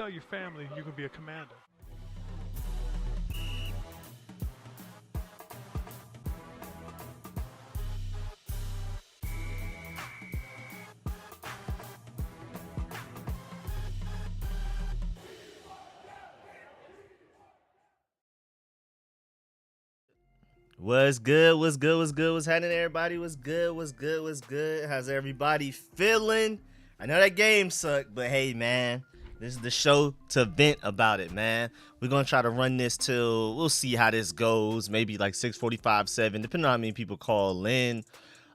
tell your family you can be a commander. What's good? What's good? What's good? What's happening, everybody? What's good? What's good? What's good? How's everybody feeling? I know that game sucked, but hey, man, this is the show to vent about it, man. We're gonna try to run this till we'll see how this goes. Maybe like 6:45, 7, depending on how many people call in.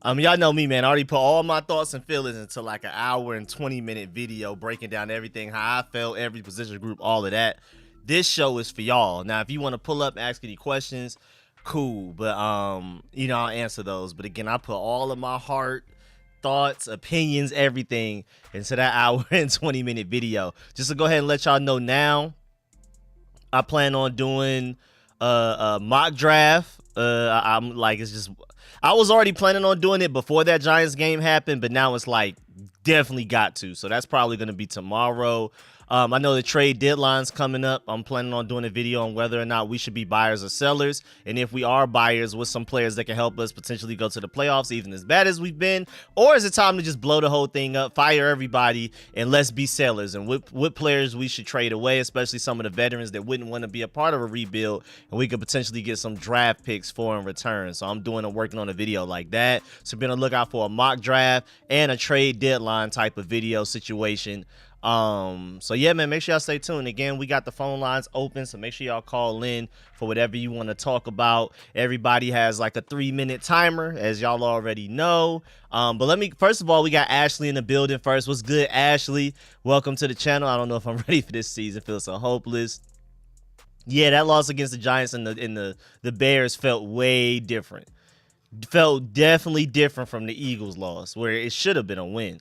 Y'all know me, man. I already put all my thoughts and feelings into like an hour and 20-minute video breaking down everything, how I felt, every position group, all of that. This show is for y'all. Now, if you want to pull up and ask any questions, cool, but you know, I'll answer those. But again, I put all of my heart, thoughts, opinions, everything into that hour and 20-minute video. Just to go ahead and let y'all know now, I plan on doing a mock draft. I'm like, it's just, I was already planning on doing it before that Giants game happened, but now it's like definitely got to. So that's probably going to be tomorrow. I know the trade deadline's coming up. I'm planning on doing a video on whether or not we should be buyers or sellers. And if we are buyers, with some players that can help us potentially go to the playoffs, even as bad as we've been. Or is it time to just blow the whole thing up, fire everybody, and let's be sellers? And what players we should trade away, especially some of the veterans that wouldn't want to be a part of a rebuild, and we could potentially get some draft picks for in return. So I'm working on a video like that. So be on the lookout for a mock draft and a trade deadline type of video situation. So yeah, man, make sure y'all stay tuned. Again, we got the phone lines open, so make sure y'all call in for whatever you want to talk about. Everybody has like a 3-minute timer, as y'all already know. But first of all, we got Ashley in the building first. What's good, Ashley? Welcome to the channel. I don't know if I'm ready for this season. Feels so hopeless. Yeah, that loss against the Giants and the Bears felt way different. Felt definitely different from the Eagles loss, where it should have been a win.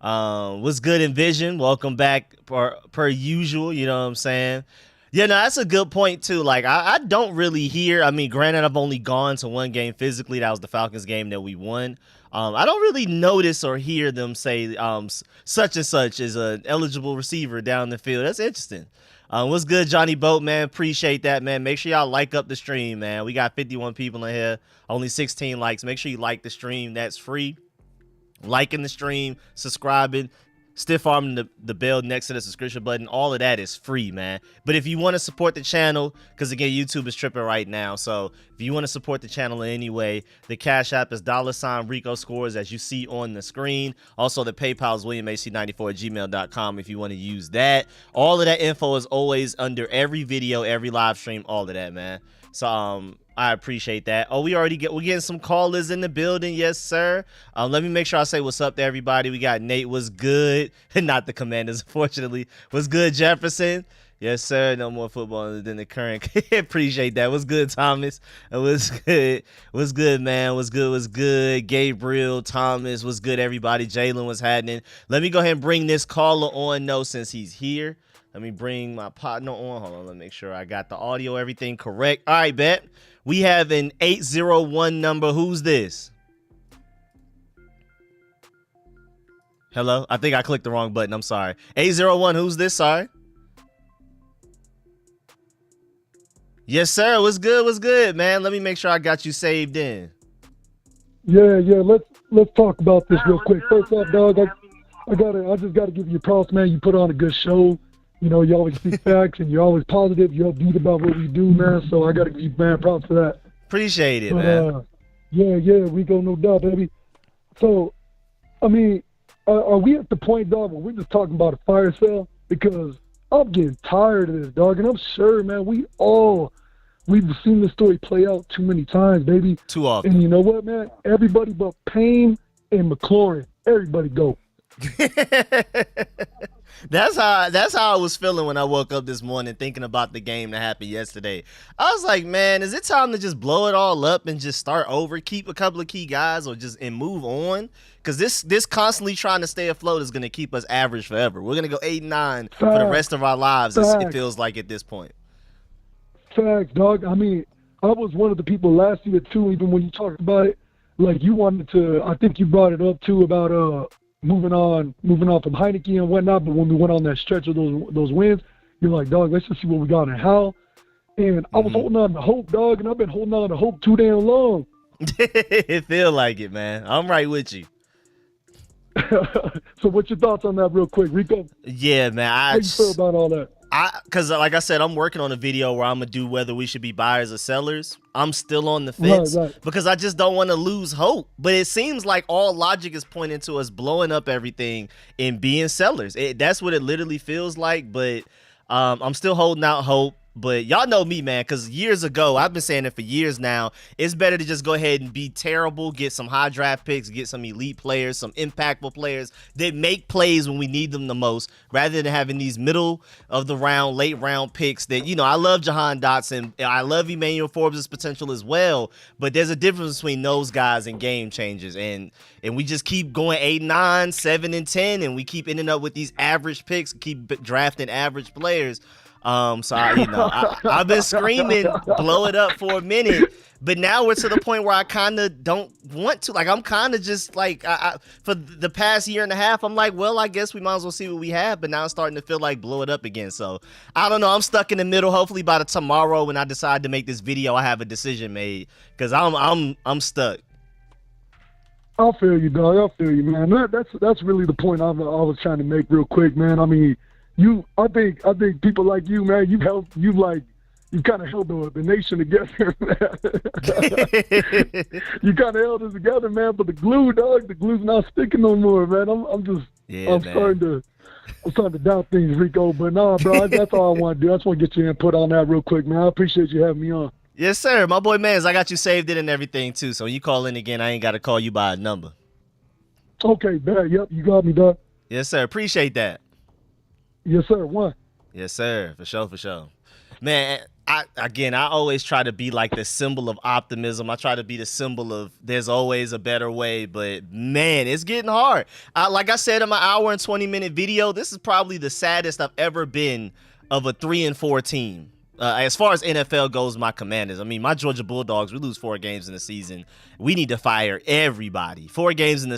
What's good, Envision? Welcome back per usual. You know what I'm saying? Yeah, no, that's a good point too. Like, I don't really hear. I mean, granted, I've only gone to one game physically. That was the Falcons game that we won. I don't really notice or hear them say such and such is an eligible receiver down the field. That's interesting. What's good, Johnny Boat, man? Appreciate that, man. Make sure y'all like up the stream, man. We got 51 people in here, only 16 likes. Make sure you like the stream. That's free. Liking the stream, subscribing, stiff arming the bell next to the subscription button. All of that is free, man. But if you want to support the channel, because again, YouTube is tripping right now. So if you want to support the channel in any way, the Cash App is $RicoScores, as you see on the screen. Also, the PayPal is WilliamAC94@gmail.com if you want to use that. All of that info is always under every video, every live stream, all of that, man. So I appreciate that. Oh, we're getting some callers in the building. Yes, sir. Let me make sure I say what's up to everybody. We got Nate. What's good? Not the Commanders, unfortunately. What's good, Jefferson? Yes, sir. No more football than the current. Appreciate that. What's good, Thomas? What's good? What's good, man? What's good? What's good? Gabriel, Thomas. What's good, everybody? Jalen, what's happening? Let me go ahead and bring this caller on, no, since he's here. Let me bring my partner on. Hold on. Let me make sure I got the audio, everything correct. All right, bet. We have an 801 number. Who's this? Hello? I think I clicked the wrong button. I'm sorry. 801, who's this? Sorry. Yes, sir. What's good? What's good, man? Let me make sure I got you saved in. Yeah. Let's talk about this real quick. First off, dog, I just gotta give you props, man. You put on a good show. You know, you always speak facts, and you're always positive. You're upbeat about what we do, man. So I got to give you, man, props for that. Appreciate it, man. Yeah, Rico, no doubt, baby. So, I mean, are we at the point, dog, where we're just talking about a fire sale? Because I'm getting tired of this, dog. And I'm sure, man, we've seen this story play out too many times, baby. Too often. And you know what, man? Everybody but Payne and McLaurin, everybody go. That's how I was feeling when I woke up this morning thinking about the game that happened yesterday. I was like, man, is it time to just blow it all up and just start over, keep a couple of key guys, and move on? Because this constantly trying to stay afloat is going to keep us average forever. We're going to go 8-9 for the rest of our lives, it feels like, at this point. Facts, dog. I mean, I was one of the people last year, too, even when you talked about it. Like, you wanted to, I think you brought it up, too, about moving on from Heineke and whatnot, but when we went on that stretch of those wins, you're like, dog, let's just see what we got and how. And I was holding on to hope, dog, and I've been holding on to hope too damn long. It feel like it, man. I'm right with you. So what's your thoughts on that real quick, Rico? Yeah, man. How you feel about all that? Because like I said, I'm working on a video where I'm gonna do whether we should be buyers or sellers. I'm still on the fence because I just don't want to lose hope. But it seems like all logic is pointing to us blowing up everything and being sellers. That's what it literally feels like. But I'm still holding out hope. But y'all know me, man, because years ago, I've been saying it for years now, it's better to just go ahead and be terrible, get some high draft picks, get some elite players, some impactful players that make plays when we need them the most, rather than having these middle of the round, late round picks that, you know, I love Jahan Dotson, I love Emmanuel Forbes' potential as well, but there's a difference between those guys and game changers, and we just keep going 8-9, 7-10, and we keep ending up with these average picks, keep drafting average players. So I've been screaming, blow it up for a minute, but now we're to the point where I kind of don't want to. Like, I'm kind of just like, for the past year and a half, I'm like, well, I guess we might as well see what we have. But now it's starting to feel like blow it up again. So I don't know. I'm stuck in the middle. Hopefully by tomorrow when I decide to make this video, I have a decision made, because I'm stuck. I'll feel you, dog. I'll feel you, man. That's really the point I was trying to make real quick, man. I mean, I think people like you, man, you've kind of held the nation together, man. You kind of held us together, man. But the glue's not sticking no more, man. I'm starting to doubt things, Rico. But nah, bro, that's all I want to do. I just want to get your input on that real quick, man. I appreciate you having me on. Yes, sir. My boy Mans, I got you saved in and everything too. So when you call in again, I ain't got to call you by a number. Okay, bad. Yep, you got me, dog. Yes, sir. Appreciate that. Yes, sir. One. Yes, sir. For sure. Man, I always try to be like the symbol of optimism. I try to be the symbol of there's always a better way, but man, it's getting hard. Like I said in my hour and 20-minute video, this is probably the saddest I've ever been of a 3-4 team. As far as NFL goes, my Commanders, I mean, my Georgia Bulldogs, we lose 4 games in the season. We need to fire everybody. Losing 4 games in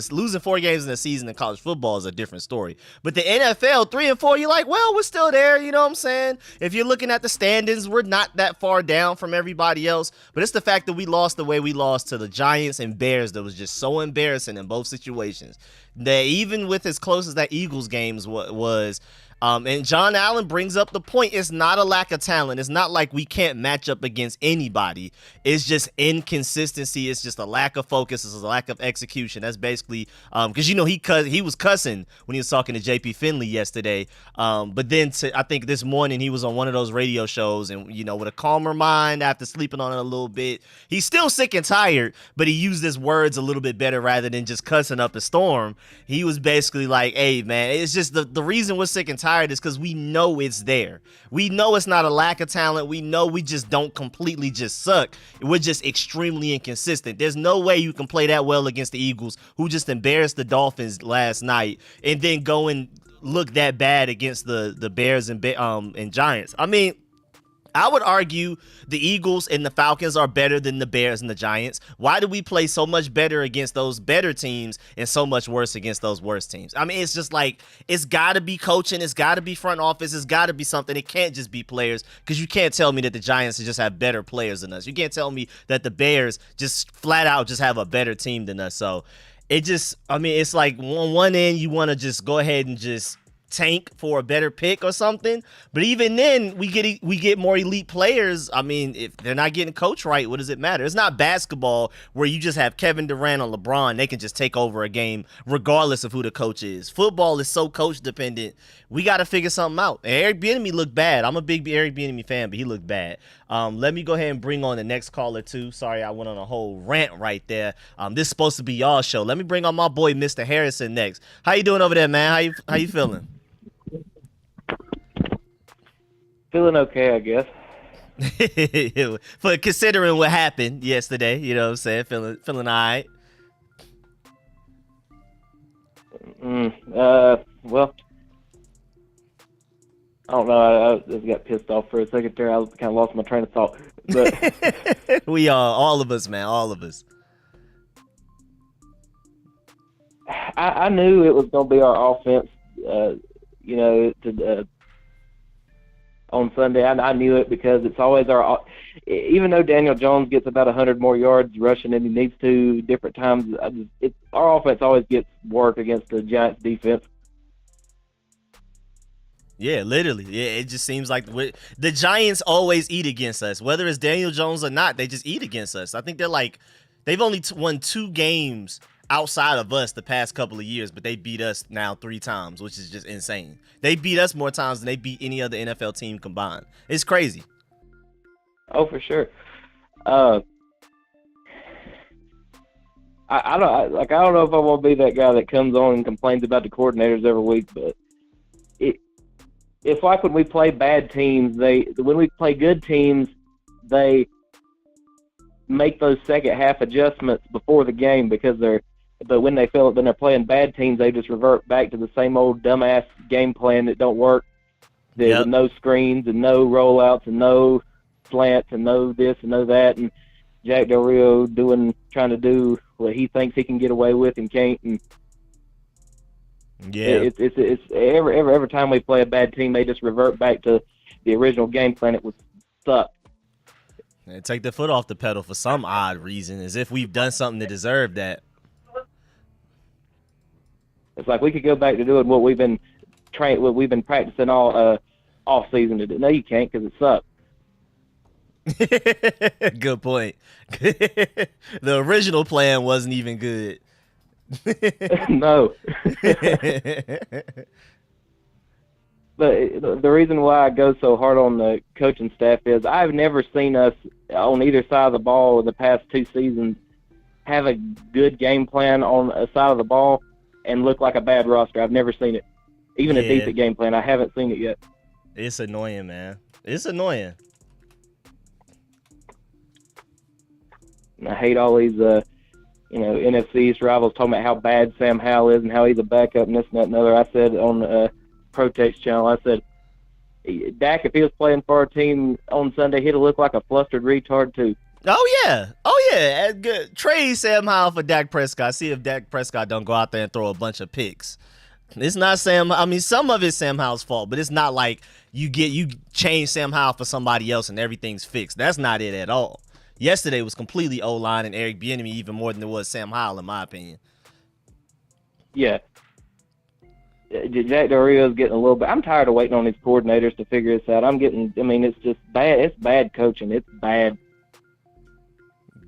the season in college football is a different story. But the NFL, 3-4, you're like, well, we're still there. You know what I'm saying? If you're looking at the standings, we're not that far down from everybody else. But it's the fact that we lost the way we lost to the Giants and Bears that was just so embarrassing in both situations. That even with as close as that Eagles games was, and John Allen brings up the point, it's not a lack of talent. It's not like we can't match up against anybody. It's just inconsistency. It's just a lack of focus. It's a lack of execution. That's basically because, you know, he was cussing when he was talking to JP Finley yesterday. But then I think this morning he was on one of those radio shows, and, you know, with a calmer mind after sleeping on it a little bit. He's still sick and tired, but he used his words a little bit better rather than just cussing up a storm. He was basically like, hey, man, it's just the reason we're sick and tired is because we know it's there. We know it's not a lack of talent. We know we just don't completely just suck. We're just extremely inconsistent. There's no way you can play that well against the Eagles, who just embarrassed the Dolphins last night, and then go and look that bad against the Bears and Giants. I mean, I would argue the Eagles and the Falcons are better than the Bears and the Giants. Why do we play so much better against those better teams and so much worse against those worse teams? I mean, it's just like, it's got to be coaching. It's got to be front office. It's got to be something. It can't just be players, because you can't tell me that the Giants just have better players than us. You can't tell me that the Bears just flat out just have a better team than us. So it just, I mean, it's like on one end, you want to just go ahead and just tank for a better pick or something, but even then we get more elite players. I mean, if they're not getting coached right, what does it matter? It's not basketball where you just have Kevin Durant or LeBron, they can just take over a game regardless of who the coach is. Football is so coach dependent. We got to figure something out. Eric Bieniemy looked bad. I'm a big Eric Bieniemy fan, but he looked bad. Let me go ahead and bring on the next caller too. Sorry, I went on a whole rant right there. This is supposed to be y'all's show. Let me bring on my boy Mr. Harrison next. How you doing over there, man? How you feeling? Feeling okay, I guess. For considering what happened yesterday, you know what I'm saying? Feeling all right. Well, I don't know. I just got pissed off for a second there. I kind of lost my train of thought. But we all of us, man, all of us. I knew it was going to be our offense. You know, on Sunday. I knew it because it's always even though Daniel Jones gets about 100 more yards rushing than he needs to different times, our offense always gets work against the Giants defense. Yeah, literally. Yeah, it just seems like the Giants always eat against us. Whether it's Daniel Jones or not, they just eat against us. I think they've only won 2 games outside of us the past couple of years, but they beat us now 3 times, which is just insane. They beat us more times than they beat any other NFL team combined. It's crazy. Oh, for sure. I don't know if I want to be that guy that comes on and complains about the coordinators every week, but it's like when we play bad teams, when we play good teams, they make those second half adjustments before the game but when they're playing bad teams, they just revert back to the same old dumbass game plan that don't work. With no screens and no rollouts and no slants and no this and no that, and Jack Del Rio trying to do what he thinks he can get away with and can't. And yeah, it's every time we play a bad team, they just revert back to the original game plan. It was suck. And take the foot off the pedal for some odd reason, as if we've done something to deserve that. It's like we could go back to doing what we've been practicing all off season to do. No, you can't, because it sucks. Good point. The original plan wasn't even good. No. But the reason why I go so hard on the coaching staff is I've never seen us on either side of the ball in the past 2 seasons have a good game plan on a side of the ball and look like a bad roster. I've never seen it. Even a decent game plan, I haven't seen it yet. It's annoying, man. It's annoying. And I hate all these, NFC East rivals talking about how bad Sam Howell is and how he's a backup and this and that and other. I said on the Protex channel, I said, Dak, if he was playing for our team on Sunday, he'd look like a flustered retard too. Oh yeah. Good. Trade Sam Howell for Dak Prescott. See if Dak Prescott don't go out there and throw a bunch of picks. It's not some of it's Sam Howell's fault, but it's not like you change Sam Howell for somebody else and everything's fixed. That's not it at all. Yesterday was completely O-line and Eric Bieniemy even more than it was Sam Howell, in my opinion. Yeah. Jack Del Rio's getting a little bit. I'm tired of waiting on these coordinators to figure this out. It's just bad. It's bad coaching. It's bad.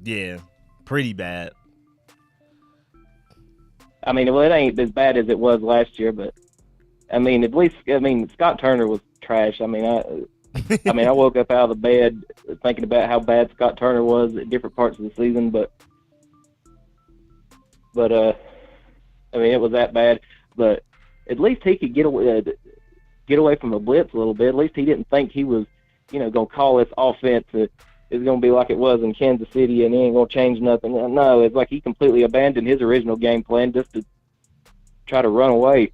Yeah, pretty bad. It ain't as bad as it was last year, but at least Scott Turner was trash. I woke up out of the bed thinking about how bad Scott Turner was at different parts of the season, but it was that bad. But at least he could get away from a blitz a little bit. At least he didn't think he was, going to call this offense is going to be like it was in Kansas City and he ain't going to change nothing. No, it's like he completely abandoned his original game plan just to try to run away.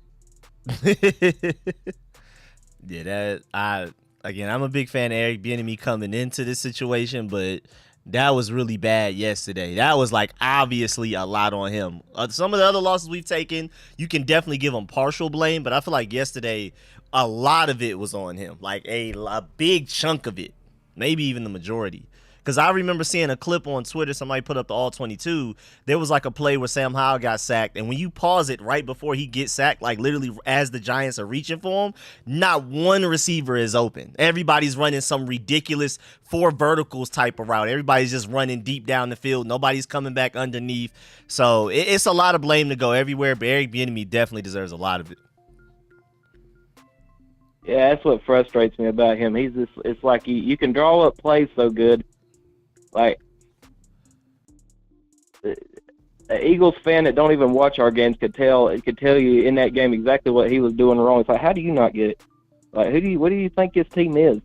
Yeah, I'm a big fan of Eric Bieniemy coming into this situation, but that was really bad yesterday. That was obviously a lot on him. Some of the other losses we've taken, you can definitely give him partial blame, but I feel like yesterday a lot of it was on him, a big chunk of it. Maybe even the majority. Because I remember seeing a clip on Twitter, somebody put up the all-22. There was a play where Sam Howell got sacked, and when you pause it right before he gets sacked, literally as the Giants are reaching for him, not one receiver is open. Everybody's running some ridiculous 4 verticals type of route. Everybody's just running deep down the field. Nobody's coming back underneath. So it's a lot of blame to go everywhere, but Eric Bieniemy definitely deserves a lot of it. Yeah, that's what frustrates me about him. It's like you can draw up plays so good. Like, an Eagles fan that don't even watch our games could tell you in that game exactly what he was doing wrong. It's like, how do you not get it? Like, what do you think his team is?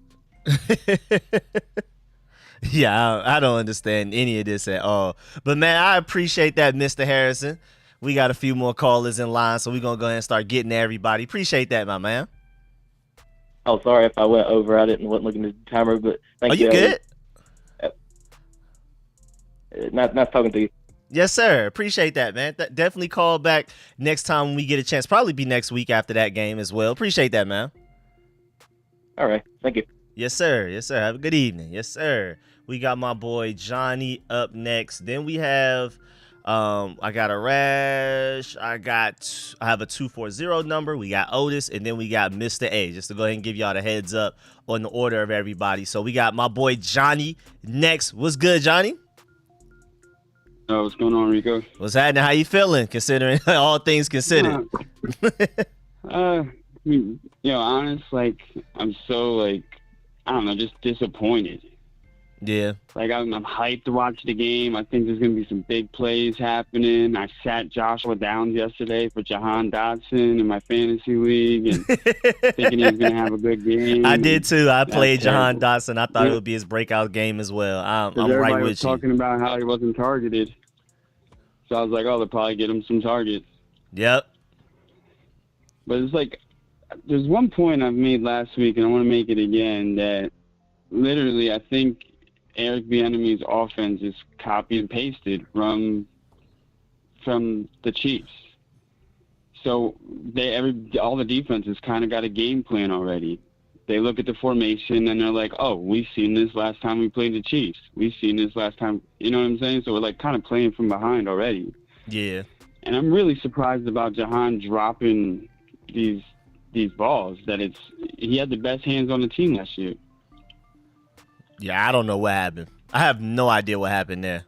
Yeah, I don't understand any of this at all. But, man, I appreciate that, Mr. Harrison. We got a few more callers in line, so we're going to go ahead and start getting to everybody. Appreciate that, my man. Oh, sorry if I went over. Wasn't looking at the timer, but thank you. Are you good? Nice talking to you. Yes, sir. Appreciate that, man. Definitely call back next time when we get a chance. Probably be next week after that game as well. Appreciate that, man. All right. Thank you. Yes, sir. Yes, sir. Have a good evening. Yes, sir. We got my boy Johnny up next. Then we have, I got a Rash. I have a 240 number. We got Otis, and then we got Mr. A. Just to go ahead and give y'all the heads up on the order of everybody. So we got my boy Johnny next. What's good, Johnny? Oh, what's going on, Rico? What's happening? How you feeling? Considering all things considered. Honest, like I'm so like I don't know, just disappointed. Yeah. Like I'm hyped to watch the game. I think there's gonna be some big plays happening. I sat Joshua Downs yesterday for Jahan Dotson in my fantasy league, and thinking he was gonna have a good game. I did too. I played Jahan terrible. Dotson. I thought it would be his breakout game as well. I'm right Everybody with was you. talking about how he wasn't targeted, so I was like, oh, they'll probably get him some targets. Yep. But it's like, there's one point I've made last week, and I want to make it again, that literally I think Eric Bieniemy's offense is copy and pasted from the Chiefs. So all the defenses kind of got a game plan already. They look at the formation and they're like, oh, we've seen this last time we played the Chiefs. We've seen this last time. You know what I'm saying? So we're like kind of playing from behind already. Yeah. And I'm really surprised about Jahan dropping these balls. He had the best hands on the team last year. Yeah, I don't know what happened. I have no idea what happened there.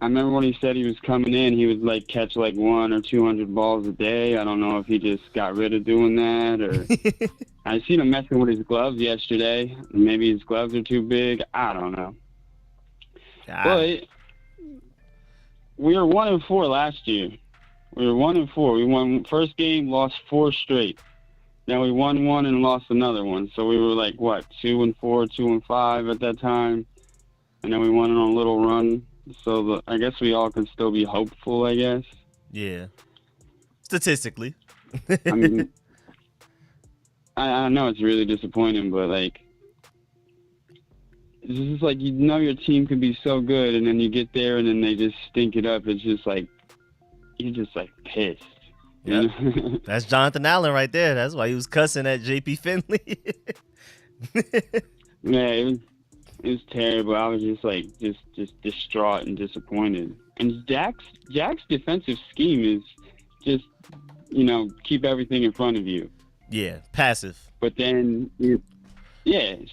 I remember when he said he was coming in, he would like catch like 100 or 200 balls a day. I don't know if he just got rid of doing that, or I seen him messing with his gloves yesterday. Maybe his gloves are too big. I don't know. But we were 1-4 last year. We were 1-4. We won first game, lost 4 straight. Then we won one and lost another one. So we were like, what, 2-4, 2-5 at that time. And then we went on a little run. So I guess we all can still be hopeful, I guess. Yeah. Statistically. I mean, I know it's really disappointing, but like, it's just like, you know, your team could be so good, and then you get there and then they just stink it up. It's just like, you're just like pissed. Yeah, that's Jonathan Allen right there. That's why he was cussing at JP Finley. Yeah, it was terrible. I was just like, just distraught and disappointed. And Jack's defensive scheme is just, you know, keep everything in front of you. Yeah, passive. But then,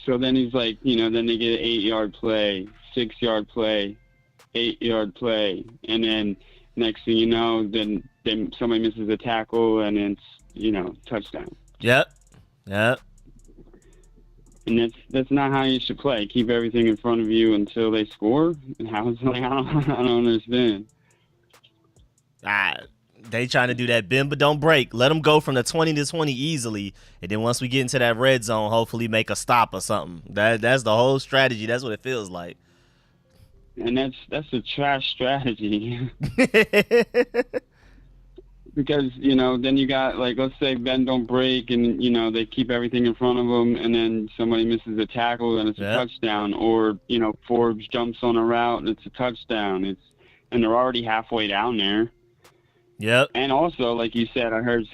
so then he's like, you know, then they get an 8-yard play, 6-yard play, 8-yard play, and then next thing you know, then somebody misses a tackle, and it's, you know, touchdown. Yep. And that's not how you should play. Keep everything in front of you until they score. And how it's like, I don't understand. They trying to do that bend but don't break. Let them go from the 20 to 20 easily, and then once we get into that red zone, hopefully make a stop or something. That's the whole strategy. That's what it feels like. And that's a trash strategy. Because, you know, then you got, like, let's say bend don't break, and, you know, they keep everything in front of them, and then somebody misses a tackle and it's a touchdown. Or, you know, Forbes jumps on a route and it's a touchdown. And they're already halfway down there. Yep. And also, like you said, I think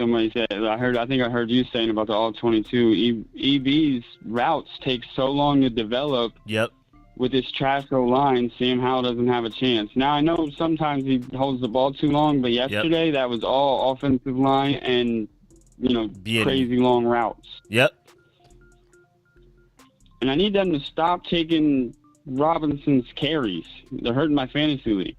I heard you saying about the all-22, EB's routes take so long to develop. Yep. With this trash O-line, Sam Howell doesn't have a chance. Now, I know sometimes he holds the ball too long, but yesterday that was all offensive line and, you know, crazy long routes. Yep. And I need them to stop taking Robinson's carries. They're hurting my fantasy league.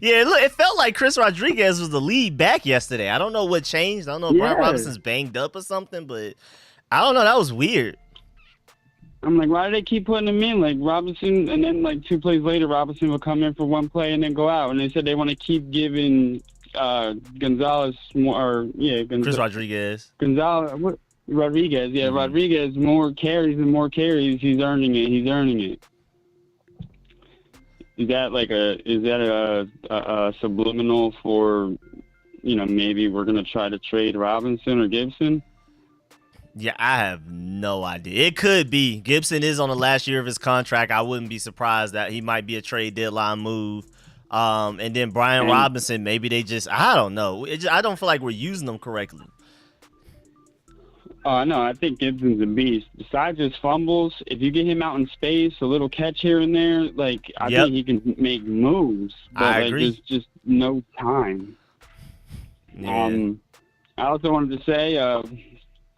Yeah, look, it felt like Chris Rodriguez was the lead back yesterday. I don't know what changed. I don't know if Brian Robinson's banged up or something, but I don't know. That was weird. I'm like, why do they keep putting him in? Like, Robinson, and then, like, 2 plays later, Robinson will come in for 1 play and then go out. And they said they want to keep giving Gonzalez more, Chris Rodriguez. Rodriguez, Rodriguez more carries and more carries. He's earning it. Is that a subliminal for, you know, maybe we're going to try to trade Robinson or Gibson? Yeah, I have no idea. It could be. Gibson is on the last year of his contract. I wouldn't be surprised that he might be a trade deadline move. And then Brian Robinson, maybe they just, I don't know. I don't feel like we're using them correctly. Oh, no, I think Gibson's a beast. Besides his fumbles, if you get him out in space, a little catch here and there, like, I think he can make moves. But, I like, agree. there's just no time. Yeah. I also wanted to say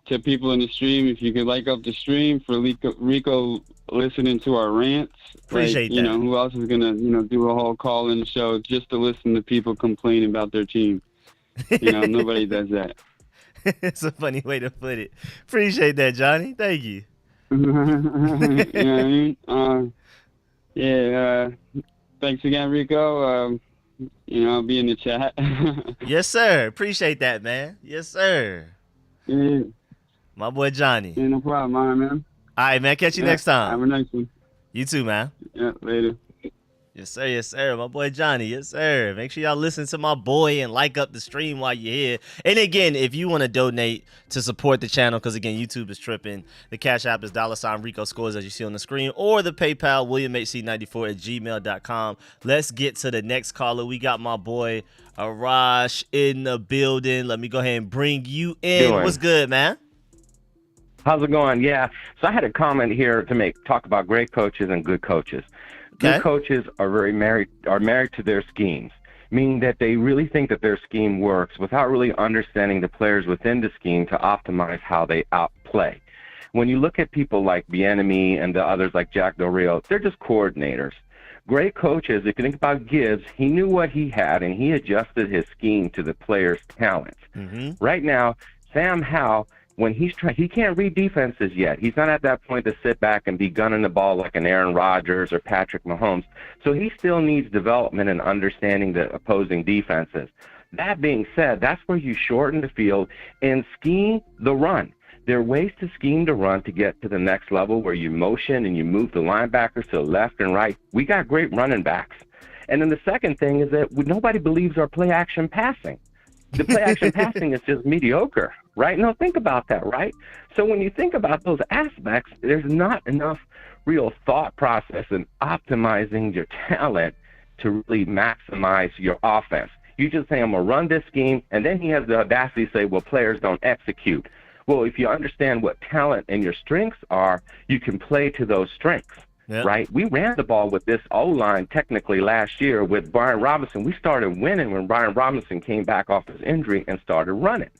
to people in the stream, if you could like up the stream for Rico listening to our rants. Appreciate you that. know, who else is going to, do a whole call-in show just to listen to people complain about their team? Nobody does that. It's a funny way to put it. Appreciate that, Johnny. Thank you. You know what I mean? Thanks again, Rico. I'll be in the chat. Yes, sir. Appreciate that, man. Yes, sir. Yeah, My boy Johnny. no problem, man. All right, man. Catch you next time. Have a nice one. You too, man. Yeah, later. Yes, sir. Yes, sir. My boy Johnny. Yes, sir. Make sure y'all listen to my boy and like up the stream while you're here. And again, if you want to donate to support the channel, because again, YouTube is tripping, the Cash App is $RicoScores as you see on the screen, or the PayPal, WilliamHC94@gmail.com. Let's get to the next caller. We got my boy Arash in the building. Let me go ahead and bring you in. What's good, man? How's it going? Yeah. So I had a comment here to talk about great coaches and good coaches. Good coaches are married to their schemes, meaning that they really think that their scheme works without really understanding the players within the scheme to optimize how they outplay. When you look at people like Bieniemy and the others like Jack Del Rio, they're just coordinators. Great coaches, if you think about Gibbs, he knew what he had and he adjusted his scheme to the player's talents. Right now, Sam Howell, when he can't read defenses yet. He's not at that point to sit back and be gunning the ball like an Aaron Rodgers or Patrick Mahomes. So he still needs development and understanding the opposing defenses. That being said, that's where you shorten the field and scheme the run. There are ways to scheme the run to get to the next level where you motion and you move the linebackers to the left and right. We got great running backs. And then the second thing is that nobody believes our play-action passing. The play-action passing is just mediocre, right? No, think about that, right? So when you think about those aspects, there's not enough real thought process in optimizing your talent to really maximize your offense. You just say, I'm going to run this scheme, and then he has the audacity to say, well, players don't execute. Well, if you understand what talent and your strengths are, you can play to those strengths. Yep. Right? We ran the ball with this O-line technically last year with Brian Robinson. We started winning when Brian Robinson came back off his injury and started running.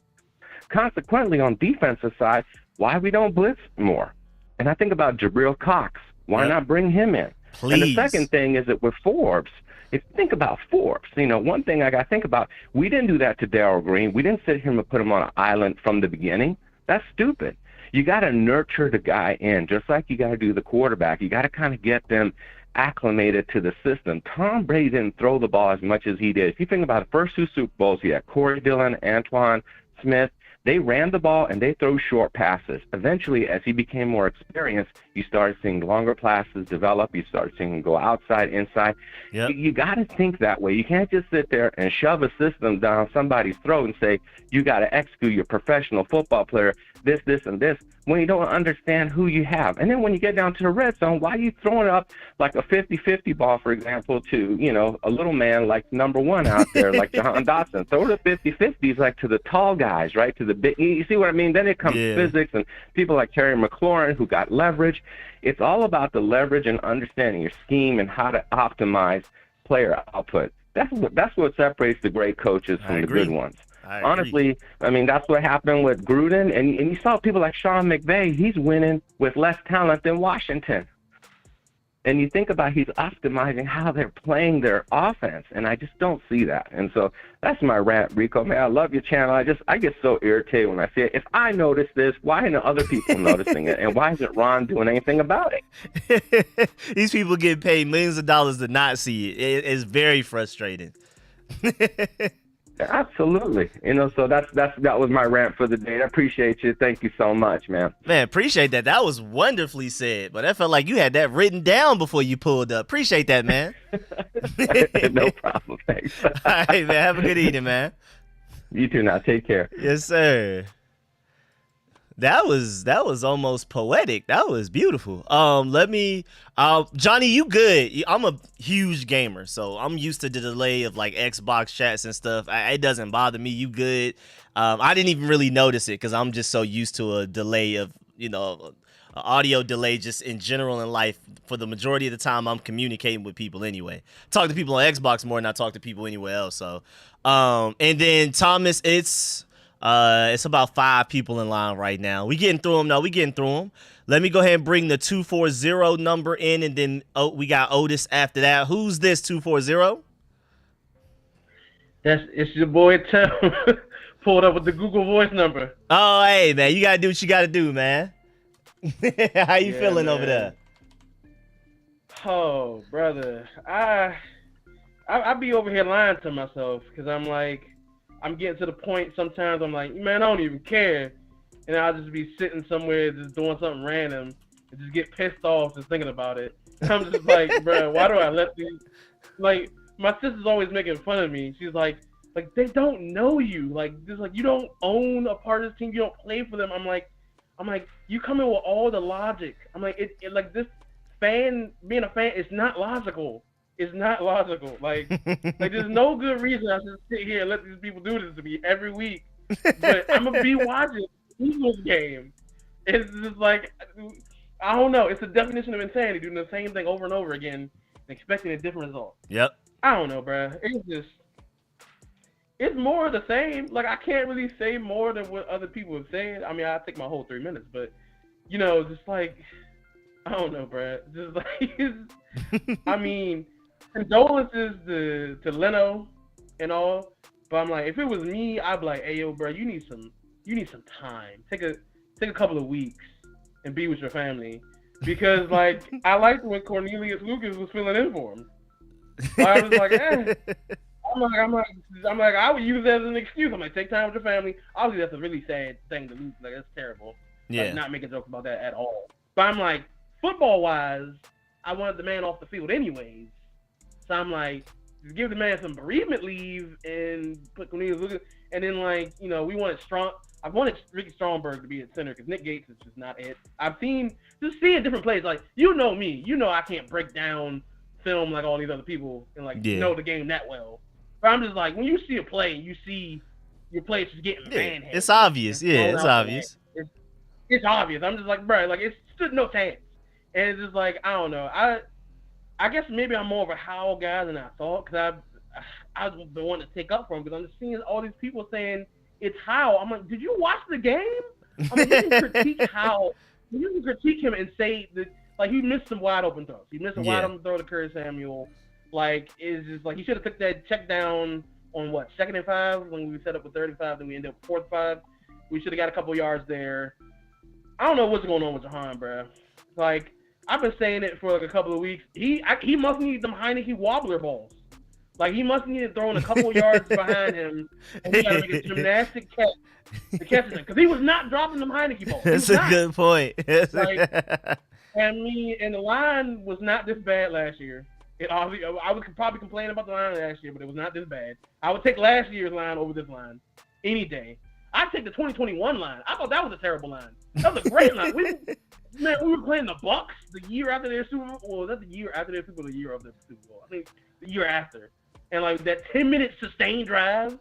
Consequently, on defensive side, why we don't blitz more? And I think about Jabril Cox. Why not bring him in? Please. And the second thing is that with Forbes, if you think about Forbes, one thing I got to think about, we didn't do that to Darryl Green. We didn't sit here and put him on an island from the beginning. That's stupid. You got to nurture the guy in, just like you got to do the quarterback. You got to kind of get them acclimated to the system. Tom Brady didn't throw the ball as much as he did. If you think about the first two Super Bowls, he had Corey Dillon, Antoine Smith. They ran the ball and they throw short passes. Eventually, as he became more experienced, you started seeing longer passes develop. You started seeing him go outside, inside. Yep. You got to think that way. You can't just sit there and shove a system down somebody's throat and say, you got to execute your professional football player, this, and this, when you don't understand who you have. And then when you get down to the red zone, why are you throwing up like a 50-50 ball, for example, to, a little man like number one out there, like Jahan Dotson? Throw the 50-50s like to the tall guys, right, to the big. You see what I mean? Then it comes physics and people like Terry McLaurin who got leverage. It's all about the leverage and understanding your scheme and how to optimize player output. That's what separates the great coaches from the good ones. Honestly, I mean, that's what happened with Gruden. And you saw people like Sean McVay, he's winning with less talent than Washington. And you think about he's optimizing how they're playing their offense, and I just don't see that. And so that's my rant, Rico. Man, I love your channel. I get so irritated when I see it. If I notice this, why aren't other people noticing it? And why isn't Ron doing anything about it? These people get paid millions of dollars to not see it. It's very frustrating. Absolutely. So that was my rant for the day. I appreciate you. Thank you so much, man. Man, appreciate that. That was wonderfully said. But I felt like you had that written down before you pulled up. Appreciate that, man. No problem. Thanks. All right, man. Have a good evening, man. You too now. Take care. Yes, sir. That was almost poetic. That was beautiful. Johnny, you good? I'm a huge gamer, so I'm used to the delay of like Xbox chats and stuff. It doesn't bother me. You good? I didn't even really notice it because I'm just so used to a delay of a audio delay just in general in life. For the majority of the time, I'm communicating with people anyway. Talk to people on Xbox more than I talk to people anywhere else. So, and then Thomas, it's about 5 people in line right now. We getting through them. Let me go ahead and bring the 240 number in, and then we got Otis after that. Who's this 240? It's your boy Tim. Pulled up with the Google Voice number. Oh, hey man, you gotta do what you gotta do, man. How you feeling man. over there? Oh, brother, I be over here lying to myself because I'm getting to the point sometimes I'm like, man, I don't even care, and I'll just be sitting somewhere just doing something random and just get pissed off just thinking about it. I'm just like, bro, why do I let these? Like, my sister's always making fun of me. She's like they don't know you. Like, just like you don't own a part of this team. You don't play for them. I'm like, you come in with all the logic. I'm like, it like this fan being a fan is not logical. It's not logical. Like there's no good reason I should sit here and let these people do this to me every week. But I'm gonna be watching the Eagles game. It's just like, I don't know. It's the definition of insanity, doing the same thing over and over again and expecting a different result. Yep. I don't know, bro. It's more of the same. Like, I can't really say more than what other people have said. I mean, I'll take my whole 3 minutes, but, just like, I don't know, bro. Just like, I mean, condolences to Leno and all, but I'm like, if it was me, I'd be like, hey, yo, bro, you need some time. Take a couple of weeks and be with your family. Because, like, I liked when Cornelius Lucas was filling in for him. So I was like, I'm like, I would use that as an excuse. I'm like, take time with your family. Obviously, that's a really sad thing to lose. Like, that's terrible. Yeah. Like, not making jokes about that at all. But I'm like, football-wise, I wanted the man off the field anyways. So I'm like, just give the man some bereavement leave and put Cornelius Lucas. And then, like, we wanted I wanted Ricky Stromberg to be at center because Nick Gates is just not it. I've seeing different plays. Like, you know me. You know I can't break down film like all these other people and, like, know the game that well. But I'm just like, when you see a play, you see your players just getting manhandled. It's obvious. Yeah, it's obvious. It's obvious. I'm just like, bro, like, it stood no chance. And it's just like, I don't know. I guess maybe I'm more of a Howell guy than I thought because I was the one to take up for him because I'm just seeing all these people saying it's Howell. I'm like, did you watch the game? I mean, you can critique Howell. You can critique him and say that, like, he missed some wide open throws. He missed a wide open throw to Curtis Samuel. Like, it's just like he should have took that check down on 2nd and 5 when we set up with 35, then we ended up with 4th and 5. We should have got a couple yards there. I don't know what's going on with Jahan, bro. Like, I've been saying it for like a couple of weeks. He must need them Heineke wobbler balls. Like, he must need throwing a couple yards behind him, and he got to make a gymnastic catch to catch him because he was not dropping them Heineke balls. That's a good point. And the line was not this bad last year. I would probably complain about the line last year, but it was not this bad. I would take last year's line over this line any day. I'd take the 2021 line. I thought that was a terrible line. That was a great line. We were playing the Bucks the year after their Super Bowl. Well, was that the year after their Super Bowl, the year of the Super Bowl? I think the year after. And, like, that 10-minute sustained drive,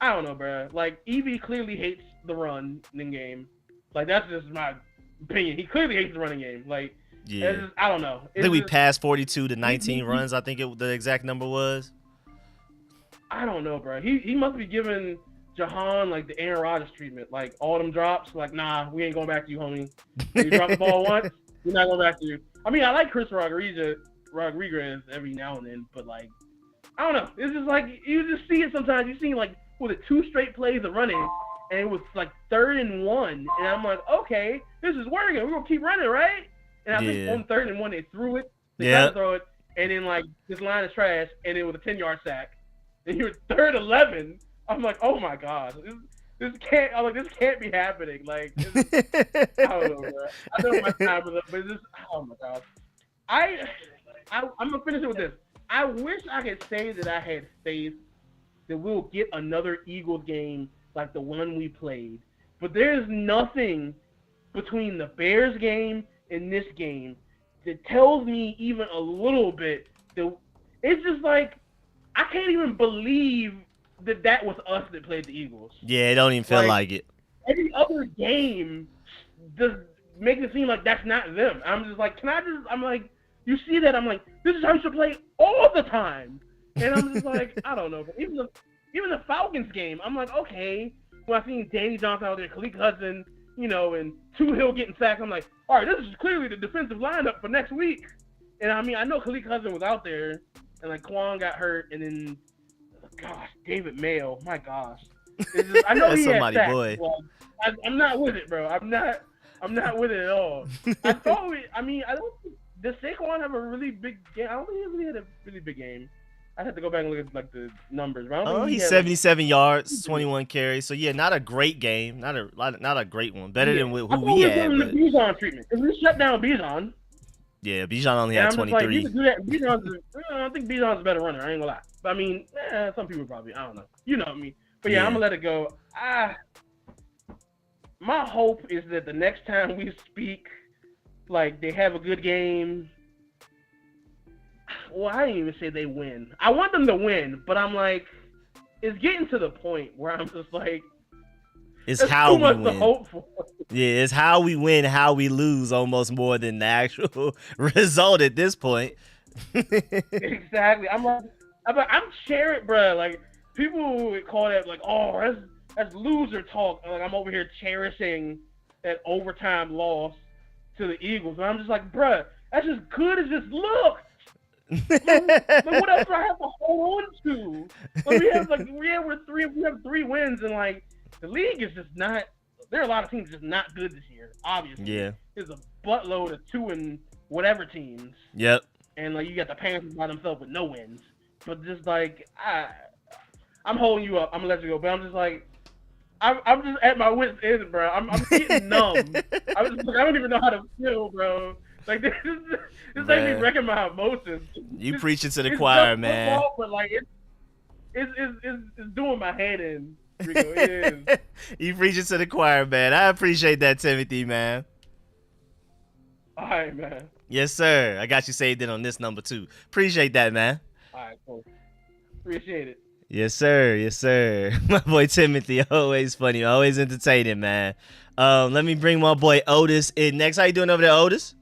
I don't know, bro. Like, Evie clearly hates the run in game. Like, that's just my opinion. He clearly hates the running game. Like, I don't know. I think we passed 42 to 19 runs. I think the exact number was. I don't know, bro. He must be giving Jahan, like, the Aaron Rodgers treatment. Like, all them drops, like, nah, we ain't going back to you, homie. You drop the ball once, we're not going back to you. I mean, I like Chris Rodriguez every now and then, but, like, I don't know. It's just like, you just see it sometimes. You see, like, with 2 straight plays of running, and it was, like, 3rd and 1. And I'm like, okay, this is working. We're going to keep running, right? And I think on 3rd and 1, they threw it. They tried to throw it. And then, like, this line is trash. And it was a 10-yard sack. And you're 3rd 11. I'm like, oh, my God. This can't be happening. Like, I don't know, bro. I know my time is up, but it's just, oh, my God. I'm going to finish it with this. I wish I could say that I had faith that we'll get another Eagles game like the one we played. But there's nothing between the Bears game and this game that tells me even a little bit that it's just like I can't even believe that was us that played the Eagles. Yeah, it don't even feel like it. Every other game just makes it seem like that's not them. I'm just like, I'm like, you see that? I'm like, this is how you should play all the time. And I'm just like, I don't know. But even the Falcons game, I'm like, okay. When I seen Danny Johnson out there, Khalil Hudson, and Hill getting sacked, I'm like, all right, this is clearly the defensive lineup for next week. And I mean, I know Khalil Hudson was out there, and like Quan got hurt, and then, gosh, David Mayo, my gosh. I know he had sacks. Boy. Well, I'm not with it, bro. I'm not with it at all. I don't think, does Saquon have a really big game? I don't think he really had a really big game. I have to go back and look at like the numbers. But I don't think he's 77 yards, 21 carries. So yeah, not a great game, not a great one. Better than who we had. The Bijan treatment. If we shut down Bijan. Yeah, Bijan only had 23. Like, you can do that. I think Bijan's a better runner. I ain't gonna lie. But I mean, some people probably. I don't know. You know me. But yeah, I'm gonna let it go. My hope is that the next time we speak, like they have a good game. Well, I didn't even say they win. I want them to win, but I'm like, it's getting to the point where I'm just like, it's how we win. To hope for. Yeah, it's how we win, how we lose, almost more than the actual result at this point. Exactly. I'm sharing, bro. Like people would call that like, oh, that's loser talk. Like I'm over here cherishing that overtime loss to the Eagles, and I'm just like, bro, that's as good as this looks. Like, what else do I have to hold on to? Like, we have 3 wins, and like the league is just not. There are a lot of teams just not good this year. Obviously, yeah. There's a buttload of 2 and whatever teams. Yep. And like you got the Panthers by themselves with no wins. But just like I'm holding you up. I'm gonna let you go. But I'm just like I'm just at my wit's end, bro. I'm getting numb. I don't even know how to feel, bro. Like this makes me wrecking my emotions. You preaching to the choir, man. Football, but like it's doing my head in, Rico. It is. You preaching to the choir, man. I appreciate that, Timothy, man. All right, man. Yes, sir. I got you saved in on this number too. Appreciate that, man. All right, cool. Appreciate it. Yes, sir. Yes, sir. My boy Timothy, always funny, always entertaining, man. Let me bring my boy Otis in next. How you doing over there, Otis?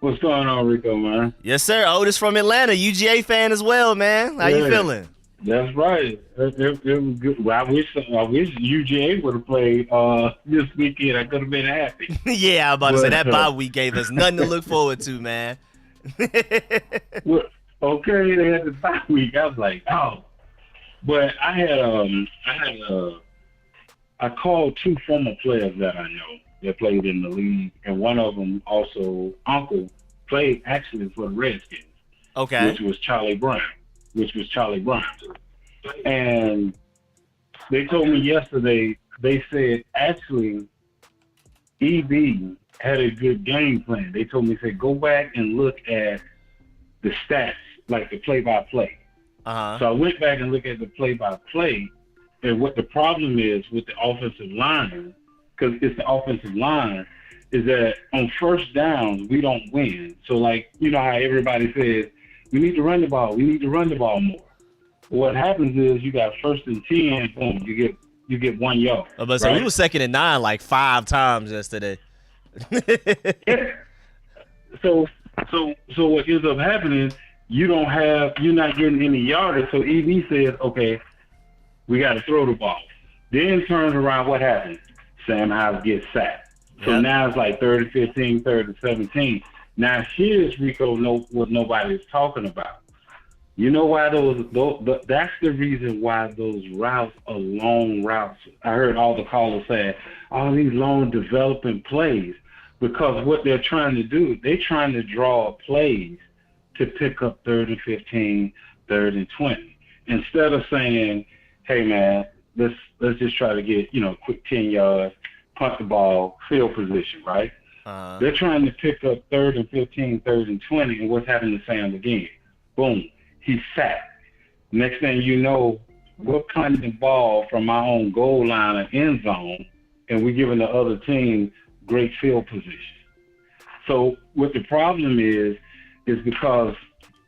What's going on, Rico, man? Yes, sir. Otis from Atlanta, UGA fan as well, man. How you feeling? That's right. It was good. Well, I wish UGA would have played this weekend. I could have been happy. Yeah, I was about to say that bye week gave us nothing to look forward to, man. Well, okay, they had the bye week. I was like, oh. But I called 2 former players that I know that played in the league, and one of them also, Uncle, played actually for the Redskins. Okay. Which was Charlie Brown. And they told me yesterday, they said, actually, EB had a good game plan. They told me, go back and look at the stats, like the play-by-play. Uh-huh. So I went back and looked at the play-by-play, and what the problem is with the offensive line, because it's the offensive line, is that on first downs, we don't win. So, like, you know how everybody says, we need to run the ball more. What happens is you got 1st and 10, boom, you get 1 yard. But so we were 2nd and 9 like 5 times yesterday. Yeah. So what ends up happening is you're not getting any yardage. So EB says, okay, we got to throw the ball. Then turns around, what happens? Sam Howell gets sacked. So now it's like 3rd and 15, 3rd and 17. Now here's Rico, what nobody's talking about. You know why that's the reason why those routes are long routes. I heard all the callers say, all these long developing plays, because what they're trying to do, they're trying to draw plays to pick up 3rd and 15, 3rd and 20. Instead of saying, hey man, let's just try to get, quick 10 yards, punt the ball, field position, right? They're trying to pick up 3rd and 15, 3rd and 20, and what's happening to Sam again? Boom, he's sacked. Next thing you know, we're punting the ball from our own goal line or end zone, and we're giving the other team great field position. So what the problem is because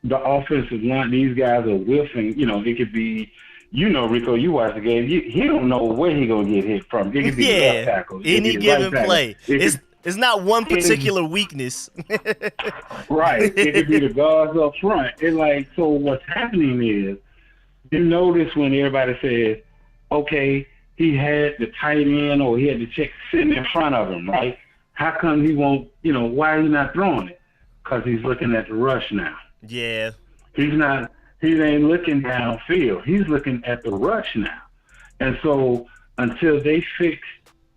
the offensive line, these guys are whiffing. You know, it could be, Rico, you watch the game. He don't know where he gonna get hit from. It could be the left tackle, any given right play. tackle. It's not one particular weakness. Right. It could be the guards up front. It's like, so what's happening is, you notice when everybody says, okay, he had the tight end or he had the check sitting in front of him, right? How come he won't, why is he not throwing it? Because he's looking at the rush now. Yeah. He ain't looking downfield. He's looking at the rush now. And so until they fix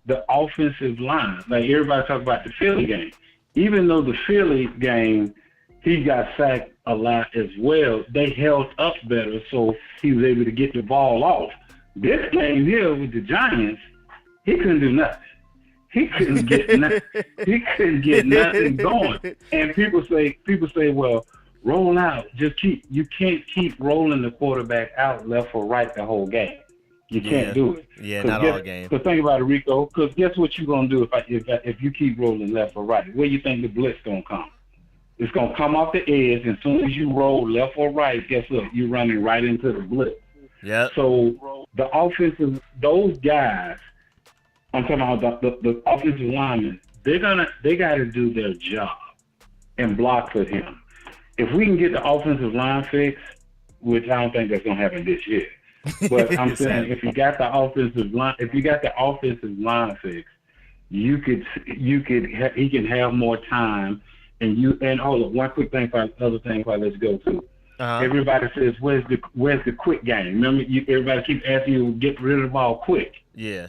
the offensive line, like everybody talk about the Philly game, even though the Philly game, he got sacked a lot as well, they held up better, so he was able to get the ball off. This game here with the Giants, he couldn't do nothing. He couldn't get nothing. He couldn't get nothing going. And people say, well, roll out. You can't keep rolling the quarterback out left or right the whole game. You can't do it. Yeah, not all game. So think about it, Rico, because guess what you're going to do if you keep rolling left or right? Where you think the blitz going to come? It's going to come off the edge, and as soon as you roll left or right, guess what? You're running right into the blitz. Yeah. So the those guys, I'm talking about the offensive linemen, they got to do their job and block for him. If we can get the offensive line fixed, which I don't think that's going to happen this year, but I'm saying if you got the offensive line fixed, he can have more time. And hold on, one quick thing for other thing before I let you go too. Everybody says, where's the quick game? Remember, everybody keeps asking you to get rid of the ball quick. Yeah.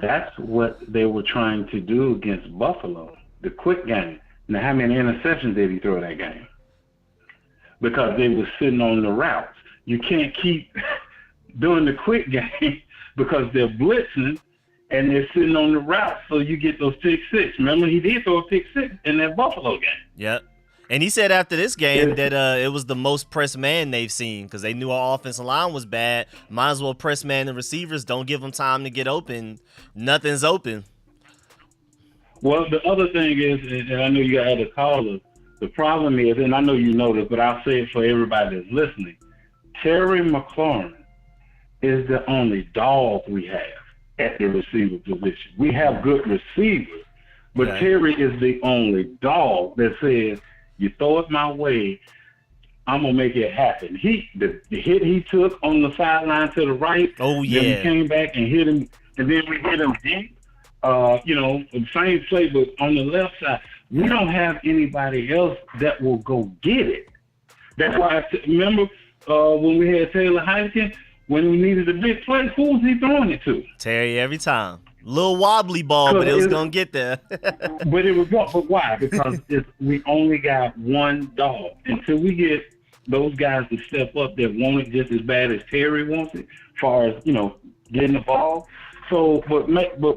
That's what they were trying to do against Buffalo, the quick game. Now, how many interceptions did he throw that game? Because they were sitting on the routes. You can't keep doing the quick game because they're blitzing and they're sitting on the route, so you get those pick six. Remember, he did throw a pick six in that Buffalo game. Yep. And he said after this game that it was the most press man they've seen because they knew our offensive line was bad. Might as well press man the receivers. Don't give them time to get open. Nothing's open. Well, the other thing is, and I know you got other callers, the problem is, and I know you know this, but I'll say it for everybody that's listening, Terry McLaurin is the only dog we have at the receiver position. We have good receivers, but Terry is the only dog that says, you throw it my way, I'm going to make it happen. The hit he took on the sideline to the right, then he came back and hit him, and then we hit him deep. The same play, but on the left side, we don't have anybody else that will go get it. That's why remember when we had Taylor Heineken, when we needed a big play, who was he throwing it to? Terry every time. Little wobbly ball, but it was going to get there. But it was but why? Because we only got one dog. Until we get those guys to step up that want it just as bad as Terry wants it, as far as, getting the ball. So, but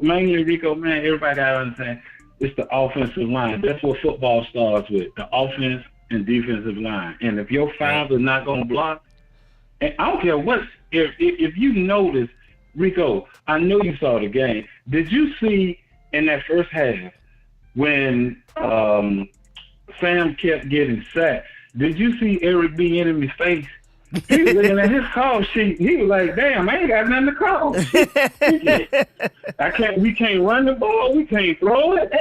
mainly, Rico, man, everybody got to understand, it's the offensive line. That's what football starts with, the offense and defensive line. And if your fives are not going to block, and I don't care what, if you notice, Rico, I know you saw the game. Did you see in that first half when Sam kept getting sacked, did you see Eric B. Enemy's face? He was looking at his call sheet. He was like, damn, I ain't got nothing to call. We can't run the ball. We can't throw it.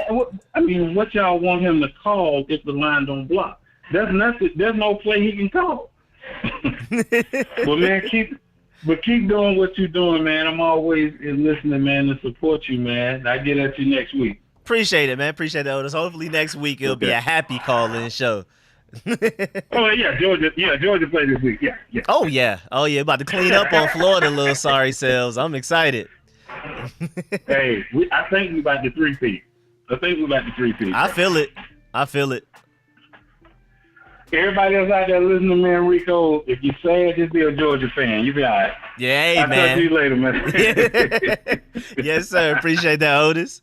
I mean, what y'all want him to call if the line don't block? There's no play he can call. But, man, keep doing what you're doing, man. I'm always listening, man, to support you, man. I'll get at you next week. Appreciate it, man. Appreciate it, Otis. Hopefully next week it'll be a happy call-in show. Georgia played this week. Yeah. Oh yeah. About to clean up on Florida, little sorry selves. I'm excited. Hey, I think we about to three-peat. I feel it. Everybody else out there listening, man, Rico, if you say it, just be a Georgia fan. You be all right. Yeah, hey, I'll man. talk to you later, man. Yes, sir. Appreciate that, Otis.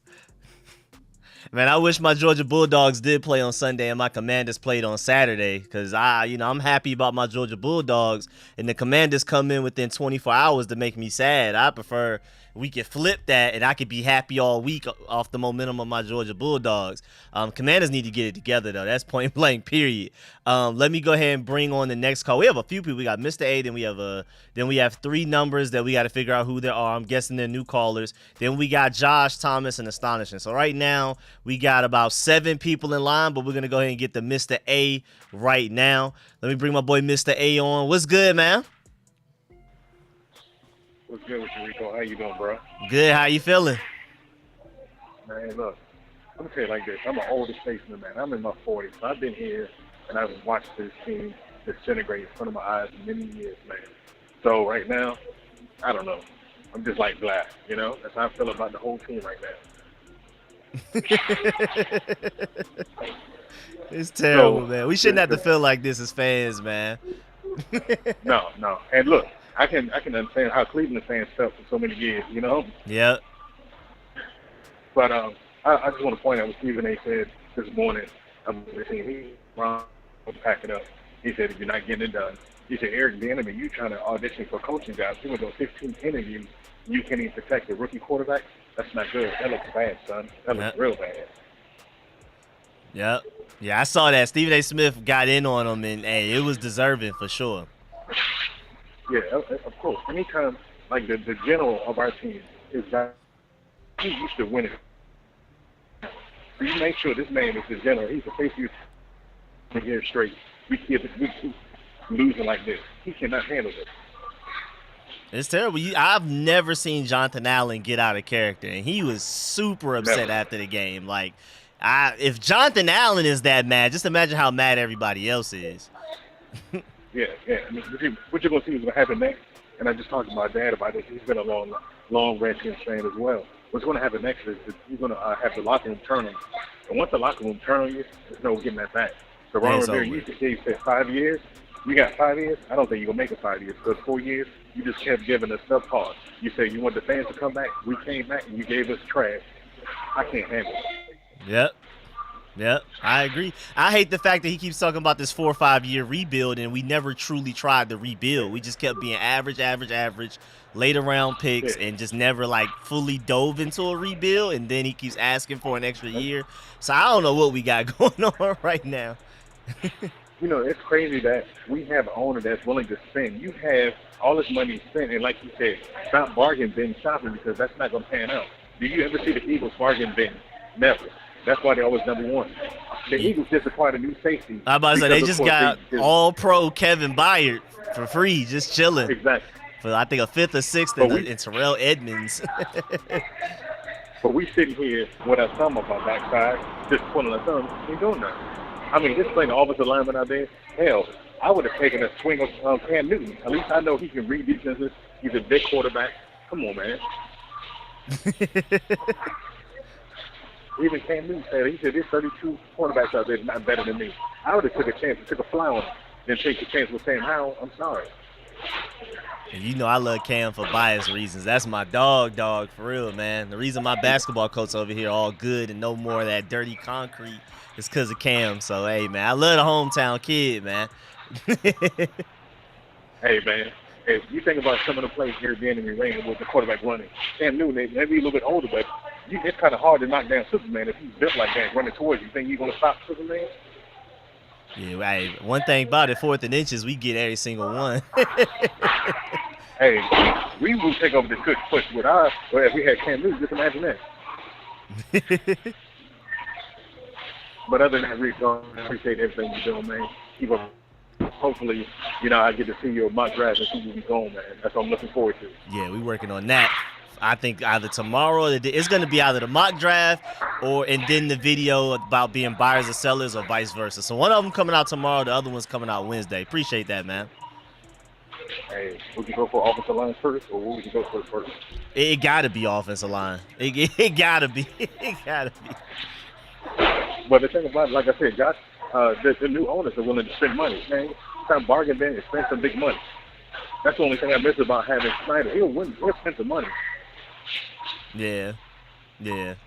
Man, I wish my Georgia Bulldogs did play on Sunday and my Commanders played on Saturday because I'm happy about my Georgia Bulldogs and the Commanders come in within 24 hours to make me sad. I prefer we could flip that, and I could be happy all week off the momentum of my Georgia Bulldogs. Commanders need to get it together, though. That's point blank, period. Let me go ahead and bring on the next call. We have a few people. We got Mr. A, then we have 3 numbers that we got to figure out who they are. I'm guessing they're new callers. Then we got Josh, Thomas, and Astonishing. So right now, we got about 7 people in line, but we're going to go ahead and get the Mr. A right now. Let me bring my boy Mr. A on. What's good, man? What's good with you, Rico? How you doing, bro? Good. How you feeling? Man, look, I'm gonna tell you like this. I'm an older statesman, man. I'm in my 40s. So I've been here and I've watched this team disintegrate in front of my eyes for many years, man. So right now, I don't know. I'm just like black, you know? That's how I feel about the whole team right now. It's terrible, man. We shouldn't have to feel like this as fans, man. No. And look, I can understand how Cleveland fans felt for so many years, you know? Yep. But I just want to point out what Stephen A. said this morning. He was packing up. He said, if you're not getting it done. He said, Eric Bieniemy, you trying to audition for coaching jobs. He went on 15 interviews. You can't even protect the rookie quarterback. That's not good. That looks bad, son. That looks real bad. Yep. Yeah, I saw that. Stephen A. Smith got in on him, and hey, it was deserving for sure. Yeah, of course. Anytime, like the general of our team is that he used to win it. So you make sure this man is the general. He's the face of your years straight. We keep losing like this. He cannot handle it. It's terrible. I've never seen Jonathan Allen get out of character, and he was super upset after the game. Like, if Jonathan Allen is that mad, just imagine how mad everybody else is. Yeah. I mean, what you're going to see is going to happen next, and I just talked to my dad about this. He's been a long Redskins fan as well. What's going to happen next is he's going to have the locker room turn on you. And once the locker room turn on you, there's no getting that back. So Ron Rivera used to say, he said 5 years. You got 5 years? I don't think you're going to make it 5 years. Because 4 years, you just kept giving us stuff hard. You said you want the fans to come back. We came back, and you gave us trash. I can't handle it. Yep, I agree. I hate the fact that he keeps talking about this 4 or 5 year rebuild, and we never truly tried to rebuild. We just kept being average, later round picks, and just never like fully dove into a rebuild. And then he keeps asking for an extra year. So I don't know what we got going on right now. You know, it's crazy that we have an owner that's willing to spend. You have all this money spent, and like you said, stop bargain bin shopping because that's not going to pan out. Do you ever see the Eagles bargain bin? Never. That's why they're always number one. The Eagles just acquired a new safety. I was about to say, they just got all-pro Kevin Byard for free, just chilling. Exactly. For, I think, a 5th or 6th in Terrell Edmonds. But we sitting here with our thumb up our backside, just pulling our thumb, ain't doing nothing. I mean, just playing the offensive lineman out there, hell, I would have taken a swing of Cam Newton. At least I know he can read defenses. He's a big quarterback. Come on, man. Even Cam Newton said, he said, there's 32 quarterbacks out there not better than me. I would have took a chance and took a fly on him than take a chance with Sam Howell. I'm sorry. And you know I love Cam for bias reasons. That's my dog for real, man. The reason my basketball coach over here all good and no more of that dirty concrete is because of Cam. So, hey, man, I love the hometown kid, man. Hey, man. If you think about some of the plays here being in the ring with the quarterback running, Cam Newton, maybe a little bit older, but it's kind of hard to knock down Superman if he's built like that, running towards you. Think you're going to stop Superman? Yeah, hey, one thing about it, 4th and inches, we get every single one. Hey, we will take over the good push with our, well, if we had Cam Newton, just imagine that. But other than that, Rico, I appreciate everything you're doing, man. Keep up. Hopefully, I get to see your mock draft and see where we going, man. That's what I'm looking forward to. Yeah, we're working on that. I think either tomorrow, it's going to be either the mock draft and then the video about being buyers or sellers or vice versa. So one of them coming out tomorrow, the other one's coming out Wednesday. Appreciate that, man. Hey, would you go for offensive line first, or what would you go for first? It got to be offensive line. It got to be. It got to be. But the thing about it, like I said, Josh, the new owners are willing to spend money. Man, stop bargain bin and spend some big money. That's the only thing I miss about having Snyder. He'll spend some money. Yeah.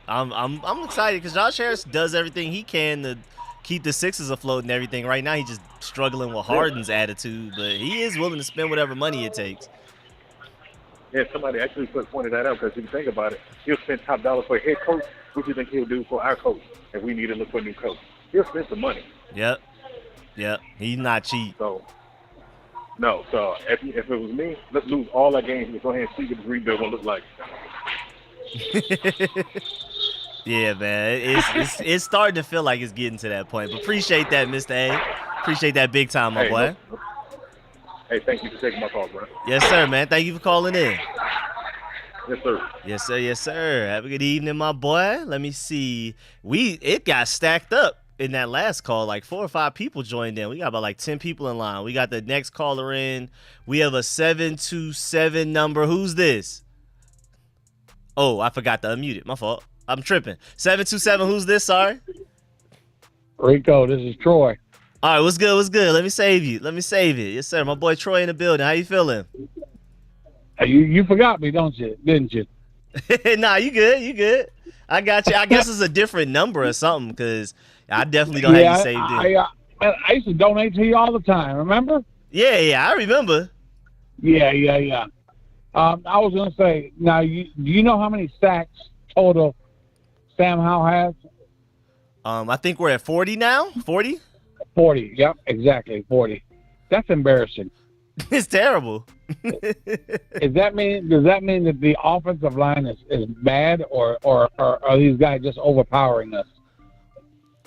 I'm excited because Josh Harris does everything he can to keep the Sixers afloat and everything. Right now, he's just struggling with Harden's attitude, but he is willing to spend whatever money it takes. Yeah, somebody actually pointed that out because if you think about it, he'll spend top dollar for a head coach. What do you think he'll do for our coach if we need to look for a new coach? He'll spend some money. Yep. He's not cheap. So, no. So if it was me, let's lose all our games and go ahead and see what the rebuild gonna look like. Yeah, man. It's starting to feel like it's getting to that point. But appreciate that, Mr. A. Appreciate that big time, my boy. Hey, thank you for taking my call, bro. Yes, sir, man. Thank you for calling in. Yes, sir. Yes, sir. Yes, sir. Have a good evening, my boy. Let me see. It got stacked up in that last call. Like 4 or 5 people joined in. We got about like 10 people in line. We got the next caller in. We have a 727 number. Who's this? Oh, I forgot to unmute it. My fault. I'm tripping. 727, who's this? Sorry. Rico, this is Troy. All right, what's good? What's good? Let me save you. Let me save it. Yes, sir. My boy Troy in the building. How you feeling? You forgot me, didn't you? Nah, you good. You good. I got you. I guess it's a different number or something because I definitely don't have you saved in. I used to donate to you all the time, remember? Yeah, I remember. Yeah. I was going to say, now, do you know how many sacks total Sam Howell has? I think we're at 40 now. 40? 40. Yep, exactly, 40. That's embarrassing. It's terrible. Does that mean that the offensive line is bad, or are these guys just overpowering us?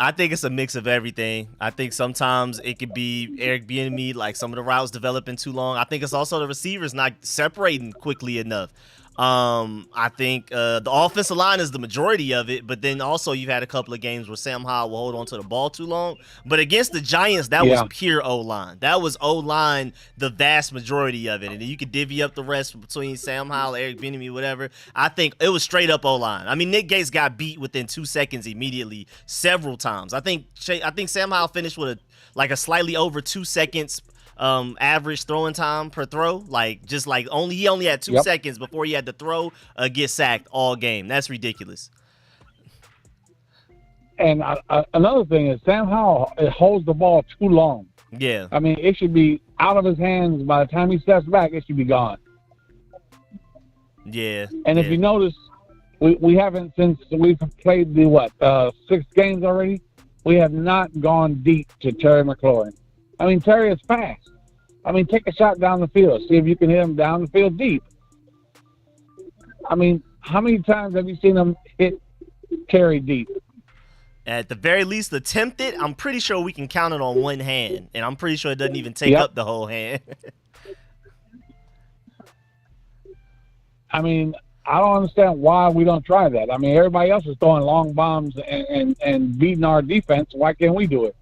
I think it's a mix of everything. I think sometimes it could be Eric Bieniemy, like some of the routes developing too long. I think it's also the receivers not separating quickly enough. I think the offensive line is the majority of it, but then also you've had a couple of games where Sam Howell will hold on to the ball too long. But against the Giants, that was pure O-line. That was O-line, the vast majority of it. And then you could divvy up the rest between Sam Howell, Eric Bieniemy, whatever. I think it was straight up O-line. I mean, Nick Gates got beat within 2 seconds immediately several times. I think Sam Howell finished with a slightly over 2 seconds average throwing time per throw. He only had 2 seconds before he had to throw, get sacked all game. That's ridiculous. And another thing is Sam Howell holds the ball too long. Yeah. I mean, it should be out of his hands by the time he steps back. It should be gone. Yeah. And if you notice, we haven't, since we've played the 6 games already, we have not gone deep to Terry McLaurin. I mean, Terry is fast. I mean, take a shot down the field. See if you can hit him down the field deep. I mean, how many times have you seen him hit Terry deep? At the very least, attempt it. I'm pretty sure we can count it on one hand, and I'm pretty sure it doesn't even take up the whole hand. I mean, I don't understand why we don't try that. I mean, everybody else is throwing long bombs and beating our defense. Why can't we do it?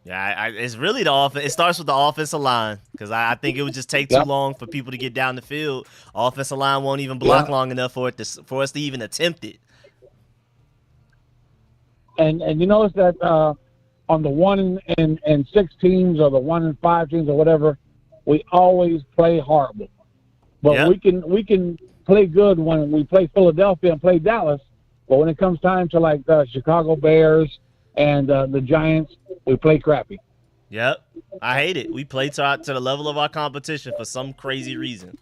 Yeah, it's really the offense. It starts with the offensive line because I think it would just take too long for people to get down the field. Offensive line won't even block long enough for us to even attempt it. And you notice that on the 1 and 6 teams or the 1 and 5 teams or whatever, we always play horrible. But we can play good when we play Philadelphia and play Dallas. But when it comes time to like the Chicago Bears and the Giants, we play crappy. Yep. I hate it. We play to the level of our competition for some crazy reason.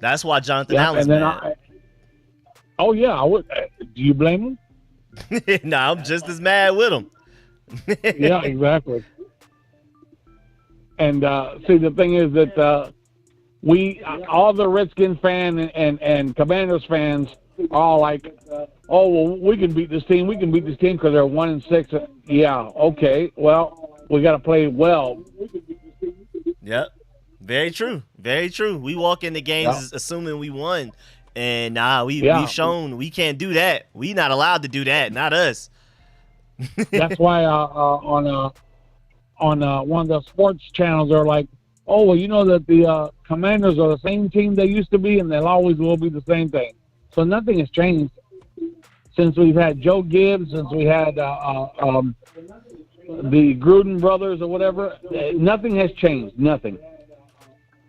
That's why Jonathan Allen's mad. I would. Do you blame him? No, I'm just as mad with him. Yeah, exactly. And see, the thing is that all the Redskins fans and Commanders fans are all like, oh, well, we can beat this team. We can beat this team because they're 1 and 6. Yeah, okay. Well, we got to play well. Yep. Very true. Very true. We walk into games assuming we won. And we've shown we can't do that. We not allowed to do that. Not us. That's why on one of the sports channels they're like, oh, well, you know that the Commanders are the same team they used to be, and they'll always will be the same thing. So nothing has changed since we've had Joe Gibbs, since we had the Gruden brothers or whatever. Nothing has changed. Nothing.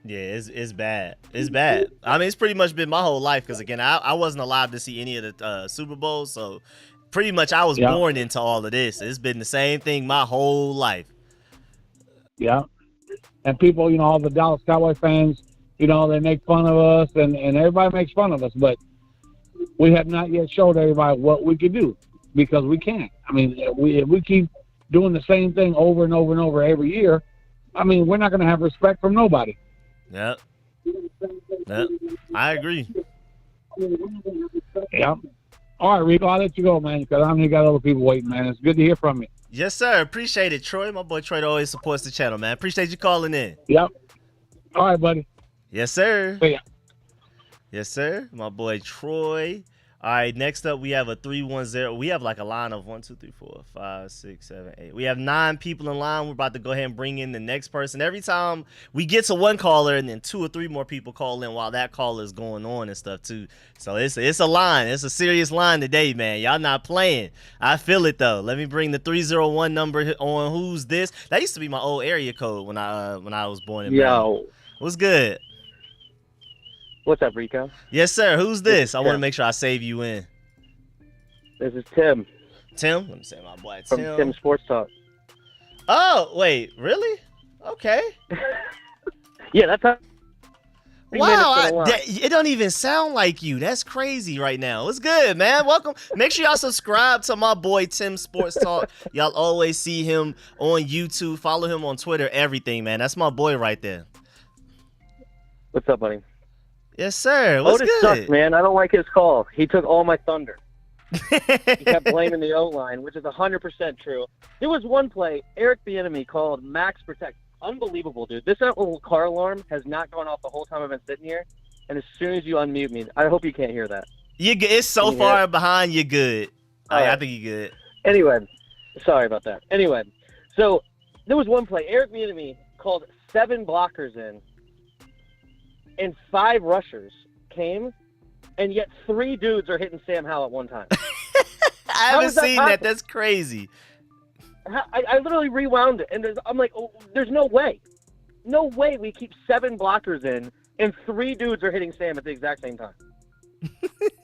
Yeah, it's bad. It's bad. I mean, it's pretty much been my whole life because, again, I wasn't allowed to see any of the Super Bowls, so pretty much I was born into all of this. It's been the same thing my whole life. Yeah. And people, all the Dallas Cowboy fans, You know, they make fun of us, and everybody makes fun of us, but we have not yet showed everybody what we can do, because we can't. I mean, if we keep doing the same thing over and over and over every year, I mean, we're not going to have respect from nobody. Yep. I agree. Yep. All right, Rico, I'll let you go, man, because I know you got other people waiting, man. It's good to hear from you. Yes, sir. Appreciate it, Troy. My boy Troy always supports the channel, man. Appreciate you calling in. Yep. All right, buddy. Yes, sir. See ya. Yes, sir. My boy Troy. All right, next up we have a 310. We have like a line of 1, 2, 3, 4, 5, 6, 7, 8. We have 9 people in line. We're about to go ahead and bring in the next person. Every time we get to one caller, and then 2 or 3 more people call in while that caller is going on and stuff too. So it's a line. It's a serious line today, man. Y'all not playing. I feel it though. Let me bring the 301 number on. Who's this? That used to be my old area code when I was born in Maryland. Yo. What's good? What's up, Rico? Yes, sir. Who's this? I want to Tim. make sure I save you in. This is Tim Tim? Let me say my boy from Tim. Tim Sports Talk. Oh, wait. Really? Okay. Yeah, that's how. Wow. It don't even sound like you. That's crazy right now. What's good, man? Welcome. Make sure y'all subscribe to my boy Tim Sports Talk. Y'all always see him on YouTube. Follow him on Twitter. Everything, man. That's my boy right there. What's up, buddy? Yes, sir. What's Otis good? sucks, man. I don't like his call. He took all my thunder. He kept blaming the O-line, which is 100% true. There was one play, Eric Bieniemy called Max Protect. Unbelievable, dude. This little car alarm has not gone off the whole time I've been sitting here, and as soon as you unmute me, I hope you can't hear that. It's so far behind, you're good. I think you're good. Anyway, sorry about that. Anyway, so there was one play, Eric Bieniemy called 7 blockers in, and 5 rushers came, and yet 3 dudes are hitting Sam Howell at one time. I haven't seen that. That's crazy. I literally rewound it, and I'm like, oh, there's no way. No way we keep 7 blockers in, and 3 dudes are hitting Sam at the exact same time.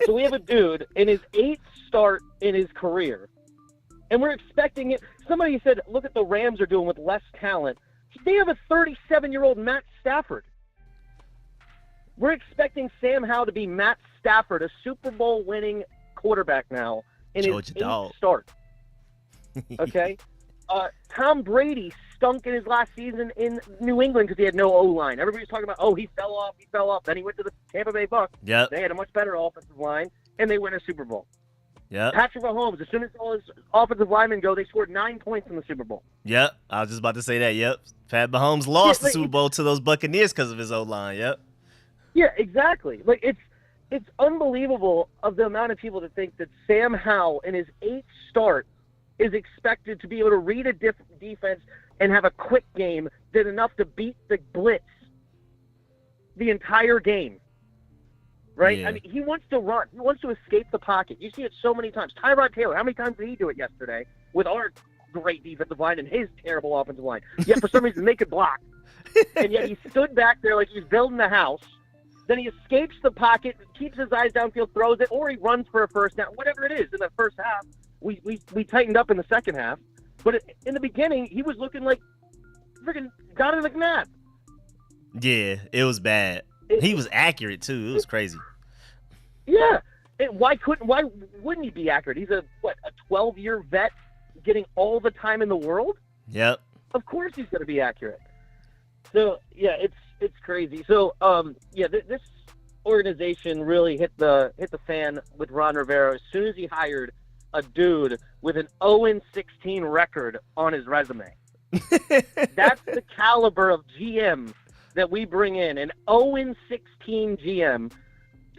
So we have a dude in his 8th start in his career, and we're expecting it. Somebody said, look at the Rams are doing with less talent. They have a 37-year-old Matt Stafford. We're expecting Sam Howell to be Matt Stafford, a Super Bowl winning quarterback now in his 8th start. Okay? Tom Brady stunk in his last season in New England because he had no O-line. Everybody's talking about, oh, he fell off. Then he went to the Tampa Bay Bucs. Yep. They had a much better offensive line, and they win a Super Bowl. Yep. Patrick Mahomes, as soon as all his offensive linemen go, they scored 9 points in the Super Bowl. Yep. I was just about to say that. Yep. Pat Mahomes lost the Super Bowl to those Buccaneers because of his O-line. Yep. Yeah, exactly. Like it's unbelievable of the amount of people that think that Sam Howell in his 8th start is expected to be able to read a defense and have a quick game that enough to beat the blitz the entire game. Right? Yeah. I mean, he wants to run. He wants to escape the pocket. You see it so many times. Tyrod Taylor, how many times did he do it yesterday with our great defensive line and his terrible offensive line? Yet for some reason they could block. And yet he stood back there like he was building a house. Then he escapes the pocket, keeps his eyes downfield, throws it, or he runs for a first down. Whatever it is in the first half, we tightened up in the second half. But in the beginning, he was looking like freaking God in the Gnat. Yeah, it was bad. He was accurate too. It was crazy. Yeah. And why wouldn't he be accurate? He's a 12-year vet getting all the time in the world? Yep. Of course he's going to be accurate. So, yeah, it's crazy. So, this organization really hit the fan with Ron Rivera as soon as he hired a dude with an 0-16 record on his resume. That's the caliber of GM that we bring in, an 0-16 GM,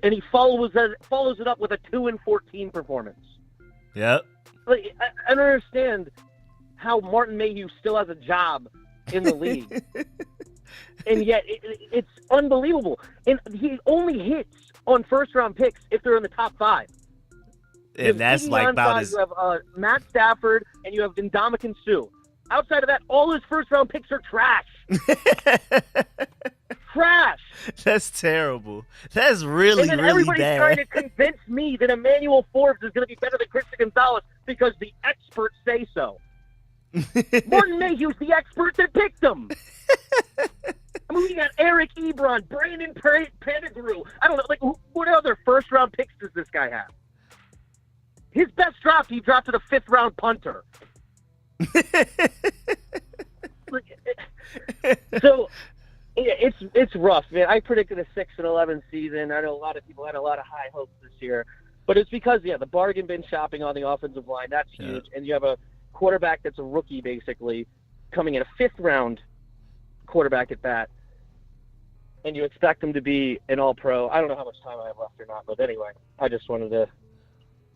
and he follows it up with a 2-14 performance. Yep. Like, I don't understand how Martin Mayhew still has a job in the league. And yet, it's unbelievable. And he only hits on first-round picks if they're in the top 5. And that's like about his... You have Matt Stafford, and you have Ndamukong Suh. Outside of that, all his first-round picks are trash. Trash. That's terrible. That's really, and then really everybody's bad. trying to convince me that Emmanuel Forbes is going to be better than Christian Gonzalez because the experts say so. Martin Mayhew's the expert that picked him. I mean, we got Eric Ebron John, Brandon Pettigrew. I don't know. Like, what other first-round picks does this guy have? His best draft, he drafted a 5th-round punter. So, yeah, it's rough, man. I predicted a 6-11 season. I know a lot of people had a lot of high hopes this year. But it's because, the bargain bin shopping on the offensive line, that's huge. And you have a quarterback that's a rookie, basically, coming in a 5th-round quarterback at that. And you expect him to be an all-pro. I don't know how much time I have left or not, but anyway, I just wanted to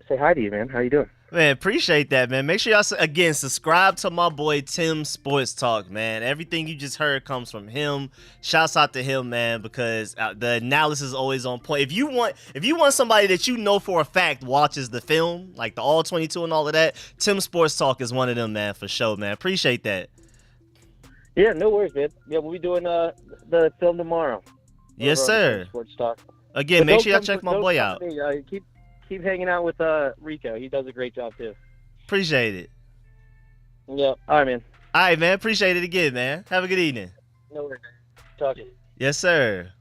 say hi to you, man. How you doing? Man, appreciate that, man. Make sure y'all, again, subscribe to my boy Tim Sports Talk, man. Everything you just heard comes from him. Shouts out to him, man, because the analysis is always on point. If you want somebody that you know for a fact watches the film, like the All 22 and all of that, Tim Sports Talk is one of them, man, for sure, man. Appreciate that. Yeah, no worries, man. Yeah, we'll be doing the film tomorrow. Yes, sir. Sports Talk. Again, make sure y'all check my boy out. Keep hanging out with Rico. He does a great job too. Appreciate it. Yeah. All right, man. All right, man. Appreciate it again, man. Have a good evening. No worries. Talk to you. Yes, sir.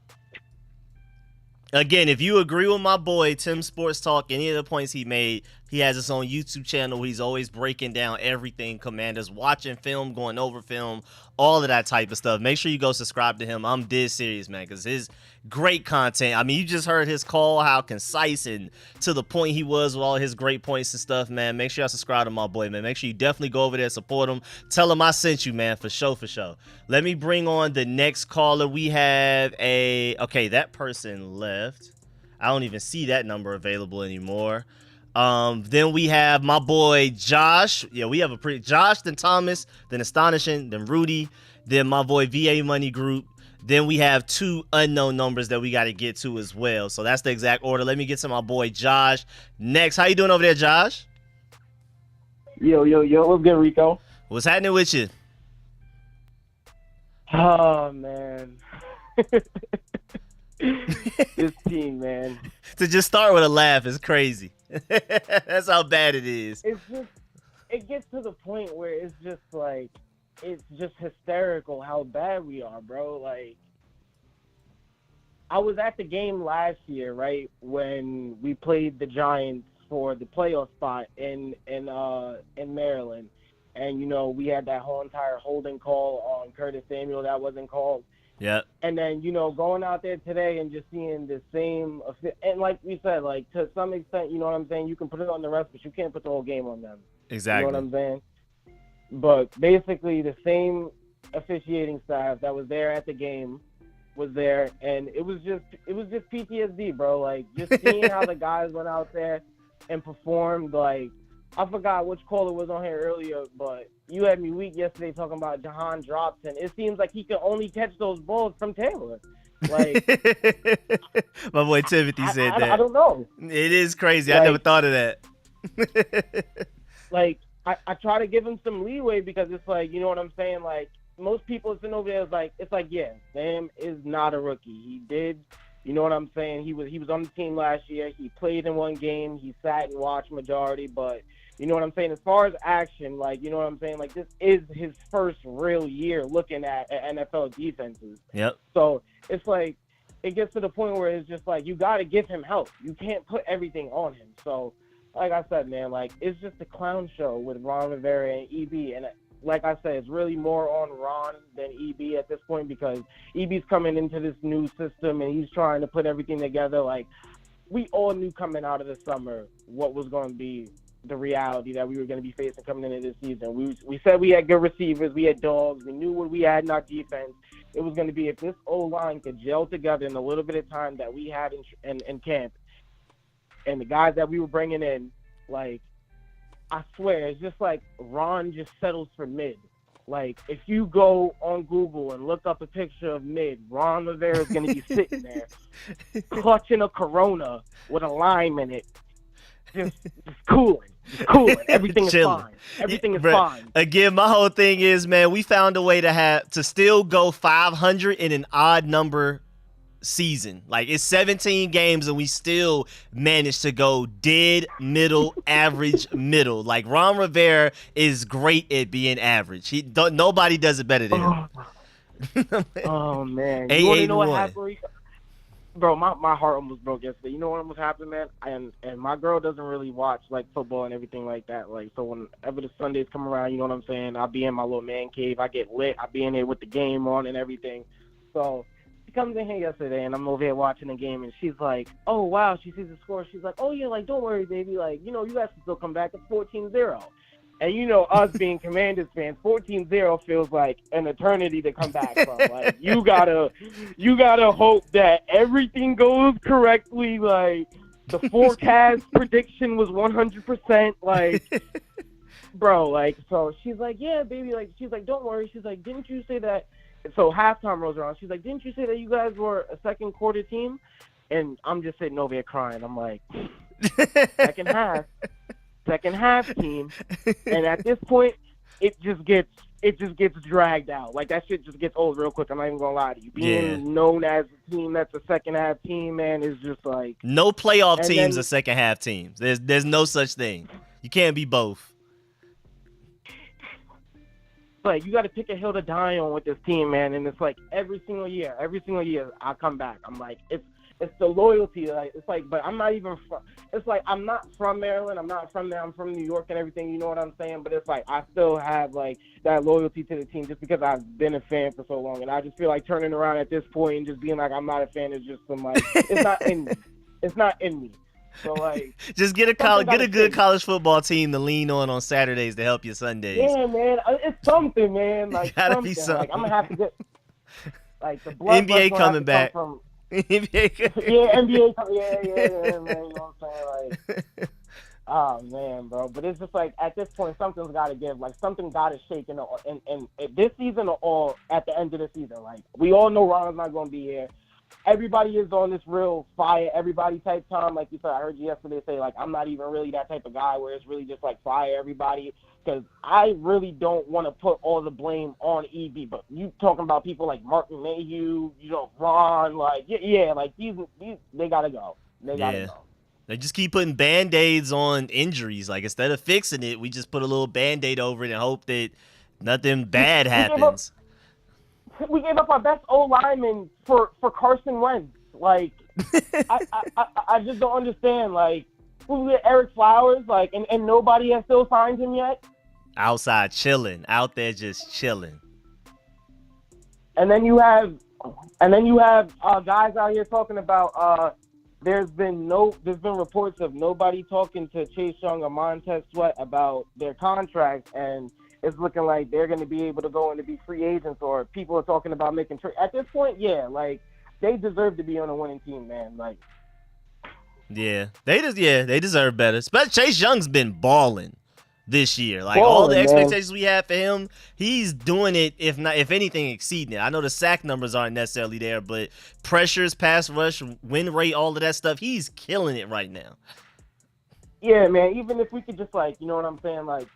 Again, if you agree with my boy Tim Sports Talk, any of the points he made, he has his own YouTube channel. He's always breaking down everything Commanders, watching film, going over film, all of that type of stuff. Make sure you go subscribe to him. I'm dead serious, man, because his great content. I mean, you just heard his call, how concise and to the point he was with all his great points and stuff, man. Make sure y'all subscribe to my boy, man. Make sure you definitely go over there, support him. Tell him I sent you, man, for sure, for sure. Let me bring on the next caller. We have okay, that person left. I don't even see that number available anymore. Then we have my boy Josh. Yeah, we have Josh, then Thomas, then Astonishing, then Rudy, then my boy VA Money Group. Then we have 2 unknown numbers that we got to get to as well. So that's the exact order. Let me get to my boy Josh next. How you doing over there, Josh? Yo. What's good, Rico? What's happening with you? Oh, man. This team, man. To just start with a laugh is crazy. That's how bad it is. It gets to the point where it's just hysterical how bad we are, bro. Like, I was at the game last year, right, when we played the Giants for the playoff spot in Maryland, and we had that whole entire holding call on Curtis Samuel that wasn't called. Yeah. And then, going out there today and just seeing the same, and like we said, like, to some extent, you know what I'm saying, you can put it on the rest, but you can't put the whole game on them. Exactly. You know what I'm saying? But basically the same officiating staff that was there at the game was there, and it was just PTSD, bro. Like, just seeing how the guys went out there and performed. Like, I forgot which caller was on here earlier, but you had me weak yesterday talking about Jahan drops, and it seems like he can only catch those balls from Taylor. Like, my boy Timothy said that. I don't know. It is crazy. Like, I never thought of that. Like, I try to give him some leeway because it's like, you know what I'm saying? Like, most people sitting over there it's like, yeah, Sam is not a rookie. He did, you know what I'm saying? He was on the team last year. He played in one game. He sat and watched majority, but you know what I'm saying? As far as action, like, you know what I'm saying? Like, this is his first real year looking at NFL defenses. Yep. So it's like, it gets to the point where it's just like, you got to give him help. You can't put everything on him. So, like I said, man, like, it's just a clown show with Ron Rivera and EB. And like I said, it's really more on Ron than EB at this point because EB's coming into this new system and he's trying to put everything together. Like, we all knew coming out of the summer what was going to be the reality that we were going to be facing coming into this season. We said we had good receivers, we had dogs, we knew what we had in our defense. It was going to be if this O-line could gel together in a little bit of time that we had in camp, and the guys that we were bringing in, like, I swear, it's just like Ron just settles for mid. Like, if you go on Google and look up a picture of mid, Ron Rivera is going to be sitting there clutching a Corona with a lime in it, just cooling. Everything is fine. Everything is fine. Again, my whole thing is, man, we found a way to still go 500 in an odd number season. Like, it's 17 games and we still managed to go dead middle, average middle. Like, Ron Rivera is great at being average. Nobody does it better than him. Oh man, you want to 8-8 know what 1. happened, Rico? Bro, my heart almost broke yesterday. You know what almost happened, man? And my girl doesn't really watch like football and everything like that. Like, so whenever the Sundays come around, you know what I'm saying? I'll be in my little man cave. I get lit. I'll be in there with the game on and everything. So she comes in here yesterday, and I'm over here watching the game, and she's like, "Oh wow!" She sees the score. She's like, "Oh yeah, like don't worry, baby. Like you guys can still come back. It's 14-0." And us being Commanders fans, 14-0 feels like an eternity to come back from. Like you gotta hope that everything goes correctly. Like the forecast prediction was 100%. Like, bro, like so she's like, yeah, baby. Like she's like, don't worry. She's like, didn't you say that? So halftime rolls around. She's like, didn't you say that you guys were a second quarter team? And I'm just sitting over here crying. I'm like, second half team, and at this point it just gets dragged out. Like that shit just gets old real quick. I'm not even gonna lie to you. Being known as a team that's a second half team, man, is just like no playoff teams are second half teams. There's no such thing. You can't be both. Like you got to pick a hill to die on with this team, man. And it's like every single year I come back. I'm like it's the loyalty. Like it's like, but I'm not even from. It's like I'm not from Maryland. I'm not from there. I'm from New York and everything. You know what I'm saying? But it's like I still have like that loyalty to the team just because I've been a fan for so long. And I just feel like turning around at this point and just being like I'm not a fan is just some like it's not in me. It's not in me. So like, just get a good college football team to lean on Saturdays to help your Sundays. Yeah, man, it's something, man. Like gotta something. be something. Like I'm gonna have to get like the blood. NBA coming back. NBA. Yeah, NBA. Yeah, man. You know what I'm saying? Like, oh man, bro. But it's just like at this point, something's got to give. Like something got to shake in this season or at the end of the season. Like we all know Ronald's not going to be here. Everybody is on this real fire everybody type time. Like you said, I heard you yesterday say like I'm not even really that type of guy where it's really just like fire everybody. Because I really don't want to put all the blame on EB, but you talking about people like Martin Mayhew, Ron, like yeah, like these they gotta go. They gotta go. They just keep putting Band-Aids on injuries. Like instead of fixing it, we just put a little Band-Aid over it and hope that nothing bad happens. We gave up our best O-lineman for Carson Wentz. Like I just don't understand. Like we get Eric Flowers, like and nobody has still signed him yet. Outside chilling, out there just chilling. And then you have guys out here talking about there's been reports of nobody talking to Chase Young or Montez Sweat about their contracts, and it's looking like they're going to be able to go in to be free agents, or people are talking about making trade. At this point, yeah, like they deserve to be on a winning team, man. Like, they deserve better. Especially Chase Young's been balling this year. Like all the expectations we had for him, he's doing it, if anything, exceeding it. I know the sack numbers aren't necessarily there, but pressures, pass rush, win rate, all of that stuff, he's killing it right now. Yeah, man, even if we could just like, you know what I'm saying, like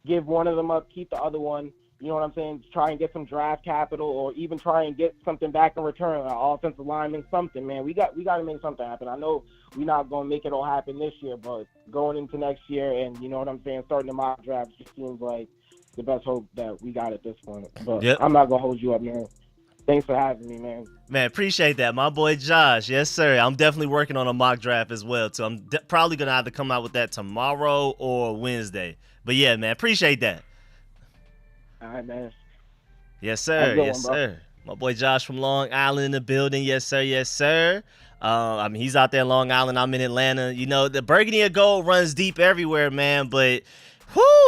give one of them up, keep the other one, you know what I'm saying, try and get some draft capital or even try and get something back in return, an offensive lineman, something, man. We got to make something happen. I know we're not going to make it all happen this year, but going into next year and, you know what I'm saying, starting the mock draft just seems like the best hope that we got at this point. But I'm not going to hold you up, man. Thanks for having me, man. Man, appreciate that. My boy Josh. Yes, sir. I'm definitely working on a mock draft as well, too. I'm probably going to either come out with that tomorrow or Wednesday. But, yeah, man, appreciate that. All right, man. Yes, sir. Yes, sir. My boy Josh from Long Island in the building. Yes, sir. Yes, sir. I mean, he's out there in Long Island. I'm in Atlanta. You know, the burgundy and gold runs deep everywhere, man. But,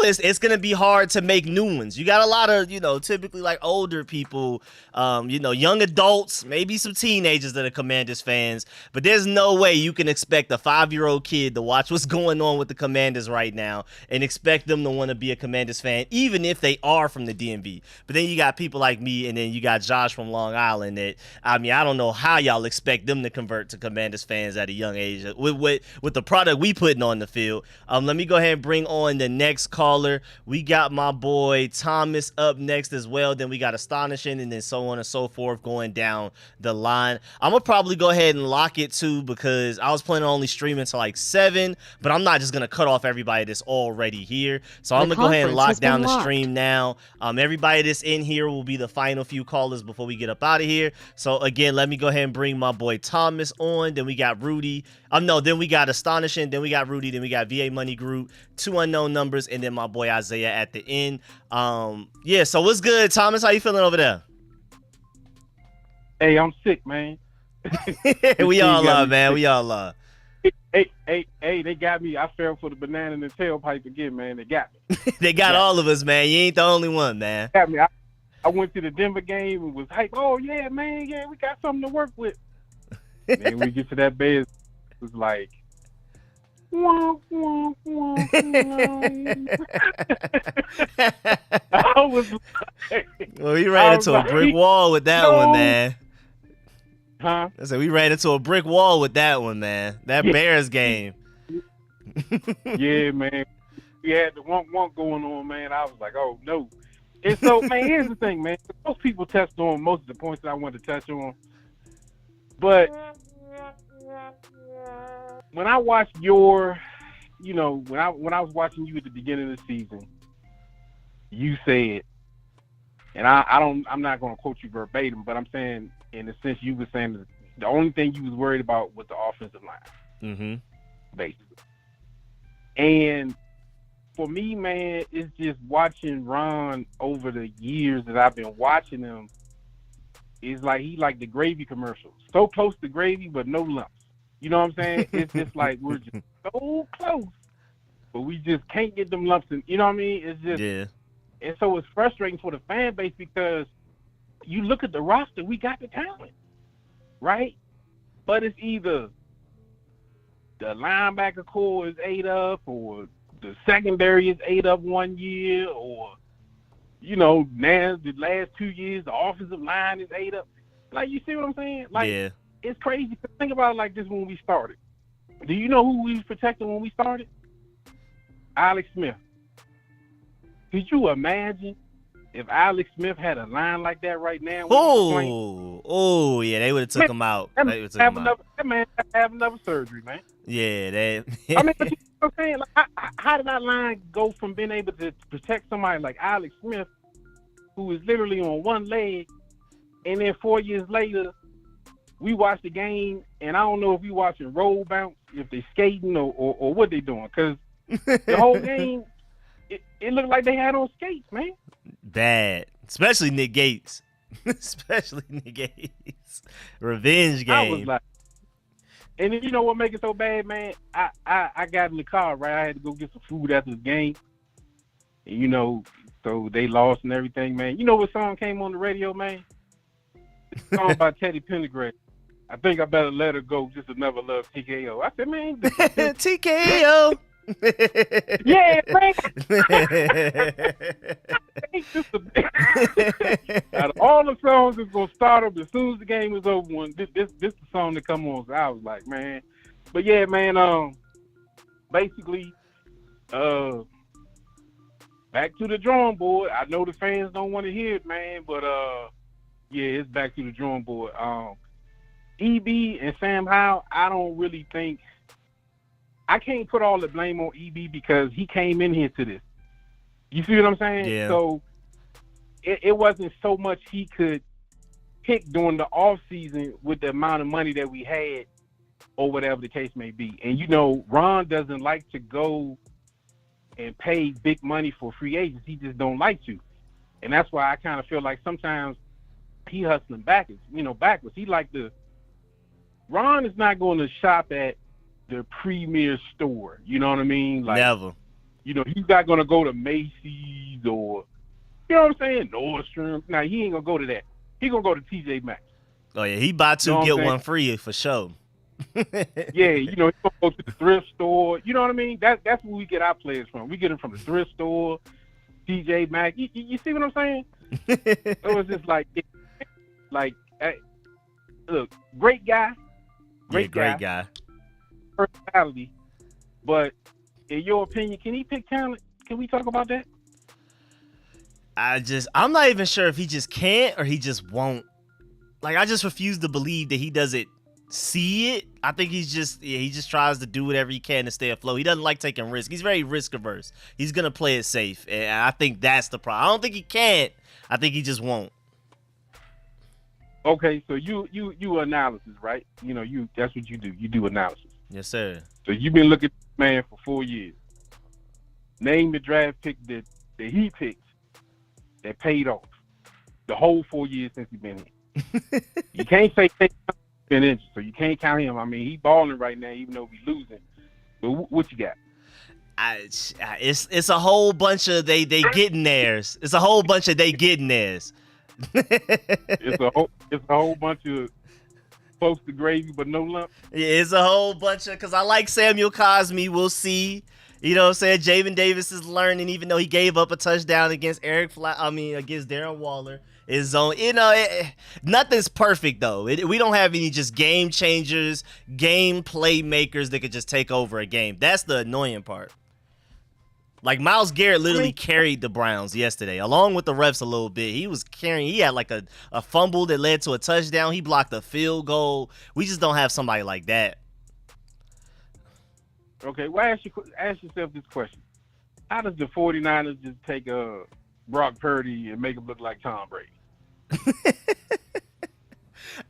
it's going to be hard to make new ones. You got a lot of, typically like older people, young adults, maybe some teenagers that are Commanders fans. But there's no way you can expect a 5-year-old kid to watch what's going on with the Commanders right now and expect them to want to be a Commanders fan, even if they are from the DMV. But then you got people like me, and then you got Josh from Long Island that, I mean, I don't know how y'all expect them to convert to Commanders fans at a young age with the product we putting on the field. Let me go ahead and bring on the next next caller. We got my boy Thomas up next as well. Then we got Astonishing, and then so on and so forth going down the line. I'm gonna probably go ahead and lock it too, because I was planning on only streaming to like 7, but I'm not just gonna cut off everybody that's already here. So I'm gonna go ahead and lock down the stream now. Everybody that's in here will be the final few callers before we get up out of here. So again, let me go ahead and bring my boy Thomas on. Then we got Rudy. Then we got Astonishing. Then we got Rudy. Then we got VA Money Group, 2 unknown numbers, and then my boy Isaiah at the end. Yeah. So what's good, Thomas? How you feeling over there? Hey, I'm sick, man. We all are, man. We all are. Hey, they got me. I fell for the banana in the tailpipe again, man. They got me. They got all of us, man. You ain't the only one, man. Got me. I went to the Denver game and was hyped. Oh, yeah, man. Yeah, we got something to work with. And then we get to that bed, it was like, wah, wah, wah, wah. I was like, well, we ran into a brick wall with that one, man. Huh? I said we ran into a brick wall with that one, man. That Bears game. Yeah, man. We had the one going on, man. I was like, oh, no. And so, man, here's the thing, man. Most people touched on most of the points that I wanted to touch on. But when I watched when I was watching you at the beginning of the season, you said, and I'm not going to quote you verbatim, but I'm saying, in the sense you were saying that the only thing you was worried about was the offensive line, basically. And for me, man, it's just watching Ron over the years that I've been watching him. It's like he like the gravy commercials, so close to gravy but no lumps. You know what I'm saying? It's just like we're just so close, but we just can't get them lumps. And you know what I mean? It's just and so it's frustrating for the fan base because you look at the roster, we got the talent, right? But it's either the linebacker core is ate up, or the secondary is ate up 1 year, or now the last 2 years the offensive line is ate up. Like, you see what I'm saying? Like, it's crazy. Think about it like this: when we started, do you know who we was protecting when we started? Alex Smith. Could you imagine if Alex Smith had a line like that right now? Oh, yeah, they would have took him out. That man have another surgery, man. Yeah, I mean, you know what I'm saying? Like, how did that line go from being able to protect somebody like Alex Smith, who is literally on one leg, and then 4 years later, we watch the game, and I don't know if we watching roll bounce, if they skating or what they doing, because the whole game, it looked like they had on skates, man. Bad. Especially Nick Gates. Revenge game. I was like, and then you know what make it so bad, man? I got in the car, right? I had to go get some food after the game. And, so they lost and everything, man. You know what song came on the radio, man? It's a song by Teddy Pendergrass. I think I better let her go. Just another love, TKO. I said, man, TKO. Yeah, man. Out of all the songs that's gonna start up as soon as the game is over, this the song that come on. So I was like, man. But yeah, man. Basically, back to the drawing board. I know the fans don't want to hear it, man, but yeah, it's back to the drawing board. EB and Sam Howell, I don't really think. I can't put all the blame on EB because he came in here to this. You see what I'm saying? Yeah. So it wasn't so much he could pick during the off season with the amount of money that we had, or whatever the case may be. And Ron doesn't like to go and pay big money for free agents. He just don't like to, and that's why I kind of feel like sometimes he hustling backwards. Ron is not going to shop at the premier store. You know what I mean? Like, never. He's not going to go to Macy's or, you know what I'm saying, Nordstrom. Now, he ain't going to go to that. He going to go to TJ Maxx. Oh, yeah, he buy two, get one free for sure. Yeah, he going to go to the thrift store. You know what I mean? That's where we get our players from. We get them from the thrift store, TJ Maxx. You see what I'm saying? It was just like, hey, look, great guy. Great guy. Personality, but in your opinion, can he pick talent? Can we talk about that? I'm not even sure if he just can't or he just won't. Like, I just refuse to believe that he doesn't see it. I think he just tries to do whatever he can to stay afloat. He doesn't like taking risks. He's very risk averse. He's gonna play it safe, and I think that's the problem. I don't think he can't. I think he just won't. Okay, so you analysis, right? That's what you do. You do analysis. Yes, sir. So you've been looking at this man for 4 years. Name the draft pick that he picked that paid off the whole 4 years since he's been here. You can't say he's been injured, so you can't count him. I mean, he's balling right now, even though we're losing. But what you got? It's a whole bunch of they getting theirs. It's a whole bunch of they getting theirs. It's a whole bunch of close to gravy but no lump. Yeah, it's a whole bunch of, because I like Samuel Cosme. We'll see. You know what I'm saying? Javen Davis is learning, even though he gave up a touchdown against against Darren Waller. His zone. Nothing's perfect though. We don't have any just game changers, game playmakers that could just take over a game. That's the annoying part. Like, Myles Garrett literally carried the Browns yesterday, along with the refs a little bit. He had like a fumble that led to a touchdown. He blocked a field goal. We just don't have somebody like that. Okay, well, ask yourself this question. How does the 49ers just take Brock Purdy and make him look like Tom Brady?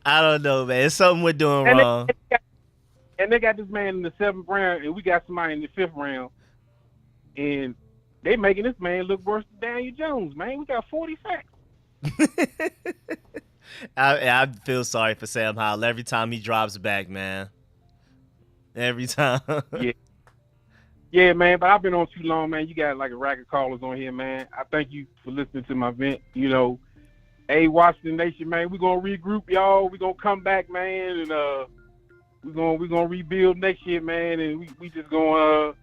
I don't know, man. It's something we're doing wrong. They got this man in the 7th round, and we got somebody in the 5th round, and they making this man look worse than Daniel Jones, man. We got 40 sacks. I feel sorry for Sam Howell every time he drops back, man. Every time. Yeah, man, but I've been on too long, man. You got like a rack of callers on here, man. I thank you for listening to my vent. Hey, Washington Nation, man, we're going to regroup, y'all. We're going to come back, man, and we're gonna rebuild next year, man, and we just going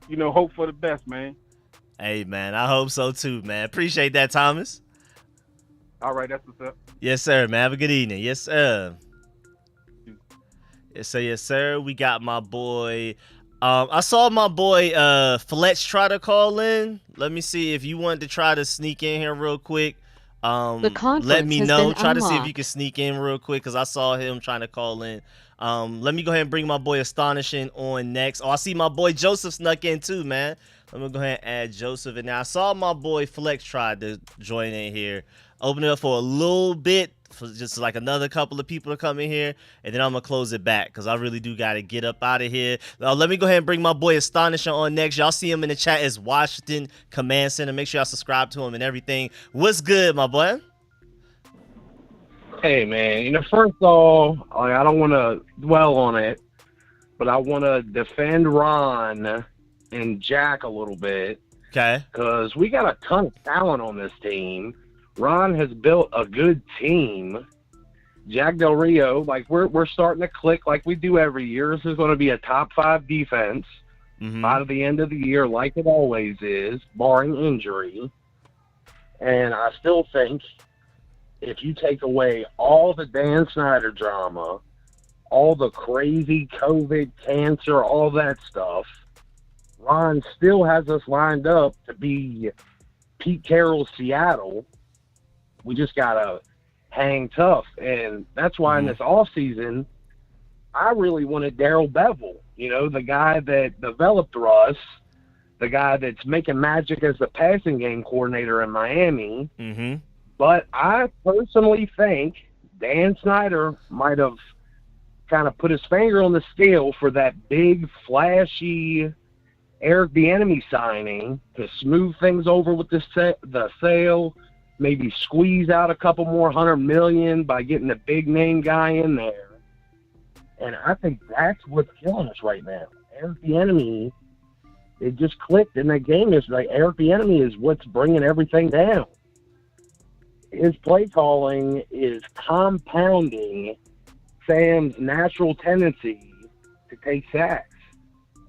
to, hope for the best, man. Hey, man, I hope so too, man. Appreciate that, Thomas. All right, that's what's up. Yes, sir, man. Have a good evening. Yes, sir. Yes, sir. We got my boy. I saw my boy Fletch try to call in. Let me see if you wanted to try to sneak in here real quick. Let me know. Try to see if you can sneak in real quick, because I saw him trying to call in. Let me go ahead and bring my boy Astonishing on next. Oh, I see my boy Joseph snuck in too, man. Let me go ahead and add Joseph. And now I saw my boy Flex tried to join in here. Open it up for a little bit, for just like another couple of people to come in here, and then I'm gonna close it back because I really do gotta get up out of here. Let me go ahead and bring my boy Astonishing on next. Y'all see him in the chat as Washington Command Center. Make sure y'all subscribe to him and everything. What's good, my boy? Hey, man. First off, I don't want to dwell on it, but I want to defend Ron and Jack a little bit. Okay. Because we got a ton of talent on this team. Ron has built a good team. Jack Del Rio, we're starting to click like we do every year. This is going to be a top 5 defense by the end of the year, like it always is, barring injury. And I still think if you take away all the Dan Snyder drama, all the crazy COVID, cancer, all that stuff, Ron still has us lined up to be Pete Carroll's Seattle. We just got to hang tough. And that's why in this offseason, I really wanted Darrell Bevell, the guy that developed Russ, the guy that's making magic as the passing game coordinator in Miami. Mm-hmm. But I personally think Dan Snyder might have kind of put his finger on the scale for that big, flashy Eric Bieniemy signing to smooth things over with the sale, maybe squeeze out a couple more $100 million by getting a big name guy in there. And I think that's what's killing us right now. Eric Bieniemy, it just clicked in that game. It's like Eric Bieniemy is what's bringing everything down. His play calling is compounding Sam's natural tendency to take sacks.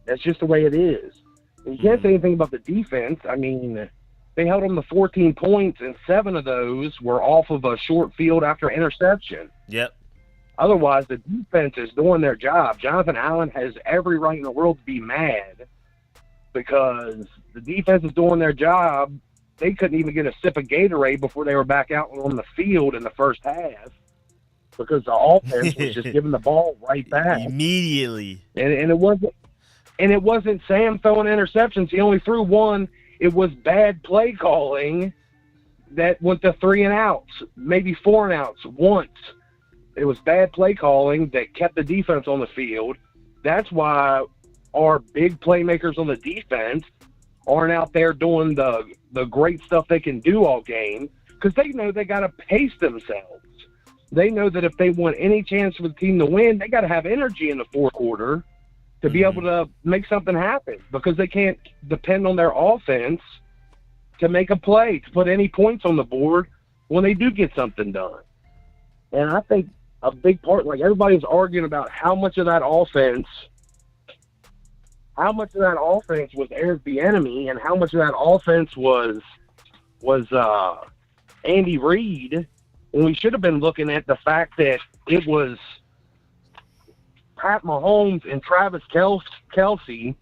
That's just the way it is. And you can't say anything about the defense. I mean, they held them to 14 points, and 7 of those were off of a short field after interception. Yep. Otherwise, the defense is doing their job. Jonathan Allen has every right in the world to be mad because the defense is doing their job. They couldn't even get a sip of Gatorade before they were back out on the field in the first half because the offense was just giving the ball right back immediately. And it wasn't Sam throwing interceptions. He only threw one. It was bad play calling that went to 3 and outs, maybe 4 and outs once. It was bad play calling that kept the defense on the field. That's why our big playmakers on the defense aren't out there doing the great stuff they can do all game because they know they got to pace themselves. They know that if they want any chance for the team to win, they got to have energy in the fourth quarter to be able to make something happen because they can't depend on their offense to make a play, to put any points on the board when they do get something done. And I think a big part, like everybody's arguing about how much of that offense was Eric Bieniemy and how much of that offense was Andy Reid. And we should have been looking at the fact that it was Pat Mahomes and Travis Kelce,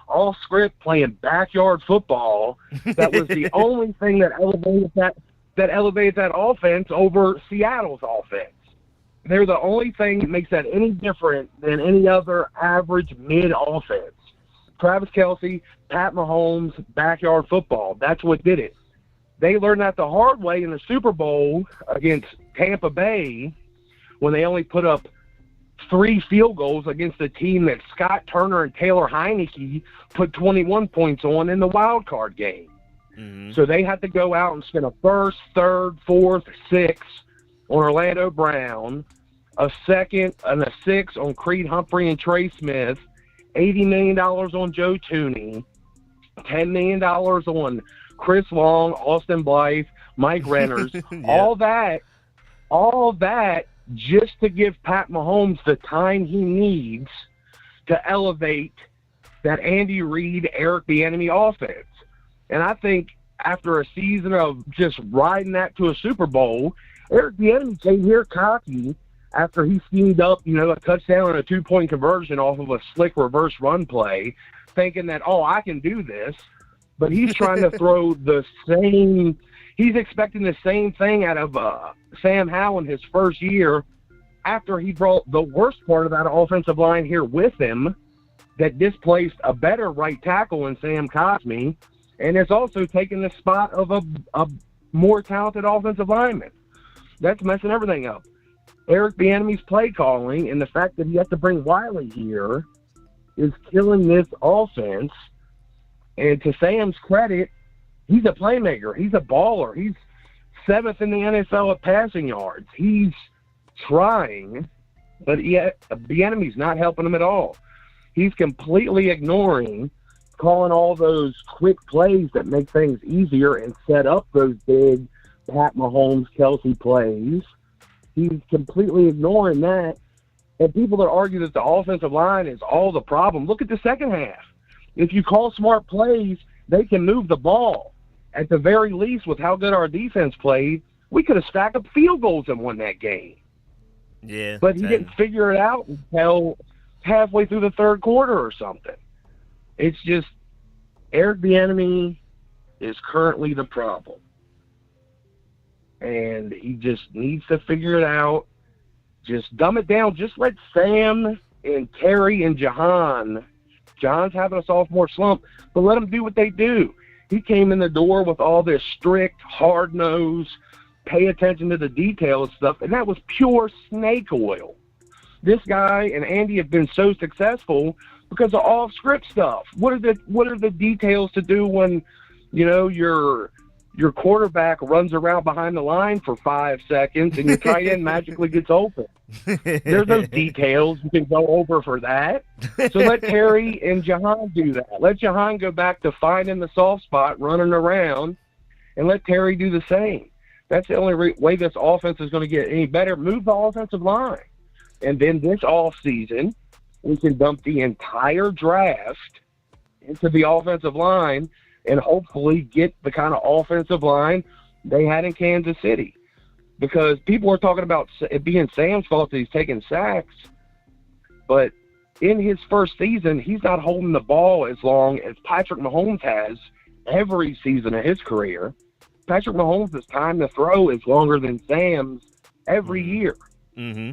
all script playing backyard football. That was the only thing that elevated that offense over Seattle's offense. They're the only thing that makes that any different than any other average mid offense. Travis Kelce, Pat Mahomes, backyard football. That's what did it. They learned that the hard way in the Super Bowl against Tampa Bay when they only put up 3 field goals against a team that Scott Turner and Taylor Heineke put 21 points on in the wild card game. Mm-hmm. So they had to go out and spend a first, third, fourth, sixth on Orlando Brown, a second and a sixth on Creed Humphrey and Trey Smith, $80 million on Joe Tooney, $10 million on Chris Long, Austin Blythe, Mike Renners, yeah. all that just to give Pat Mahomes the time he needs to elevate that Andy Reid, Eric Bieniemy offense. And I think after a season of just riding that to a Super Bowl, Eric Bieniemy came here cocky after he schemed up, a touchdown and a 2-point conversion off of a slick reverse run play, thinking that, I can do this. But he's trying to throw he's expecting the same thing out of Sam Howell in his first year after he brought the worst part of that offensive line here with him that displaced a better right tackle in Sam Cosmi, and it's also taken the spot of a more talented offensive lineman. That's messing everything up. Eric Bieniemy's play calling and the fact that he has to bring Wiley here is killing this offense. And to Sam's credit, he's a playmaker. He's a baller. He's 7th in the NFL at passing yards. He's trying, but Bieniemy's not helping him at all. He's completely ignoring calling all those quick plays that make things easier and set up those big Pat Mahomes, Kelce plays. He's completely ignoring that. And people that argue that the offensive line is all the problem, look at the second half. If you call smart plays, they can move the ball. At the very least, with how good our defense played, we could have stacked up field goals and won that game. Yeah. But he didn't figure it out until halfway through the third quarter or something. It's just Eric Bieniemy is currently the problem. And he just needs to figure it out. Just dumb it down. Just let Sam and Terry and John's having a sophomore slump, but let them do what they do. He came in the door with all this strict, hard-nosed, pay attention to the details stuff, and that was pure snake oil. This guy and Andy have been so successful because of off-script stuff. What are the details to do when, your quarterback runs around behind the line for 5 seconds and your tight end magically gets open? There's no details you can go over for that. So let Terry and Jahan do that. Let Jahan go back to finding the soft spot, running around, and let Terry do the same. That's the only way this offense is going to get any better. Move the offensive line. And then this offseason, we can dump the entire draft into the offensive line and hopefully get the kind of offensive line they had in Kansas City. Because people are talking about it being Sam's fault that he's taking sacks, but in his first season, he's not holding the ball as long as Patrick Mahomes has every season of his career. Patrick Mahomes' time to throw is longer than Sam's every year.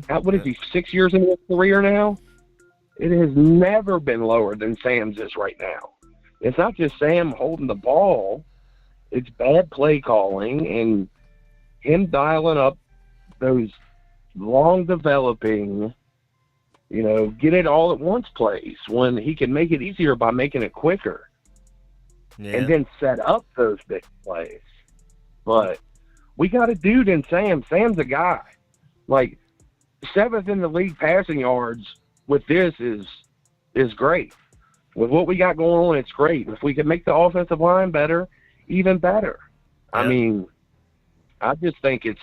What is he, 6 years into his career now? It has never been lower than Sam's is right now. It's not just Sam holding the ball. It's bad play calling and him dialing up those long developing, get it all at once plays when he can make it easier by making it quicker. Yeah. And then set up those big plays. But we got a dude in Sam. Sam's a guy. Like, 7th in the league passing yards with this is great. With what we got going on, it's great. If we can make the offensive line better, even better. I mean, I just think it's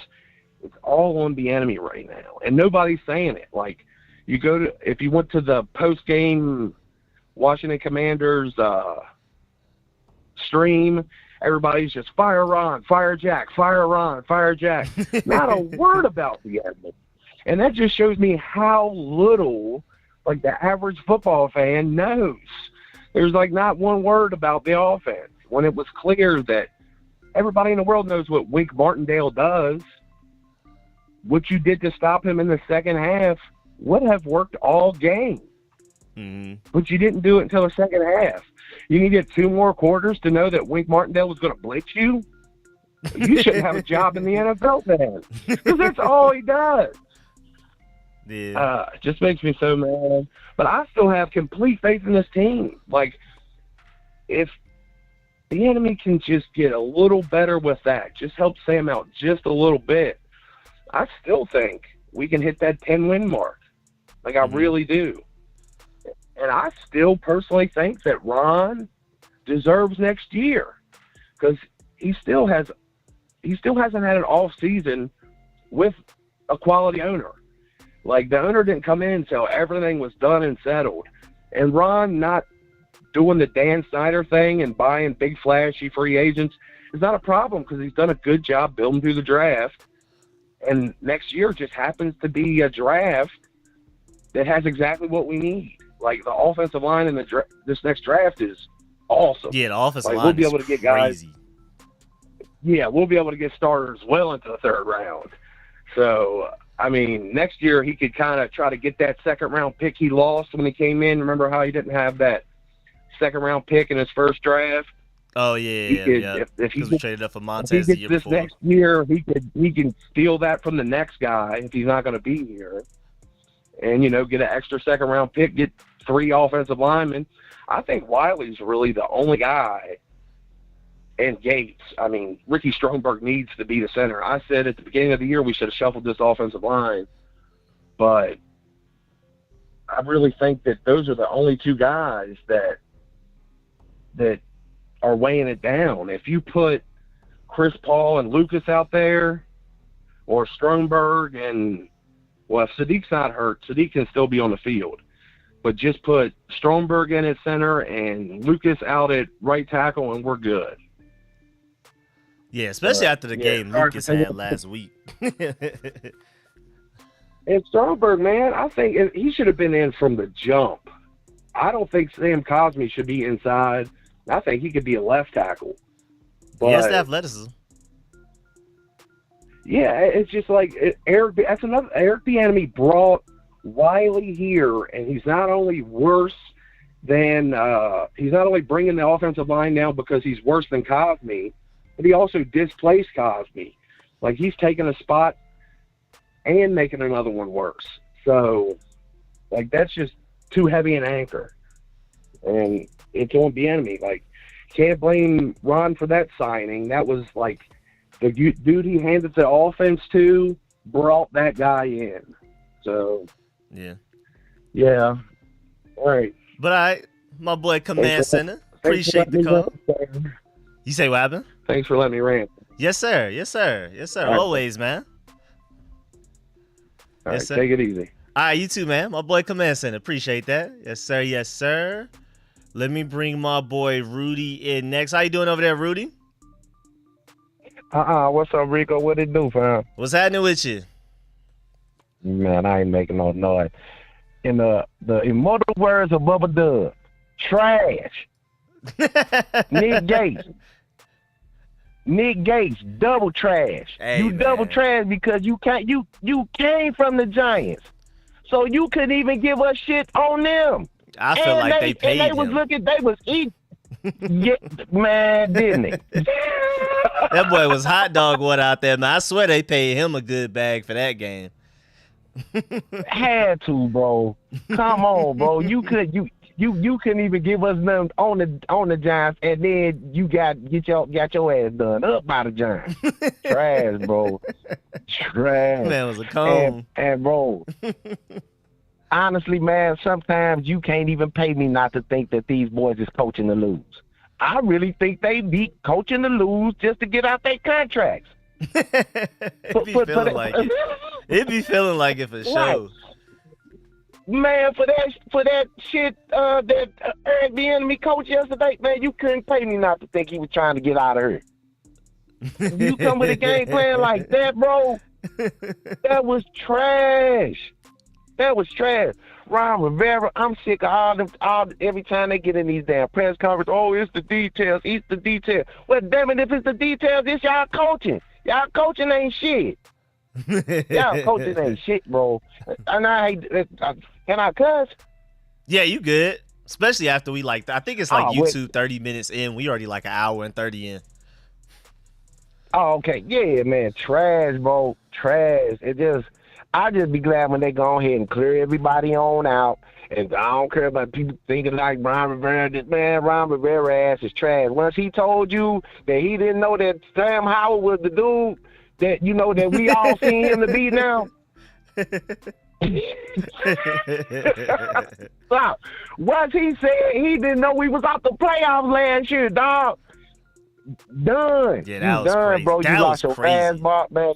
all on the enemy right now. And nobody's saying it. Like, if you went to the post-game Washington Commanders stream, everybody's just fire Ron, fire Jack, fire Ron, fire Jack. Not a word about the enemy. And that just shows me how little, like, the average football fan knows. There's, like, not one word about the offense when it was clear that everybody in the world knows what Wink Martindale does. What you did to stop him in the second half would have worked all game. But you didn't do it until the second half. You needed 2 more quarters to know that Wink Martindale was going to blitz you? You shouldn't have a job in the NFL then, because that's all he does. Yeah. It just makes me so mad. But I still have complete faith in this team. Like, if the enemy can just get a little better with that, just help Sam out just a little bit, I still think we can hit that 10-win mark. Like, I really do. And I still personally think that Ron deserves next year, because he still hasn't had an off season with a quality owner. Like, the owner didn't come in until everything was done and settled. And Ron not doing the Dan Snyder thing and buying big flashy free agents is not a problem, because he's done a good job building through the draft. And next year just happens to be a draft that has exactly what we need. Like, the offensive line in this next draft is awesome. Yeah, the offensive line we'll be is able to get crazy. Guys, yeah, we'll be able to get starters well into the 3rd round. So, I mean, next year he could kind of try to get that 2nd-round pick he lost when he came in. Remember how he didn't have that 2nd-round pick in his first draft? Oh, yeah. Because we traded up for Montez the year before. Next year, he can steal that from the next guy if he's not going to be here. And, get an extra 2nd-round pick, get 3 offensive linemen. I think Wiley's really the only guy, and Gates. I mean, Ricky Stromberg needs to be the center. I said at the beginning of the year we should have shuffled this offensive line, but I really think that those are the only 2 guys that are weighing it down. If you put Chris Paul and Lucas out there, or Stromberg and, well, if Sadiq's not hurt, Sadiq can still be on the field. But just put Stromberg in at center and Lucas out at right tackle, and we're good. Yeah, especially after the game Lucas had last week. And Stromberg, man, I think he should have been in from the jump. I don't think Sam Cosmi should be inside. I think he could be a left tackle. He has the athleticism. Yeah, it's just like Eric Bieniemy brought Wiley here, and he's not only worse than he's not only bringing the offensive line down because he's worse than Cosmi, but he also displaced Cosmi. Like, he's taking a spot and making another one worse. So, like, that's just too heavy an anchor. And it's on Bieniemy. Like, can't blame Ron for that signing. That was, like, the dude he handed the offense to brought that guy in. So, yeah. All right. But my boy Command Center, appreciate the call. You say what happened? Thanks for letting me rant. Yes, sir. Right. Always, man. All right, take it easy. All right, you too, man. My boy Command Center, appreciate that. Yes, sir. Let me bring my boy Rudy in next. How you doing over there, Rudy? What's up, Rico? What it do, fam? What's happening with you? Man, I ain't making no noise. in the immortal words of Bubba Dub, trash. Nick Gates, double trash. Hey, you double man. trash because you came from the Giants, so you couldn't even give us shit on them. I feel And like they paid and they was him. looking, they was eating. Yeah, man, didn't they? That boy was hot dog water out there, man. I swear they paid him a good bag for that game. Had to, bro. Come on, bro. You couldn't even give us none on the Giants, and then you got your ass done up by the Giants. Trash, bro. Trash. Man was a cone. And bro, honestly, man, sometimes you can't even pay me not to think that these boys is coaching to lose. I really think they be coaching to lose just to get out their contracts. It be feeling like it. It be feeling like it for sure. Man, for that shit that Eric the enemy coach yesterday, man, you couldn't pay me not to think he was trying to get out of here. You come with a game plan like that, bro. That was trash. That was trash. Ron Rivera, I'm sick of all them. Every time they get in these damn press conferences, oh, it's the details. It's the details. Well, damn it, if it's the details, it's y'all coaching. Y'all coaching ain't shit. Y'all coaching ain't shit, bro. And can I cuss? Yeah, you good. Especially after we I think it's like YouTube 30 minutes in. We already like an hour and 30 in. Oh, okay. Yeah, man. Trash, bro. Trash. I just be glad when they go ahead and clear everybody on out. And I don't care about people thinking like Ron Rivera. Man, Ron Rivera ass is trash. Once he told you that he didn't know that Sam Howell was the dude that, you know, that we all seen him to be now. Stop. Once he said he didn't know we was out the playoffs last year, dog. Done. Yeah, that you was done, crazy. bro. That you was lost your crazy. fastball, man.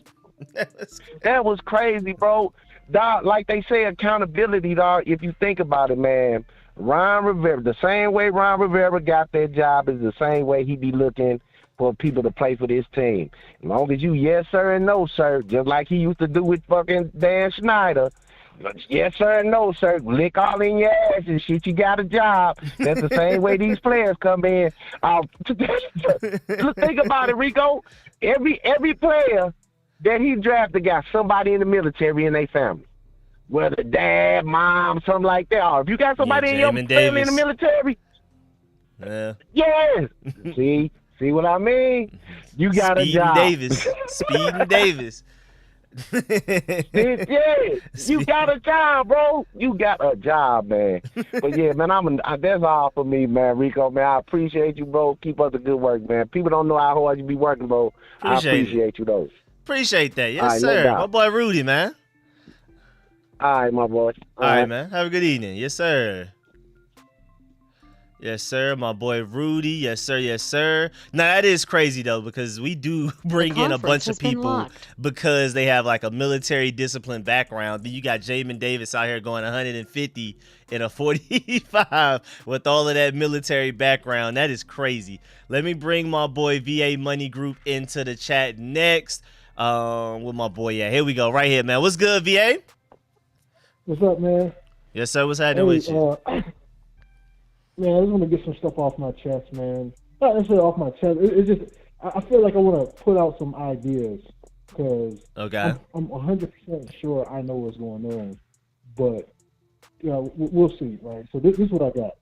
That was crazy, bro. Dog, like they say, accountability, dog. If you think about it, man, Ron Rivera, the same way Ron Rivera got that job is the same way he be looking for people to play for this team. As long as you yes sir and no sir, just like he used to do with fucking Dan Snyder. Yes sir and no sir, lick all in your ass and shit, you got a job. That's the same way these players come in. Think about it, Rico. Every player that he drafted got somebody in the military in their family. Whether dad, mom, something like that. Or if you got somebody in your family in the military. Yeah. Yes. See what I mean? You got a job. Speed and Davis. Yeah, you got a job, bro. You got a job, man. But yeah, man, that's all for me, man. Rico, man, I appreciate you, bro. Keep up the good work, man. People don't know how hard you be working, bro. I appreciate you, though. Appreciate that. Yes, right, sir. No my boy Rudy, man. All right, my boy. All right, man. Have a good evening. Yes, sir. Yes, sir. My boy Rudy. Yes, sir. Yes, sir. Now, that is crazy, though, because we do bring in a bunch of people because they have like a military discipline background. Then you got Jamin Davis out here going 150 in a 45 with all of that military background. That is crazy. Let me bring my boy VA Money Group into the chat next. With my boy, yeah. Here we go. Right here, man. What's good, VA? What's up, man? Yes, sir. What's happening with you? Man, I just want to get some stuff off my chest, man. Not necessarily off my chest. It's just, I feel like I want to put out some ideas because I'm 100% sure I know what's going on, but we'll see, right? So this is what I got.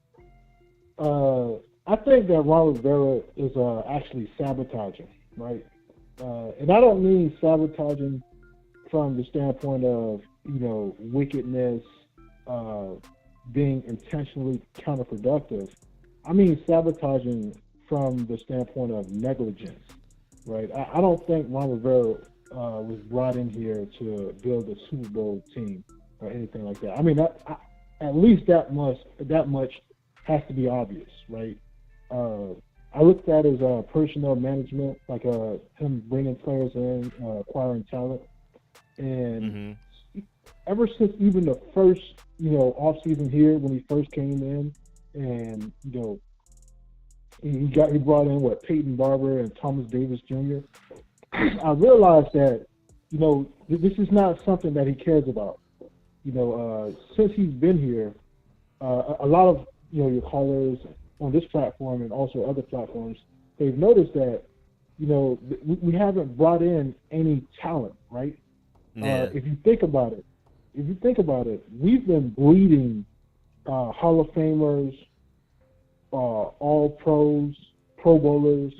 I think that Ron Rivera is actually sabotaging, right? And I don't mean sabotaging from the standpoint of wickedness, being intentionally counterproductive. I mean sabotaging from the standpoint of negligence, right? I don't think Ron Rivera was brought in here to build a Super Bowl team or anything like that. I mean, at least that much has to be obvious, right? I looked at it as personnel management, like him bringing players in, acquiring talent, and ever since even the first, offseason here when he first came in, and he brought in Peyton Barber and Thomas Davis Jr. I realized that this is not something that he cares about. since he's been here, a lot of your callers on this platform and also other platforms, they've noticed that we haven't brought in any talent, right? Yeah. If you think about it, we've been breeding Hall of Famers, All Pros, Pro Bowlers,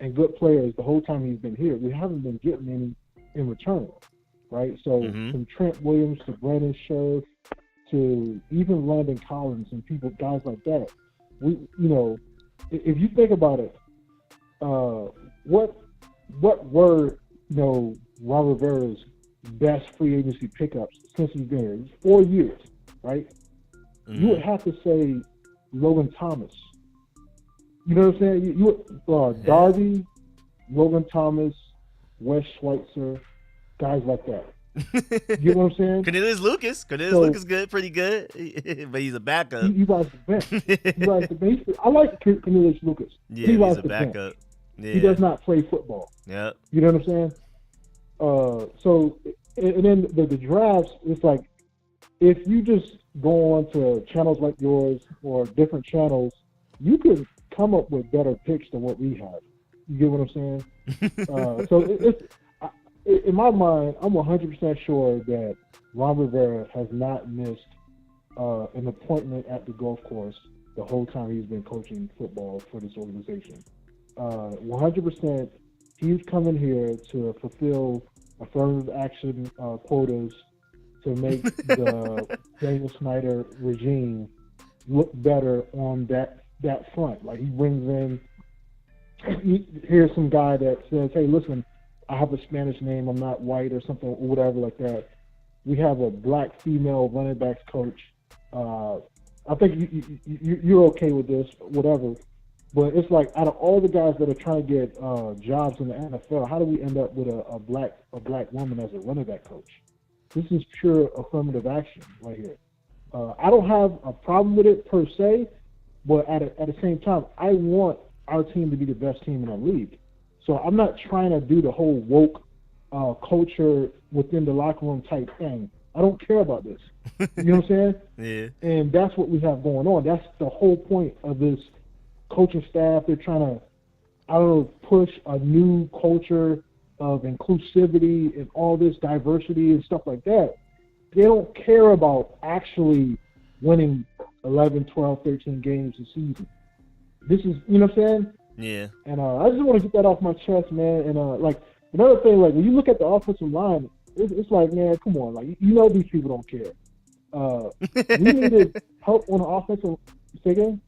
and good players the whole time he's been here. We haven't been getting any in return, right? So from Trent Williams to Brandon Scherf to even Landon Collins and guys like that, if you think about it, what were Ron Rivera's best free agency pickups since he's been here? It's 4 years, right? You would have to say Logan Thomas. You know what I'm saying? Darby, Logan Thomas, Wes Schweitzer, guys like that. You get what I'm saying? Cornelius Lucas good, pretty good, but he's a backup. He rides the bench. I like Cornelius Lucas. Yeah, he he's a backup. Yeah. He does not play football. Yep. You know what I'm saying? So, and then the drafts, it's like, if you just go on to channels like yours or different channels, you could come up with better picks than what we have. You get what I'm saying? In my mind, I'm 100% sure that Ron Rivera has not missed an appointment at the golf course the whole time he's been coaching football for this organization. 100%, he's coming here to fulfill affirmative action quotas to make the Daniel Snyder regime look better on that front. Like, he brings in, here's some guy that says, hey, listen, I have a Spanish name, I'm not white or something, or whatever like that. We have a black female running backs coach. I think you're okay with this, whatever. But it's like, out of all the guys that are trying to get jobs in the NFL, how do we end up with a black woman as a running back coach? This is pure affirmative action right here. I don't have a problem with it per se, but at the same time, I want our team to be the best team in the league. So I'm not trying to do the whole woke culture within the locker room type thing. I don't care about this. You know what I'm saying? Yeah. And that's what we have going on. That's the whole point of this coaching staff. They're trying to, push a new culture of inclusivity and all this diversity and stuff like that. They don't care about actually winning 11, 12, 13 games a season. This is, you know what I'm saying? Yeah. And I just want to get that off my chest, man. And like, another thing, like, when you look at the offensive line, it's like, man, come on, like, these people don't care. We needed help on the offensive figure.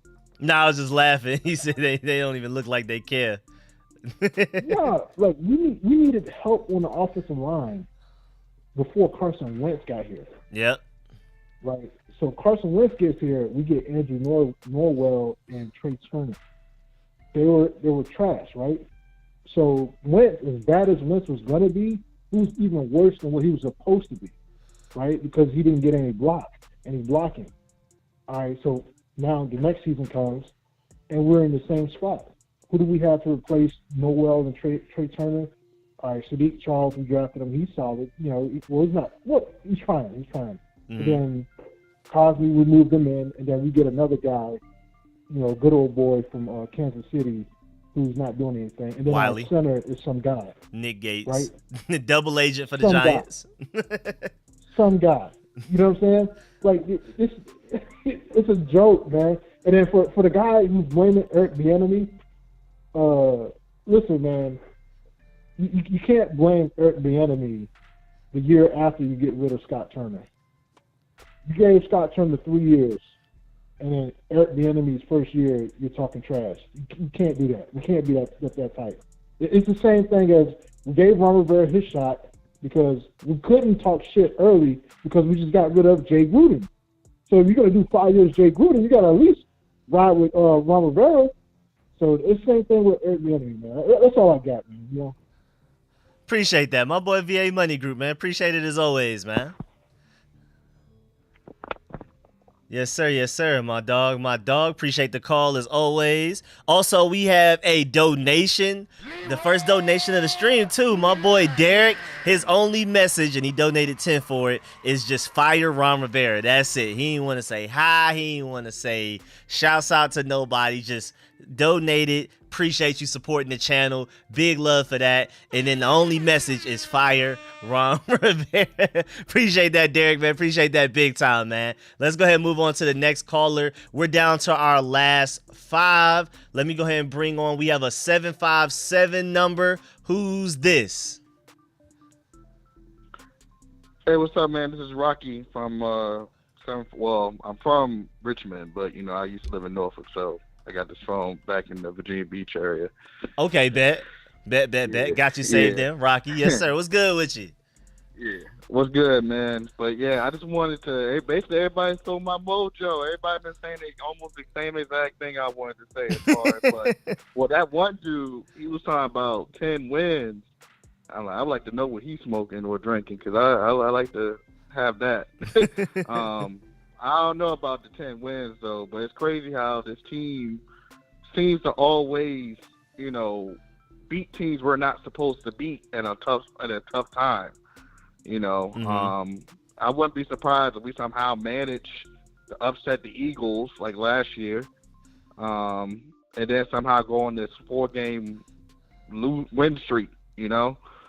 No, I was just laughing. He said they don't even look like they care. Yeah, like, we needed help on the offensive line before Carson Wentz got here. Yep. Right. So Carson Wentz gets here, we get Andrew Norwell and Trey Turner. They were trash, right? So Wentz, as bad as Wentz was gonna be, he was even worse than what he was supposed to be, right? Because he didn't get any blocking. All right, so now the next season comes, and we're in the same spot. Who do we have to replace Noel and Trey Turner? All right, Sadiq Charles, we drafted him. He's solid. He's not. What? He's fine. Mm-hmm. And then Cosby, we moved him in, and then we get another guy, good old boy from Kansas City, who's not doing anything. And then Wiley. Our center is some guy. Nick Gates. Right? Double agent for the Giants. Some guy. You know what I'm saying? Like, it's a joke, man. And then for the guy who's blaming Eric Bieniemy, listen, man, you can't blame Eric Bieniemy the year after you get rid of Scott Turner. You gave Scott Turner 3 years, and then Eric Bieniemy's first year, you're talking trash. You can't do that. We can't be that tight. It's the same thing as we gave Ron Rivera his shot because we couldn't talk shit early because we just got rid of Jay Gruden. So if you're going to do 5 years Jay Gruden, you got to at least ride with Ron Rivera. So it's the same thing with Eric Bieniemy, man. That's all I got, man. Appreciate that. My boy VA Money Group, man. Appreciate it as always, man. Yes, sir, my dog. Appreciate the call as always. Also, we have a donation, the first donation of the stream too. My boy Derek, his only message, and he donated 10 for it, is just fire Ron Rivera. That's it. He didn't want to say hi. He didn't want to say shouts out to nobody. Just donated. Appreciate you supporting the channel. Big love for that. And then the only message is fire Ron Rivera. Appreciate that, Derek, man. Appreciate that big time, man. Let's go ahead and move on to the next caller. We're down to our last 5. Let me go ahead and bring on. We have a 757 number. Who's this? Hey, what's up, man? This is Rocky from I'm from Richmond, but I used to live in Norfolk, so I got this phone back in the Virginia Beach area. Okay, bet. Got you saved then, Rocky. Yes, sir. What's good with you? Yeah. What's good, man? But yeah, I just wanted to. Basically, everybody stole my mojo. Everybody been saying almost the same exact thing I wanted to say. As far as well, that one dude, he was talking about 10 wins. I'd like to know what he's smoking or drinking because I like to have that. I don't know about the 10 wins though, but it's crazy how this team seems to always, beat teams we're not supposed to beat at a tough time. I wouldn't be surprised if we somehow manage to upset the Eagles like last year, and then somehow go on this 4-game win streak.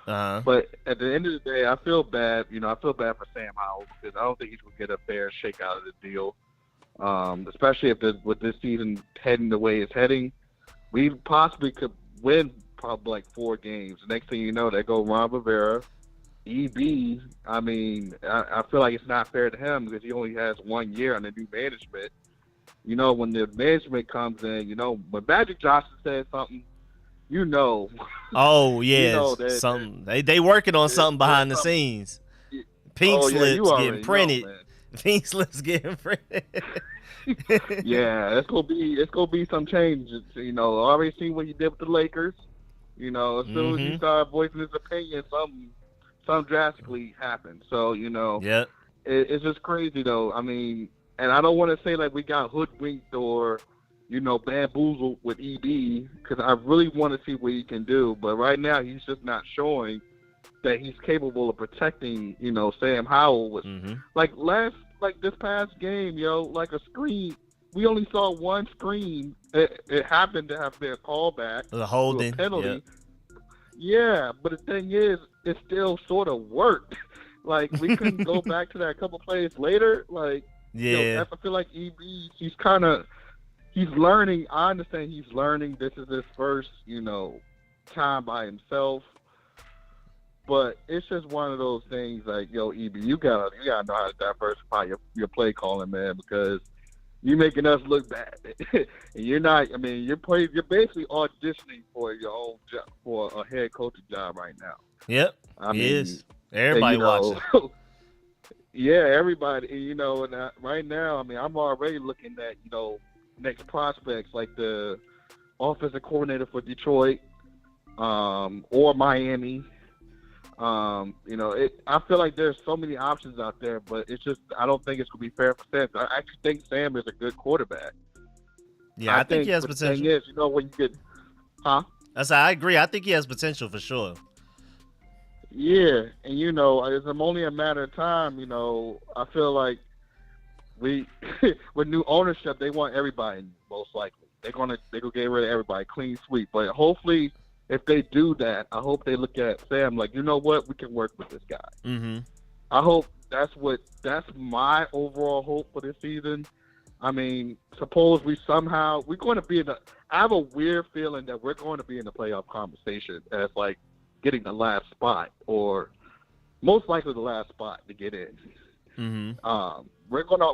But at the end of the day, I feel bad. I feel bad for Sam Howell because I don't think he's going to get a fair shake out of the deal. Especially with this season heading the way it's heading, we possibly could win probably like 4 games. The next thing you know, they go Ron Rivera, EB. I mean, I feel like it's not fair to him because he only has 1 year under new management. When the management comes in, when Magic Johnson says something, Oh yeah, something they working on something behind the scenes. Pink slips getting printed. Pink slips getting printed. Yeah, it's gonna be some changes. Already seen what he did with the Lakers. As soon as he started voicing his opinion, something drastically happened. So yeah, it's just crazy though. I mean, and I don't want to say like we got hoodwinked or bamboozled with EB because I really want to see what he can do. But right now, he's just not showing that he's capable of protecting, Sam Howell. With like this past game, like a screen. We only saw one screen. It happened to have their callback. The holding. A penalty. Yeah, but the thing is, it still sort of worked. Like, we couldn't go back to that a couple plays later. Like, yeah. I feel like EB, he's learning. I understand he's learning. This is his first, time by himself. But it's just one of those things like, EB, you gotta know how to diversify your play calling, man, because you're making us look bad. And you're not. I mean, you're basically auditioning for your own job, for a head coaching job right now. Yep. He is. Everybody watching. Yeah, everybody. And right now, I mean, I'm already looking at next prospects like the offensive coordinator for Detroit, or Miami. I feel like there's so many options out there, but it's just I don't think it's gonna be fair for Sam. I actually think Sam is a good quarterback. Yeah, I think he has potential. The thing is, when you get, I agree. I think he has potential for sure. Yeah, and it's only a matter of time. I feel like we with new ownership, they want everybody most likely. They're gonna get rid of everybody, clean sweep. But hopefully, if they do that, I hope they look at Sam like, you know what, we can work with this guy. Mm-hmm. I hope that's my overall hope for this season. I mean, suppose we're going to be I have a weird feeling that we're going to be in the playoff conversation as like getting the last spot or most likely the last spot to get in. Mm-hmm.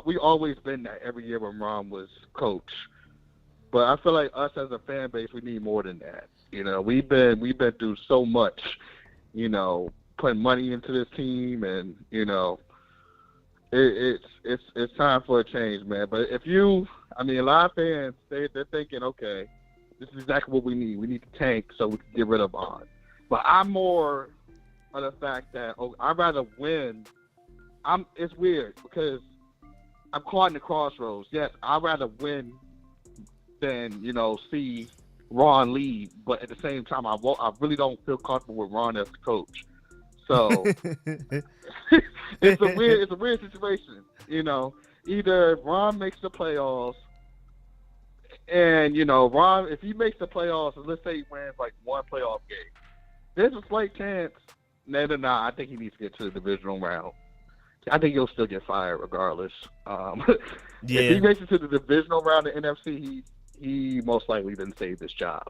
We always been that every year when Ron was coach. But I feel like us as a fan base, we need more than that. We've been through so much, putting money into this team, and it's time for a change, man. But a lot of fans they're thinking, okay, this is exactly what we need. We need to tank so we can get rid of Bond. But I'm more of the fact that I'd rather win. It's weird because I'm caught in the crossroads. Yes, I'd rather win than see Ron leave. But at the same time, I really don't feel comfortable with Ron as the coach. So it's a weird situation. Either Ron makes the playoffs, and Ron, if he makes the playoffs, and let's say he wins like one playoff game, there's a slight chance. No, I think he needs to get to the divisional round. I think he'll still get fired regardless. If he makes it to the divisional round of NFC, he most likely didn't save this job.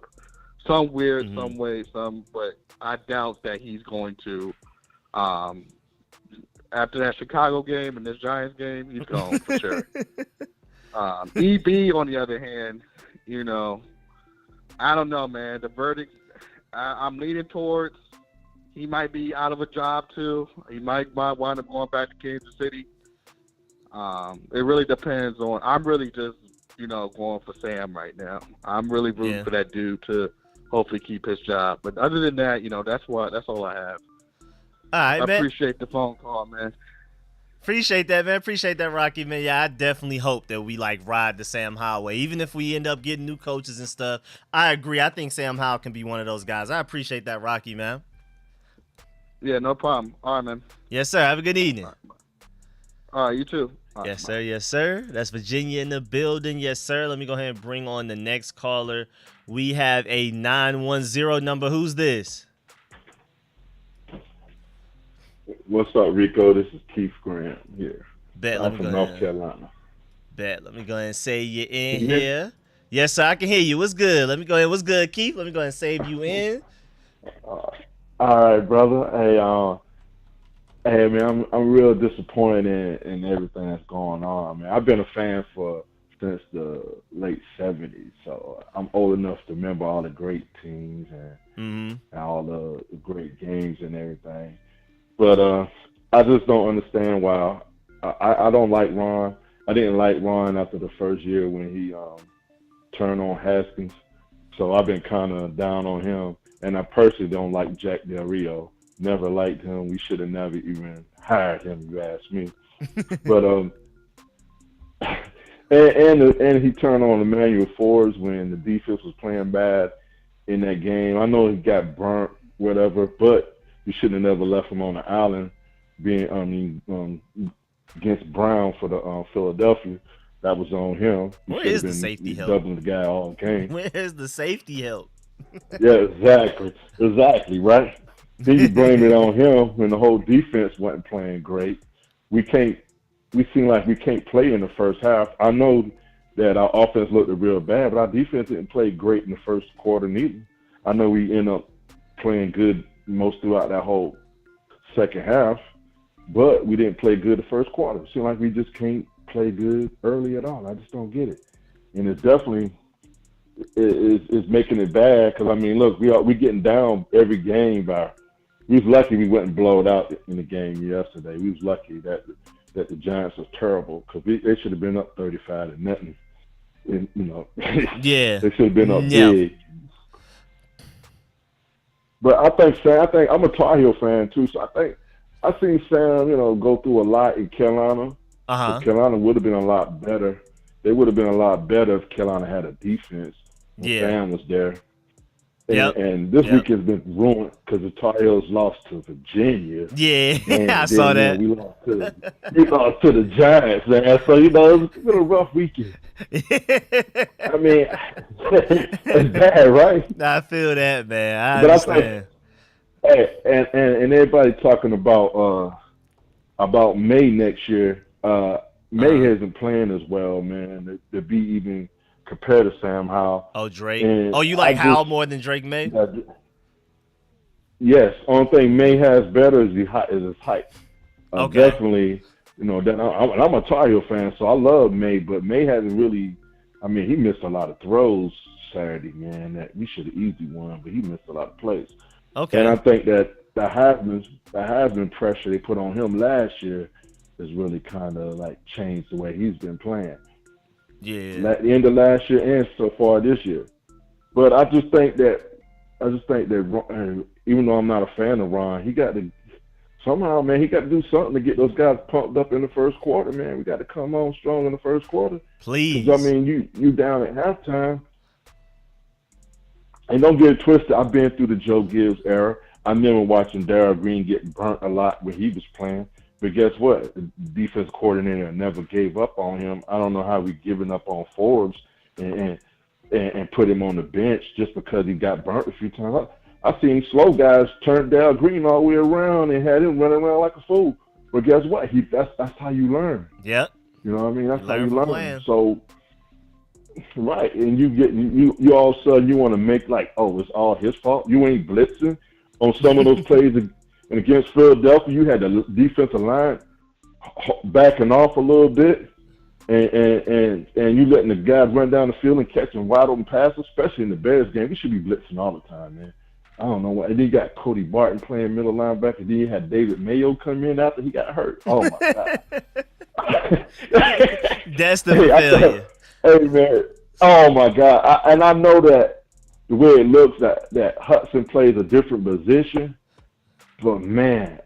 Some weird, some way, but I doubt that he's going to. After that Chicago game and this Giants game, he's gone for sure. EB, on the other hand, I don't know, man. The verdict, I'm leaning towards he might be out of a job too. He might wind up going back to Kansas City. It really depends on. I'm really just going for Sam right now. I'm really rooting for that dude to hopefully keep his job. But other than that, that's all I have. All right, man. I appreciate the phone call, man. Appreciate that, man. Appreciate that, Rocky, man. Yeah, I definitely hope that we ride the Sam Howell way. Even if we end up getting new coaches and stuff, I agree. I think Sam Howell can be one of those guys. I appreciate that, Rocky, man. Yeah, no problem. All right, man. Yes, sir. Have a good evening. All right, you too. All yes, sir. Yes, sir. That's Virginia in the building. Yes, sir. Let me go ahead and bring on the next caller. We have a 910 number. Who's this? What's up, Rico? This is Keith Graham here. I'm from North Carolina. Let me go ahead and say you in here. Yes, sir. I can hear you. What's good? Let me go ahead. What's good, Keith? Let me go ahead and save you in. All right, brother. Hey, man, I'm real disappointed in everything that's going on, man. I've been a fan since the late 70s, so I'm old enough to remember all the great teams and all the great games and everything. But I just don't understand why. I don't like Ron. I didn't like Ron after the first year when he turned on Haskins, so I've been kind of down on him. And I personally don't like Jack Del Rio. Never liked him. We should have never even hired him, you ask me. But and he turned on Emmanuel Forbes when the defense was playing bad in that game. I know he got burnt, whatever, but you shouldn't have never left him on the island against Brown for the Philadelphia. That was on him. Where is the safety help? Doubling the guy all game. Where's the safety help? Yeah, exactly, right? Then you blame it on him when the whole defense wasn't playing great. We seem like we can't play in the first half. I know that our offense looked real bad, but our defense didn't play great in the first quarter neither. I know we end up playing good most throughout that whole second half, but we didn't play good the first quarter. It seems like we just can't play good early at all. I just don't get it. And it's definitely is making it bad because, I mean, look, we getting down every game we was lucky we wasn't blowed out in the game yesterday. We was lucky that the Giants was terrible because they should have been up 35-0. And, yeah, they should have been up big. But I think I'm a Tar Heel fan too, so I seen Sam, go through a lot in Carolina. Carolina would have been a lot better. They would have been a lot better if Carolina had a defense. Sam was there. And this week has been ruined because the Tar Heels lost to Virginia. Yeah, I saw that. We lost to the Giants, man. So, it's been a rough weekend. I mean, it's bad, right? I feel that, man. I understand. Hey, and everybody talking about May next year. May hasn't playing as well, man, to be even compared to Sam Howell. Oh, Drake. You like Howell more than Drake May? Yes. Only thing May has better is his height. Definitely, I'm a Tar Heel fan, so I love May, but May hasn't really. I mean, he missed a lot of throws Saturday, man. That we should have easily won, but he missed a lot of plays. Okay. And I think that the Heisman pressure they put on him last year has really kind of changed the way he's been playing. Yeah. At the end of last year and so far this year. But I just think that even though I'm not a fan of Ron, he got to somehow, man, he got to do something to get those guys pumped up in the first quarter, man. We got to come on strong in the first quarter. Please. 'Cause, I mean, you down at halftime. And don't get it twisted. I've been through the Joe Gibbs era. I remember watching Darryl Green get burnt a lot when he was playing. But guess what? The defense coordinator never gave up on him. I don't know how we giving up on Forbes and put him on the bench just because he got burnt a few times. I seen slow guys turn Darryl Green all the way around and had him running around like a fool. But guess what? That's how you learn. Yep. You know what I mean? That's how you from learn. playing. So, right, and you all of a sudden you want to make like, oh, it's all his fault. You ain't blitzing on some of those plays. And against Philadelphia, you had the defensive line backing off a little bit, and you letting the guys run down the field and catching wide open passes, especially in the Bears game. We should be blitzing all the time, man. I don't know what. And then you got Cody Barton playing middle linebacker. Then you had David Mayo come in after he got hurt. Oh my God. That's the failure. Hey man, oh my God! I know that the way it looks that Hudson plays a different position, but man,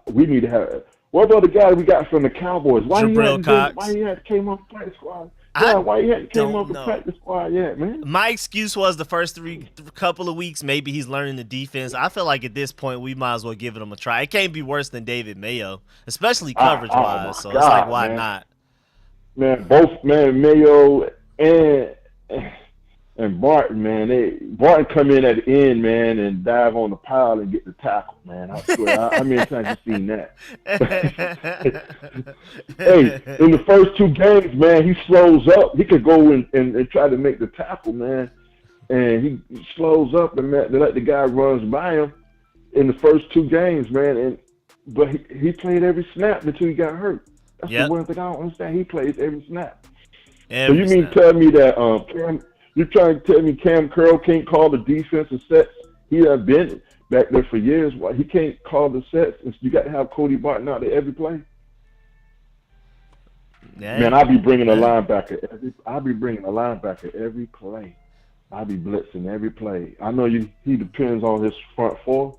we need to have. What about the guy we got from the Cowboys? Why he hadn't came off the practice squad? Yeah, why he hadn't came off the practice squad yet, man? My excuse was the first couple of weeks, maybe he's learning the defense. I feel like at this point we might as well give him a try. It can't be worse than David Mayo, especially coverage wise. So God, it's like, why not? Man, both Mayo and Barton, man, Barton come in at the end, man, and dive on the pile and get the tackle, man. I swear, how many times you seen that? Hey, in the first two games, man, he slows up. He could go and try to make the tackle, man, and he slows up and let the guy runs by him in the first two games, man. But he played every snap until he got hurt. That's the one thing I don't understand. He plays every snap. So you mean tell me that you're trying to tell me Cam Curl can't call the defensive sets? He has been back there for years. Why he can't call the sets? You got to have Cody Barton out there every play. Yeah. Man, I be bringing a linebacker every play. I be blitzing every play. I know he depends on his front four,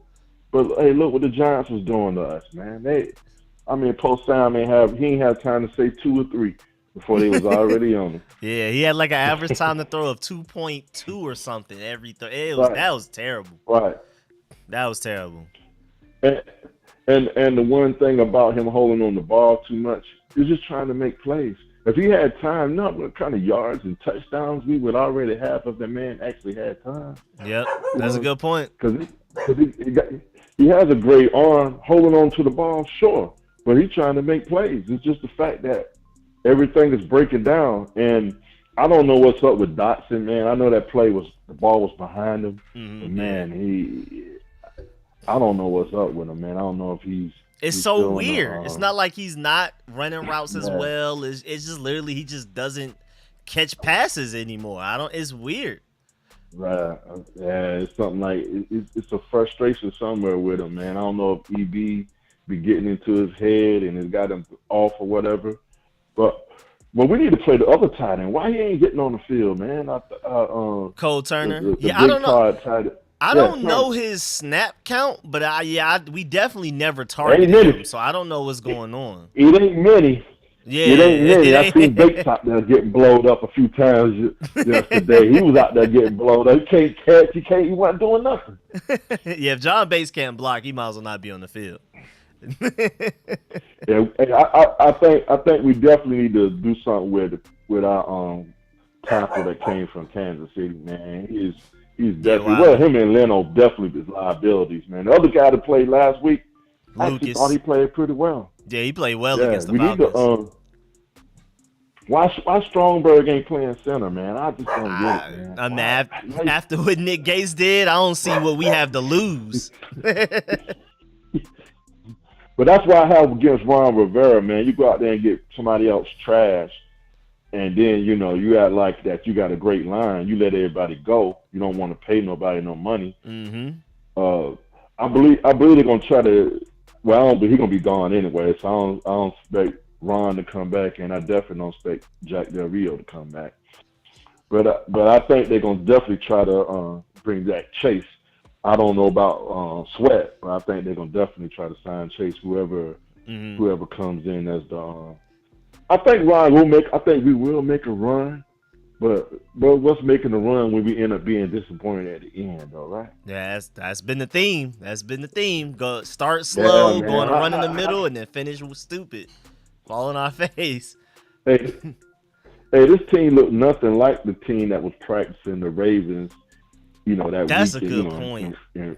but hey, look what the Giants was doing to us, man. Post time he ain't have time to say 2 or 3 before they was already on him. Yeah, he had like an average time to throw of 2.2 or something every That was terrible. Right. That was terrible. And the one thing about him holding on the ball too much is just trying to make plays. If he had time, what kind of yards and touchdowns we would already have if the man actually had time. Yep, that's a good point. Because he has a great arm holding on to the ball, sure, but he's trying to make plays. It's just the fact that everything is breaking down, and I don't know what's up with Dotson, man. I know that the ball was behind him, but man, I don't know what's up with him, man. I don't know if he's so weird. It's not like he's not running routes as well. It's just literally he just doesn't catch passes anymore. It's weird. Right. Yeah, it's something like it's a frustration somewhere with him, man. I don't know if EB be getting into his head and it's got him off or whatever. But we need to play the other tight end. Why he ain't getting on the field, man? Cole Turner. The I don't know. I don't know Turner. his snap count, but we definitely never targeted him, so I don't know what's going on. It ain't many. Yeah, it ain't many. I seen Bates out there getting blowed up a few times yesterday. He was out there getting blowed up. He can't catch. He wasn't doing nothing. Yeah, if John Bates can't block, he might as well not be on the field. Yeah, I think we definitely need to do something with our tackle that came from Kansas City, man. He's definitely him and Leno definitely is liabilities, man. The other guy that played last week, I actually thought he played pretty well. Yeah, he played well against the Falcons. Need to, why Stromberg ain't playing center, man? I just don't get it, man. I mean, after what Nick Gates did, I don't see what we have to lose. But that's why I have against Ron Rivera, man. You go out there and get somebody else trash, and then, you act like that you got a great line. You let everybody go. You don't want to pay nobody no money. Mm-hmm. I believe they're going to try to – well, I don't believe he's going to be gone anyway, so I don't expect Ron to come back, and I definitely don't expect Jack Del Rio to come back. But I think they're going to definitely try to bring back Chase. I don't know about Sweat, but I think they're gonna definitely try to sign Chase whoever comes in as the. I think Ryan will make. I think we will make a run, but what's making a run when we end up being disappointed at the end, though, right? Yeah, that's been the theme. That's been the theme. Go start slow, going to run in the middle, and then finish stupid, fall on our face. Hey, this team looked nothing like the team that was practicing the Ravens. That's weekend, a good point. Yeah,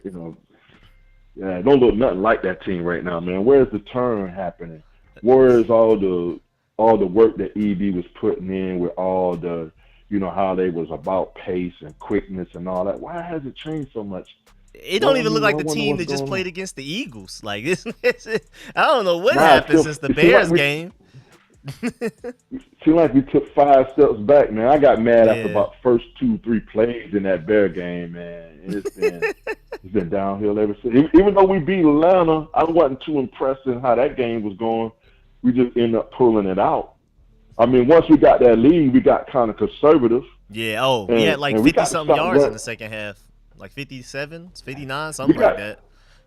it don't look nothing like that team right now, man. Where's the turn happening? Where's all the work that EB was putting in with all the, how they was about pace and quickness and all that? Why has it changed so much? It don't even look like the team that just played against the Eagles. Like I don't know what happened since the Bears game. Seemed like we took 5 steps back, man. I got mad after about first 2-3 plays in that Bear game, man. And it's been downhill ever since. Even though we beat Atlanta, I wasn't too impressed in how that game was going. We just ended up pulling it out. I mean, once we got that lead, we got kind of conservative. Yeah. We had like 50-something yards in the second half, like 57, 59, something like that.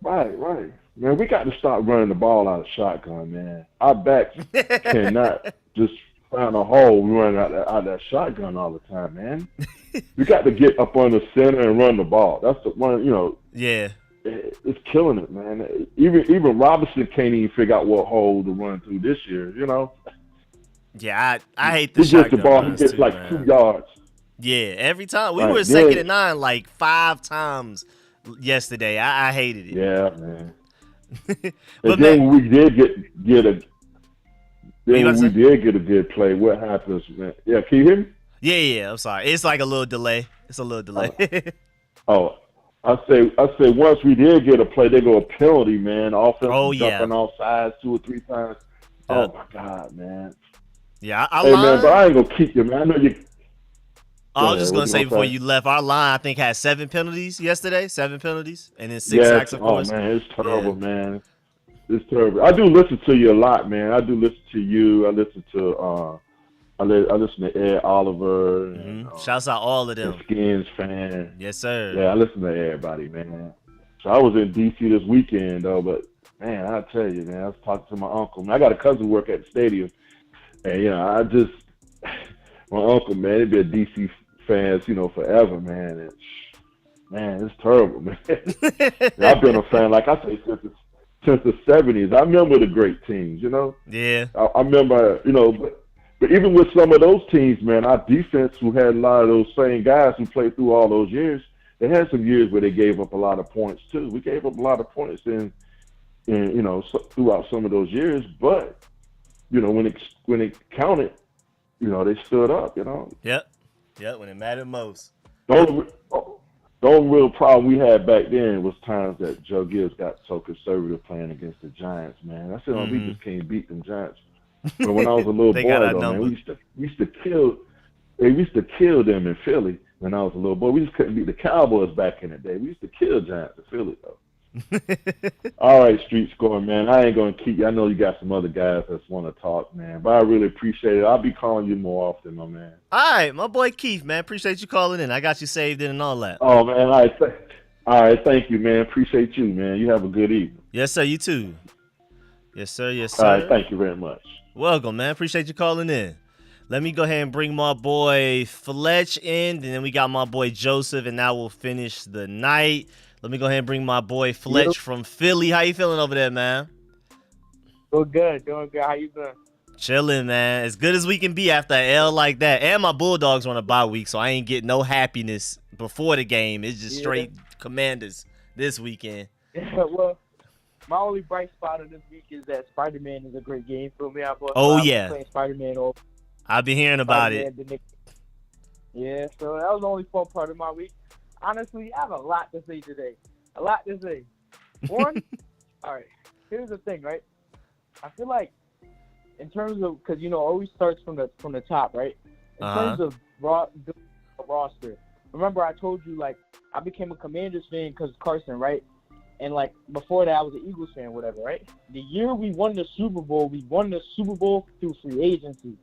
Right. Man, we got to stop running the ball out of shotgun, man. Our backs cannot just find a hole running out that shotgun all the time, man. We got to get up on the center and run the ball. That's the one, Yeah. It's killing it, man. Even Robinson can't even figure out what hole to run through this year, Yeah, I hate the shotgun. He gets the ball, he gets like 2 yards. Yeah, every time. We were second and 9 like 5 times yesterday. I hated it. Yeah, man. But then when we did get a good play, what happens, man? Yeah, can you hear me? Yeah, I'm sorry. It's like a little delay. I say once we did get a play, they go a penalty, man. Offense jumping off sides 2 or 3 times. Oh my God, man. Yeah, man, but I ain't gonna keep you, man. I know you. I was just gonna say before you left, our line I think had 7 penalties yesterday, 7 penalties, and then 6 sacks, of course. Oh man, it's terrible, man. It's terrible. I do listen to you a lot, man. I do listen to you. I listen to I listen to Ed Oliver. And, shouts out all of them. Skins fan. Yes, sir. Yeah, I listen to everybody, man. So I was in DC this weekend though, but man, I tell you, man, I was talking to my uncle. Man, I got a cousin who work at the stadium, and my uncle, man, he been a DC fans, forever, man. And man, it's terrible, man. I've been a fan, like I say, since the 70s. I remember the great teams, Yeah. I remember, but even with some of those teams, man, our defense, who had a lot of those same guys who played through all those years, they had some years where they gave up a lot of points too. We gave up a lot of points throughout some of those years, but when it counted, they stood up, Yep, when it mattered most. The only real problem we had back then was times that Joe Gibbs got so conservative playing against the Giants, man. I said, we just can't beat them Giants. But when I was a little boy, though, man, we used to kill them in Philly when I was a little boy. We just couldn't beat the Cowboys back in the day. We used to kill Giants in Philly, though. All right, Street Score, man. I ain't gonna keep you. I know you got some other guys that want to talk, man, but I really appreciate it. I'll be calling you more often, my man. All right, my boy Keith, man. Appreciate you calling in. I got you saved in and all that. Oh man, all right, thank you, man. Appreciate you, man. You have a good evening. Yes, sir. You too. Yes, sir. All right, thank you very much. Welcome, man. Appreciate you calling in. Let me go ahead and bring my boy Fletch in, and then we got my boy Joseph, and now we'll finish the night. Let me go ahead and bring my boy Fletch from Philly. How you feeling over there, man? Doing good. How you doing? Chilling, man. As good as we can be after an L like that. And my Bulldogs on a bye week, so I ain't getting no happiness before the game. It's just straight Commanders this weekend. Well, my only bright spot of this week is that Spider-Man is a great game for me. Playing Spider-Man. I've been hearing about it. Yeah, so that was the only fun part of my week. Honestly, I have a lot to say today. One, all right, here's the thing, right? I feel like in terms of, because, it always starts from the top, right? In terms of roster, remember I told you, like, I became a Commanders fan because of Carson, right? And, like, before that, I was an Eagles fan, whatever, right? The year we won the Super Bowl through free agency.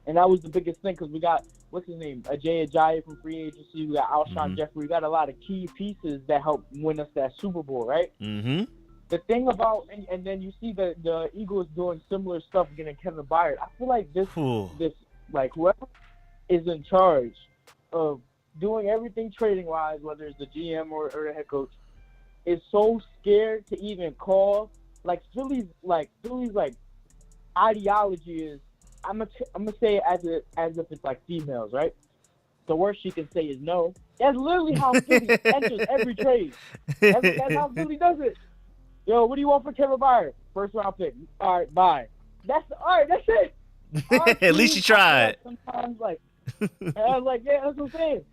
And that was the biggest thing because we got, what's his name, Ajay Ajayi from free agency. We got Alshon Jeffrey. We got a lot of key pieces that helped win us that Super Bowl, right? Mm-hmm. The thing about, and then you see the Eagles doing similar stuff, getting Kevin Byard. I feel like this like whoever is in charge of doing everything trading wise, whether it's the GM or the head coach, is so scared to even call. Like Philly's ideology is, I'm gonna say it as if it's like females, right? The worst she can say is no. That's literally how Philly enters every trade. That's how Philly does it. Yo, what do you want for Kevin Byard? First round pick. All right, bye. That's it. At least you tried. Sometimes and I was like, yeah, that's what I'm saying.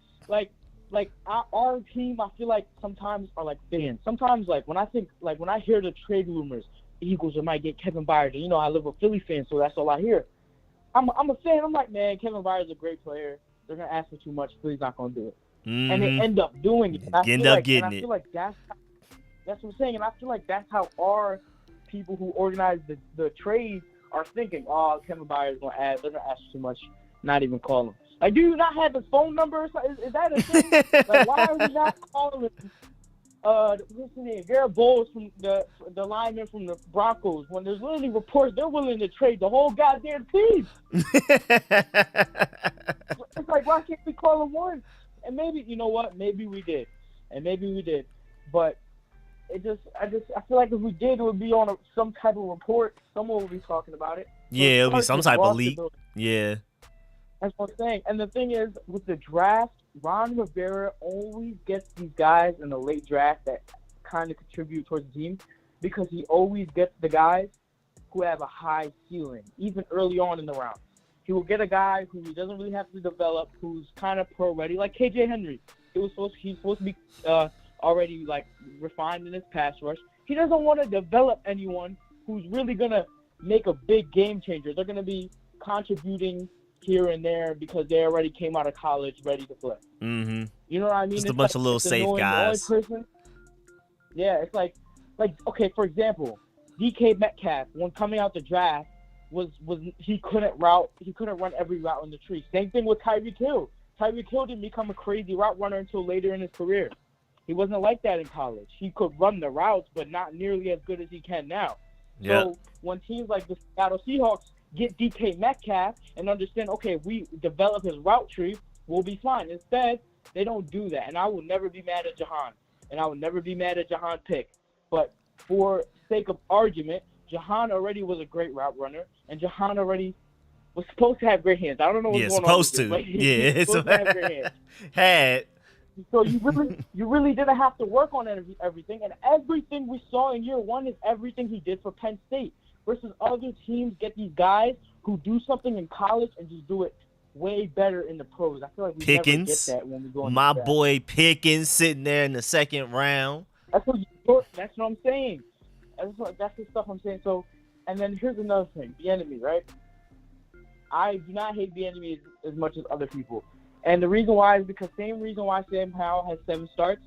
Like our team, I feel like sometimes are like fans. Sometimes when I hear the trade rumors, Eagles might get Kevin Byard. You know, I live with Philly fans, so that's all I hear. I'm a fan. I'm like, man, Kevin Byard's a great player. They're gonna ask for too much. Philly's not gonna do it, and they end up doing it. I feel like that's what I'm saying, and I feel like that's how our people who organize the trade are thinking. Oh, Kevin Byard's gonna ask. They're gonna ask too much. Not even call him. Like, do you not have his phone number? Is that a thing? Like, why are we not calling? What's his name? Garrett Bowles from the lineman from the Broncos. When there's literally reports they're willing to trade the whole goddamn team. It's like, why can't we call him once? And maybe, you know what? Maybe we did, but I feel like if we did, it would be on some type of report. Someone would be talking about it. Yeah, it'll be some type of leak. Yeah. That's what I'm saying. And the thing is, with the draft, Ron Rivera always gets these guys in the late draft that kind of contribute towards the team because he always gets the guys who have a high ceiling, even early on in the round. He will get a guy who he doesn't really have to develop, who's kind of pro-ready, like KJ Henry. He's supposed to be already refined in his pass rush. He doesn't want to develop anyone who's really going to make a big game changer. They're going to be contributing here and there because they already came out of college ready to play. Mm-hmm. You know what I mean? Just a bunch of little safe guys. Yeah, it's like okay, for example, DK Metcalf, when coming out the draft, was he couldn't run every route in the tree. Same thing with Tyreek Hill. Tyreek Hill didn't become a crazy route runner until later in his career. He wasn't like that in college. He could run the routes, but not nearly as good as he can now. Yep. So when teams like the Seattle Seahawks get DK Metcalf and understand, okay, we develop his route tree, we'll be fine. Instead, they don't do that. And I will never be mad at Jahan. And I will never be mad at Jahan Pick. But for sake of argument, Jahan already was a great route runner. And Jahan already was supposed to have great hands. I don't know what's going on. Supposed to. He's supposed to have great hands. Had. So you really didn't have to work on everything. And everything we saw in year one is everything he did for Penn State. Versus other teams get these guys who do something in college and just do it way better in the pros. I feel like we never get that when we go into my that. boy Pickens sitting there in the second round. That's what I'm saying. That's the stuff I'm saying. So, and then here's another thing: the enemy, right? I do not hate the enemy as much as other people, and the reason why is because same reason why Sam Howell has 7 starts.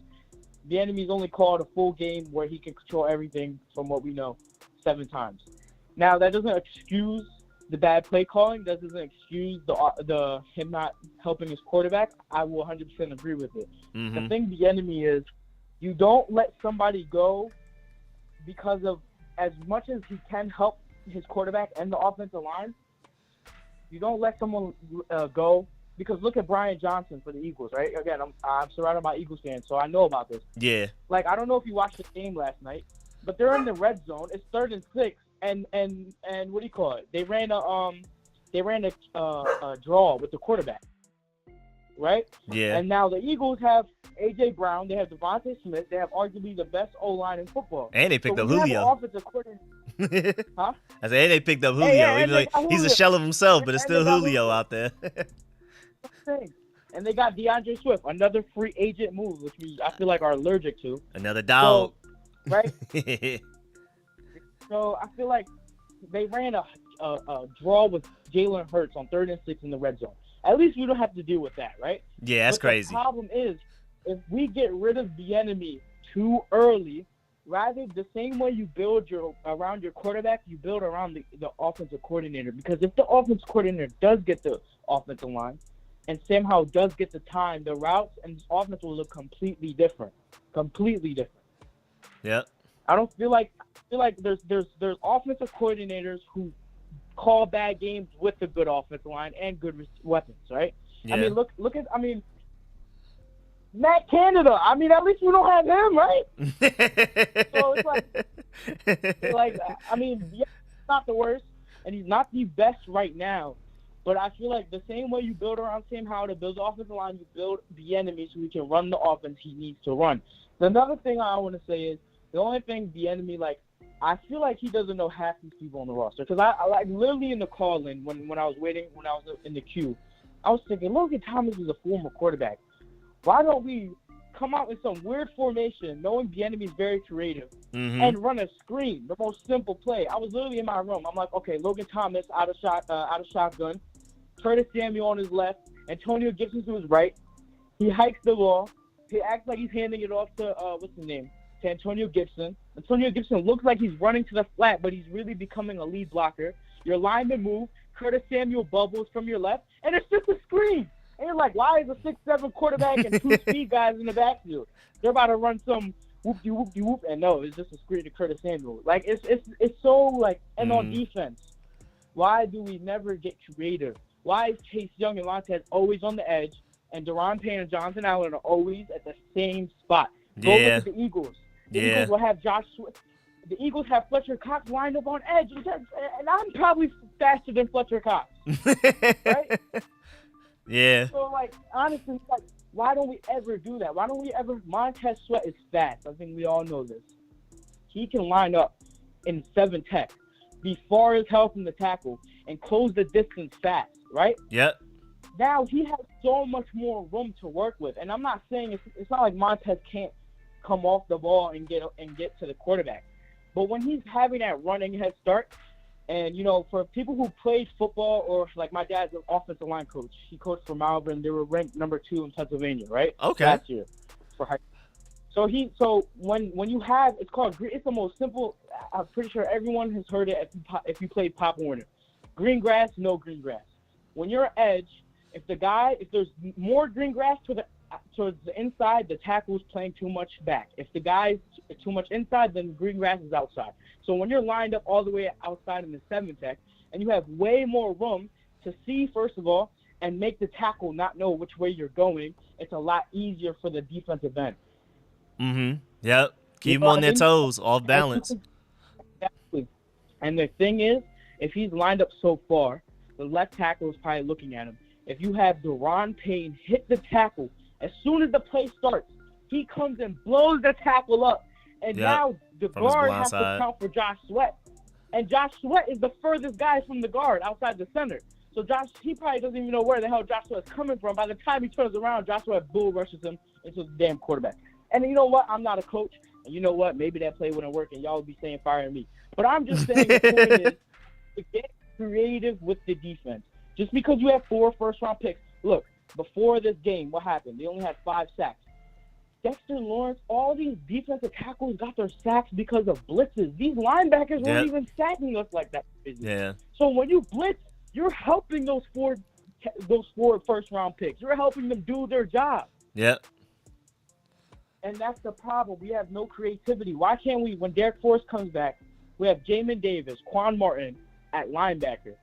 The enemy's only called a full game where he can control everything from what we know 7 times. Now, that doesn't excuse the bad play calling. That doesn't excuse the him not helping his quarterback. I will 100% agree with it. Mm-hmm. The thing the enemy is, you don't let somebody go because of as much as he can help his quarterback and the offensive line. You don't let someone go because look at Brian Johnson for the Eagles, right? Again, I'm surrounded by Eagles fans, so I know about this. Yeah. I don't know if you watched the game last night, but they're in the red zone. It's 3rd and 6. And what do you call it? They ran a draw with the quarterback, right? Yeah. And now the Eagles have A.J. Brown. They have Devontae Smith. They have arguably the best O-line in football. And they picked up Julio. Huh? I said, and they picked up Julio. Yeah, he's a shell of himself, but it's still Julio out there. And they got DeAndre Swift, another free agent move, which I feel like are allergic to. Another dog. So, right? So I feel like they ran a draw with Jalen Hurts on 3rd and 6 in the red zone. At least we don't have to deal with that, right? Yeah, that's crazy. The problem is, if we get rid of the enemy too early, rather the same way you build around your quarterback, you build around the offensive coordinator. Because if the offensive coordinator does get the offensive line and Sam Howell does get the time, the routes and the offense will look completely different. Completely different. Yep. I feel like there's offensive coordinators who call bad games with a good offensive line and good weapons, right? Yeah. I mean, look at Matt Canada. I mean, at least we don't have him, right? So it's like I mean, yeah, he's not the worst, and he's not the best right now. But I feel like the same way you build around Sam Howell to build the offensive line, you build the enemy so he can run the offense he needs to run. Another thing I want to say is the only thing the enemy, like, I feel like he doesn't know half these people on the roster. Because I like literally in the call-in when I was waiting, when I was in the queue, I was thinking, Logan Thomas is a former quarterback. Why don't we come out in some weird formation, knowing the enemy is very creative, and run a screen, the most simple play? I was literally in my room. I'm like, okay, Logan Thomas out of shotgun, Curtis Samuel on his left, Antonio Gibson to his right. He hikes the ball. He acts like he's handing it off to what's his name? To Antonio Gibson. Antonio Gibson looks like he's running to the flat, but he's really becoming a lead blocker. Your lineman move. Curtis Samuel bubbles from your left, and it's just a screen. And you're like, why is a 6'7" quarterback and two speed guys in the backfield? They're about to run some whoop-de-whoop-de-whoop, and no, it's just a screen to Curtis Samuel. Like, it's so, like, and on defense, why do we never get creative? Why is Chase Young and Montez always on the edge, and Deron Payne and Jonathan Allen are always at the same spot? Go look at the Eagles. The Eagles will have Josh Swift. The Eagles have Fletcher Cox lined up on edge, and I'm probably faster than Fletcher Cox, right? Yeah. So, like, honestly, like, why don't we ever do that? Why don't we ever? Montez Sweat is fast. I think we all know this. He can line up in 7 tech, be far as hell from the tackle, and close the distance fast, right? Yep. Now he has so much more room to work with, and I'm not saying it's not like Montez can't come off the ball and get to the quarterback, but when he's having that running head start, and you know, for people who played football, or like my dad's an offensive line coach, he coached for Malvern. They were ranked number 2 in Pennsylvania, right? Okay. Last year for high. So when you have, it's the most simple. I'm pretty sure everyone has heard it if you played Pop Warner. Green grass, no green grass. When you're edge, if there's more green grass towards the inside, the tackle is playing too much back. If the guy's too much inside, then green grass is outside. So when you're lined up all the way outside in the 7 tech, and you have way more room to see, first of all, and make the tackle not know which way you're going, it's a lot easier for the defensive end. Yep. Keep them on their toes, off balance. Exactly. And the thing is, if he's lined up so far, the left tackle is probably looking at him. If you have Deron Payne hit the tackle, as soon as the play starts, he comes and blows the tackle up. And now the guard has to count for Josh Sweat. And Josh Sweat is the furthest guy from the guard outside the center. So he probably doesn't even know where the hell Josh Sweat is coming from. By the time he turns around, Josh Sweat bull rushes him into the damn quarterback. And you know what? I'm not a coach. And you know what? Maybe that play wouldn't work and y'all would be saying fire me. But I'm just saying the point is to get creative with the defense. Just because you have 4 first-round picks. Look, before this game, what happened? They only had 5 sacks. Dexter Lawrence, all these defensive tackles got their sacks because of blitzes. These linebackers weren't even sacking us like that. Yeah. So when you blitz, you're helping those four first-round picks. You're helping them do their job. Yep. And that's the problem. We have no creativity. Why can't we, when Derek Forrest comes back, we have Jamin Davis, Quan Martin at linebacker.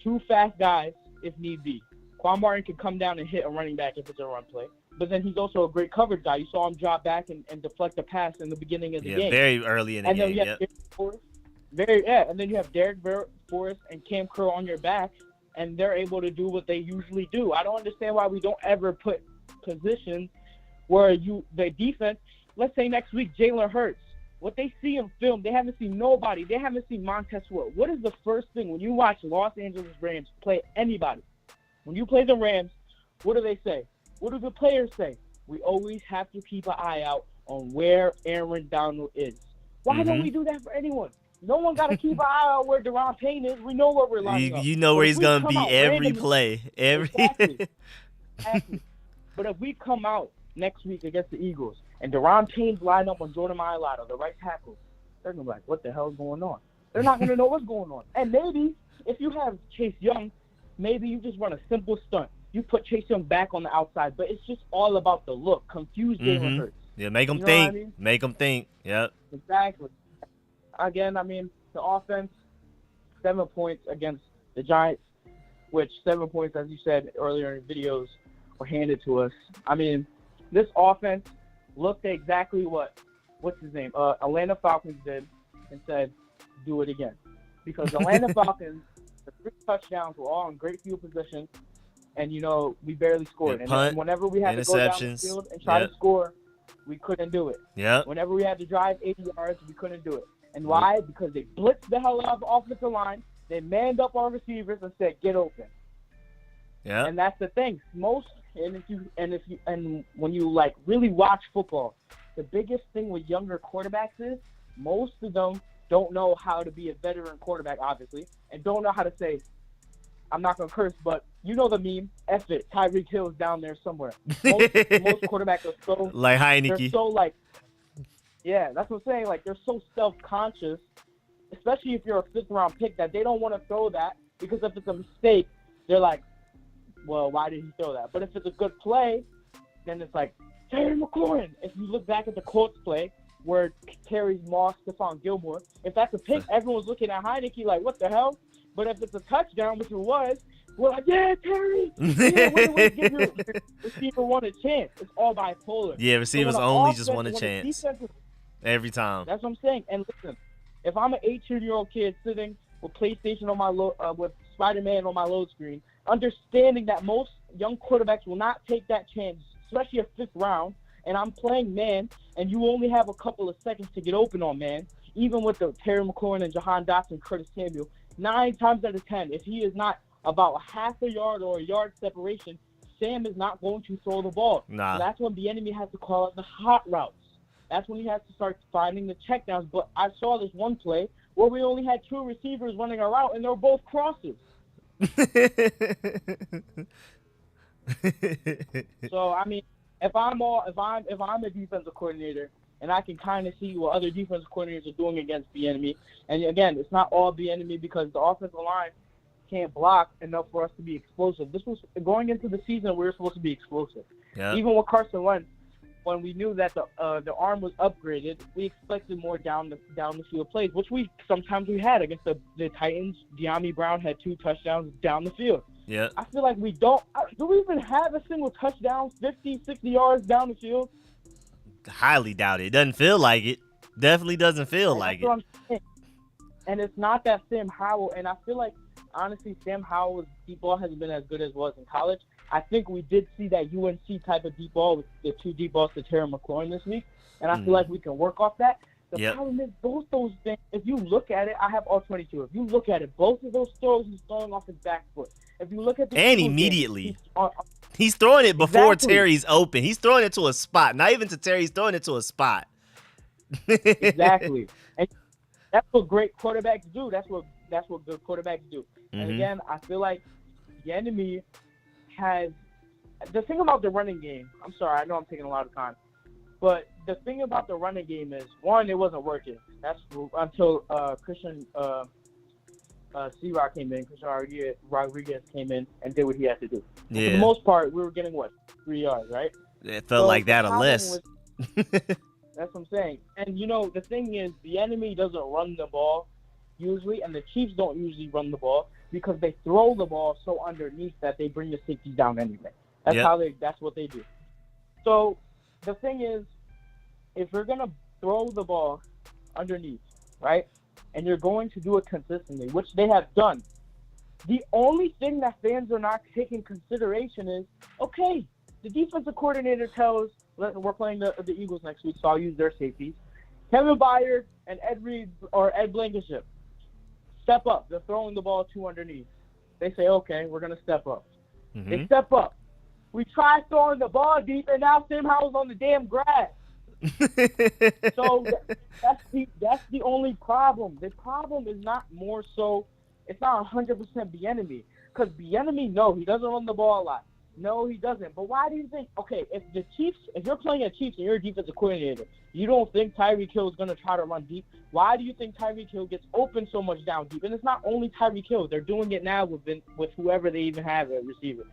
2 fast guys if need be. Quan Martin can come down and hit a running back if it's a run play. But then he's also a great coverage guy. You saw him drop back and deflect a pass in the beginning of the game. Yeah, very early in the game. And then you have Derek Forrest and Cam Curl on your back, and they're able to do what they usually do. I don't understand why we don't ever put positions where the defense, let's say next week, Jalen Hurts, what they see in film, they haven't seen nobody. They haven't seen Montez Sweat. What is the first thing when you watch Los Angeles Rams play anybody? When you play the Rams, what do they say? What do the players say? We always have to keep an eye out on where Aaron Donald is. Why don't we do that for anyone? No one got to keep an eye out where Deron Payne is. We know where we're lining up. You know where he's going to be every play. Exactly. But if we come out next week against the Eagles and Deron Payne's lined up on Jordan Mailata, the right tackle, they're going to be like, what the hell is going on? They're not going to know what's going on. And maybe if you have Chase Young, maybe you just run a simple stunt. You put Chase Young back on the outside, but it's just all about the look. Confuse Jalen Hurts. Yeah, make them You know think. what I mean? Make them think. Yep. Exactly. Again, I mean, the offense, 7 points against the Giants, which 7 points, as you said earlier in videos, were handed to us. I mean, this offense looked at exactly what's his name? Atlanta Falcons did and said, do it again. Because Atlanta Falcons, the 3 touchdowns were all in great field position, and, you know, we barely scored. Yeah, And punt, whenever we had to go down the interceptions. field and try to score, we couldn't do it. Yep. Whenever we had to drive 80 yards, we couldn't do it. And why? Because they blitzed the hell out of the offensive line. They manned up our receivers and said, get open. Yeah. And that's the thing. And when you like really watch football, the biggest thing with younger quarterbacks is most of them don't know how to be a veteran quarterback, obviously, and don't know how to say, I'm not going to curse, but you know the meme, F it, Tyreek Hill's down there somewhere. Most quarterbacks are so... Like Heineke. They're so like... Yeah, that's what I'm saying. Like, they're so self-conscious, especially if you're a 5th-round pick, that they don't want to throw that, because if it's a mistake, they're like, well, why did he throw that? But if it's a good play, then it's like, Terry McLaurin. If you look back at the Colts play, where Terry Moss, Stephon Gilmore, if that's a pick, everyone's looking at Heineke like, what the hell? But if it's a touchdown, which it was, we're like, yeah, Terry. Yeah, way to give your receiver one a chance. It's all bipolar. Yeah, receivers only just want a chance. Every time. That's what I'm saying. And listen, if I'm an 18-year-old kid sitting with PlayStation on my with Spider-Man on my load screen, understanding that most young quarterbacks will not take that chance, especially a 5th round, and I'm playing man, and you only have a couple of seconds to get open on man, even with the Terry McLaurin and Jahan Dotson, Curtis Samuel, 9 times out of 10, if he is not about a half a yard or a yard separation, Sam is not going to throw the ball. Nah. So that's when the enemy has to call out the hot routes. That's when he has to start finding the checkdowns. But I saw this one play where we only had 2 receivers running a route, and they were both crosses. So I mean, if I'm a defensive coordinator and I can kind of see what other defensive coordinators are doing against the enemy, and again, it's not all the enemy because the offensive line can't block enough for us to be explosive. This was going into the season, we were supposed to be explosive. Yeah. Even with Carson Wentz, when we knew that the arm was upgraded, we expected more down the field plays, which we had against the Titans. De'Ami Brown had 2 touchdowns down the field. Yeah. I feel like we don't. Do we even have a single touchdown, 50, 60 yards down the field? Highly doubt it. It doesn't feel like it. Definitely doesn't feel like it. What I'm saying. And it's not that Sam Howell. And I feel like, honestly, Sam Howell's deep ball hasn't been as good as it was in college. I think we did see that UNC type of deep ball with the 2 deep balls to Terry McLaurin this week. And I feel like we can work off that. The problem is both those things, if you look at it, I have all 22. If you look at it, both of those throws, he's throwing off his back foot. If you look at the and immediately. He's throwing it before Terry's open. He's throwing it to a spot. Not even to Terry, he's throwing it to a spot. Exactly. And that's what great quarterbacks do. That's what good quarterbacks do. And again, I feel like the enemy has the thing about the running game. I'm sorry, I know I'm taking a lot of time. But the thing about the running game is, one, it wasn't working. That's until Christian C-Rock came in, Christian Rodriguez came in and did what he had to do. Yeah. For the most part, we were getting, 3 yards, right? It felt like that or less. That's what I'm saying. And, the thing is, the enemy doesn't run the ball usually, and the Chiefs don't usually run the ball because they throw the ball so underneath that they bring the safeties down anyway. That's what they do. So the thing is, if you're going to throw the ball underneath, right, and you're going to do it consistently, which they have done, the only thing that fans are not taking consideration is, okay, the defensive coordinator tells, we're playing the Eagles next week, so I'll use their safeties. Kevin Byard and Ed Blankenship step up. They're throwing the ball 2 underneath. They say, okay, we're going to step up. They step up. We try throwing the ball deep, and now Sam Howell's on the damn grass. So that's the only problem. The problem is not more so. It's not 100% the enemy, because the enemy, no, he doesn't run the ball a lot. No, he doesn't. But why do you think? Okay, if you're playing at Chiefs and you're a defensive coordinator, you don't think Tyreek Hill is going to try to run deep? Why do you think Tyreek Hill gets open so much down deep? And it's not only Tyreek Hill; they're doing it now with whoever they even have at receiver.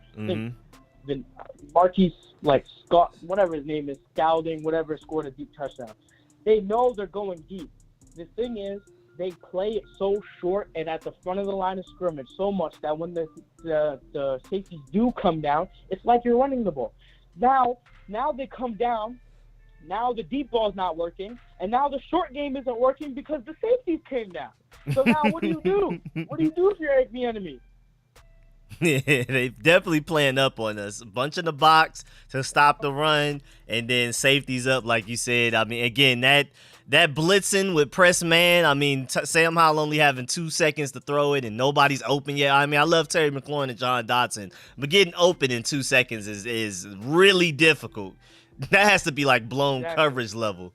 Marquise, like Scott, whatever his name is, Scouting, whatever, scored a deep touchdown. They know they're going deep. The thing is, they play it so short and at the front of the line of scrimmage so much that when the safeties do come down, it's like you're running the ball. Now they come down. Now the deep ball's not working, and now the short game isn't working because the safeties came down. So now what do you do? What do you do if you're the enemy? Yeah, they definitely playing up on us. A bunch in the box to stop the run, and then safeties up, like you said. I mean, again, that blitzing with press man, I mean, Sam Howell only having 2 seconds to throw it, and nobody's open yet. I mean, I love Terry McLaurin and John Dotson, but getting open in 2 seconds is really difficult. That has to be like blown coverage level.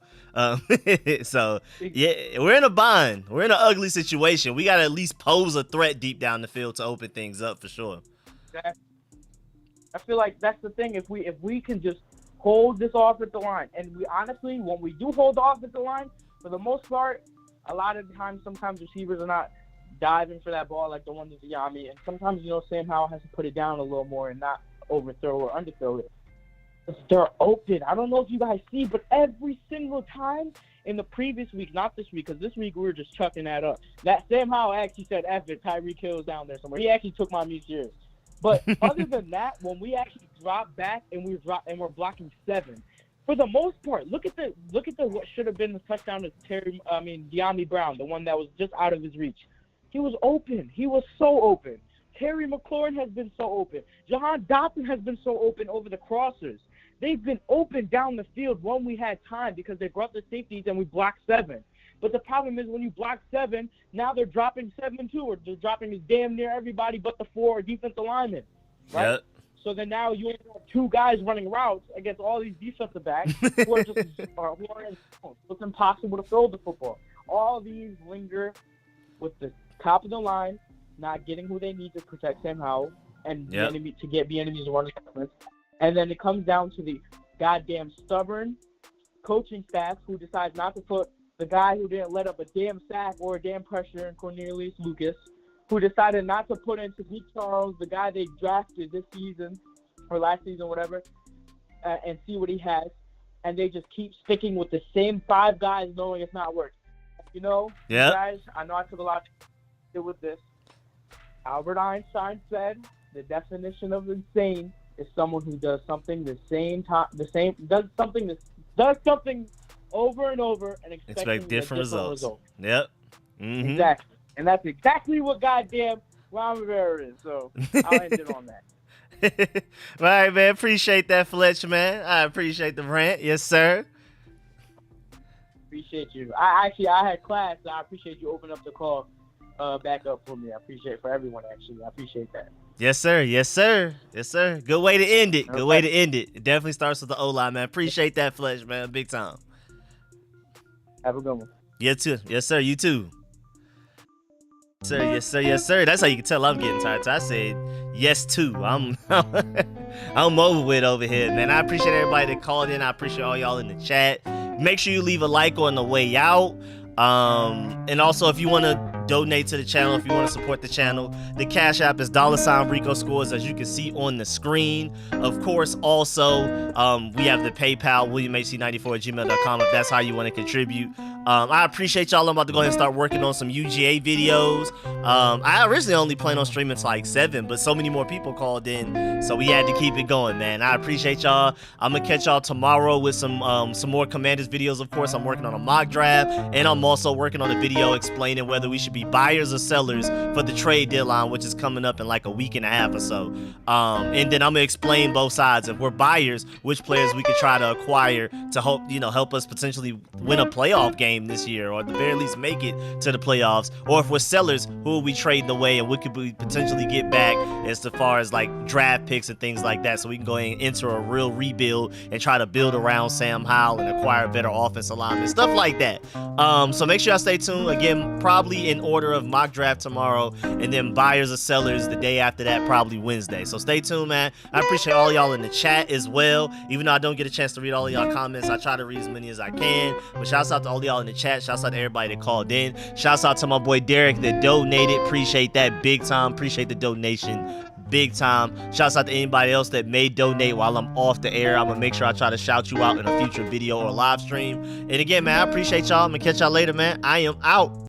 So, yeah, we're in a bind. We're in an ugly situation. We got to at least pose a threat deep down the field to open things up for sure. I feel like that's the thing. If we can just hold this offensive line, and we honestly, when we do hold the offensive line, for the most part, a lot of the times, sometimes receivers are not diving for that ball like the one to Yami, and sometimes, Sam Howell has to put it down a little more and not overthrow or underthrow it. They're open. I don't know if you guys see, but every single time in the previous week, not this week, because this week we were just chucking that up. That Sam Howell actually said, F it, Tyreek Hill is down there somewhere. He actually took my me serious. But other than that, when we actually drop back and we're blocking 7, for the most part, look at the what should have been the touchdown to De'Ami Brown, the one that was just out of his reach. He was open. He was so open. Terry McLaurin has been so open. Jahan Dotson has been so open over the crossers. They've been open down the field when we had time because they brought the safeties and we blocked 7. But the problem is when you block 7, now they're dropping 7 too, or they're dropping damn near everybody but the 4 defensive linemen. Right? Yep. So then now you only have 2 guys running routes against all these defensive backs who are just who are in zone. It's impossible to throw the football. All these linger with the top of the line not getting who they need to protect Sam Howell and the enemy to get the enemies to run the. And then it comes down to the goddamn stubborn coaching staff who decides not to put the guy who didn't let up a damn sack or a damn pressure in Cornelius Lucas, who decided not to put in Sadiq Charles, the guy they drafted this season or last season, whatever, and see what he has. And they just keep sticking with the same 5 guys knowing it's not working. Guys, I know I took a lot to do with this. Albert Einstein said the definition of insane is someone who does something does something over and over and expect different results. Yep. Mm-hmm. Exactly. And that's exactly what goddamn Ron Rivera is. So I'll end it on that. All right, man. Appreciate that, Fletch, man. I appreciate the rant. Yes, sir. Appreciate you. I had class, so I appreciate you opening up the call back up for me. I appreciate it for everyone, actually. I appreciate that. Yes, sir. Yes, sir. Yes, sir. Good way to end it. Good way to end it. It definitely starts with the O-line, man. Appreciate that, Fletch, man. Big time. Have a good one. You too. Yes, sir. You too. Sir, yes, sir. Yes, sir. That's how you can tell I'm getting tired. I said yes, too. I'm over with over here, man. I appreciate everybody that called in. I appreciate all y'all in the chat. Make sure you leave a like on the way out. And also, if you want to donate to the channel, if you want to support the channel, the Cash App is $RicoScores, as you can see on the screen. Of course, also, we have the PayPal, WilliamHC94@gmail.com, if that's how you want to contribute. I appreciate y'all. I'm about to go ahead and start working on some UGA videos. I originally only planned on streaming to like 7, but so many more people called in, so we had to keep it going, man. I appreciate y'all. I'm gonna catch y'all tomorrow with some more Commanders videos. Of course, I'm working on a mock draft, and I'm also working on a video explaining whether we should be buyers or sellers for the trade deadline, which is coming up in like a week and a half or so. And then I'm gonna explain both sides. If we're buyers, which players we could try to acquire to help us potentially win a playoff game game this year, or at the very least make it to the playoffs? Or if we're sellers, who will we trade away and what could we potentially get back as far as like draft picks and things like that, so we can go ahead and enter a real rebuild and try to build around Sam Howell and acquire better offensive linemen, stuff like that. So make sure y'all stay tuned. Again, probably in order of mock draft tomorrow, and then buyers or sellers the day after that, probably Wednesday. So stay tuned, man. I appreciate all y'all in the chat as well. Even though I don't get a chance to read all of y'all comments, I try to read as many as I can. But shouts out to all y'all in the chat. Shouts out to everybody that called in. Shouts out to my boy Derek that donated. Appreciate that big time. Appreciate the donation big time. Shouts out to anybody else that may donate while I'm off the air. I'm gonna make sure I try to shout you out in a future video or live stream. And again, man, I appreciate y'all. I'm gonna catch y'all later, man. I am out.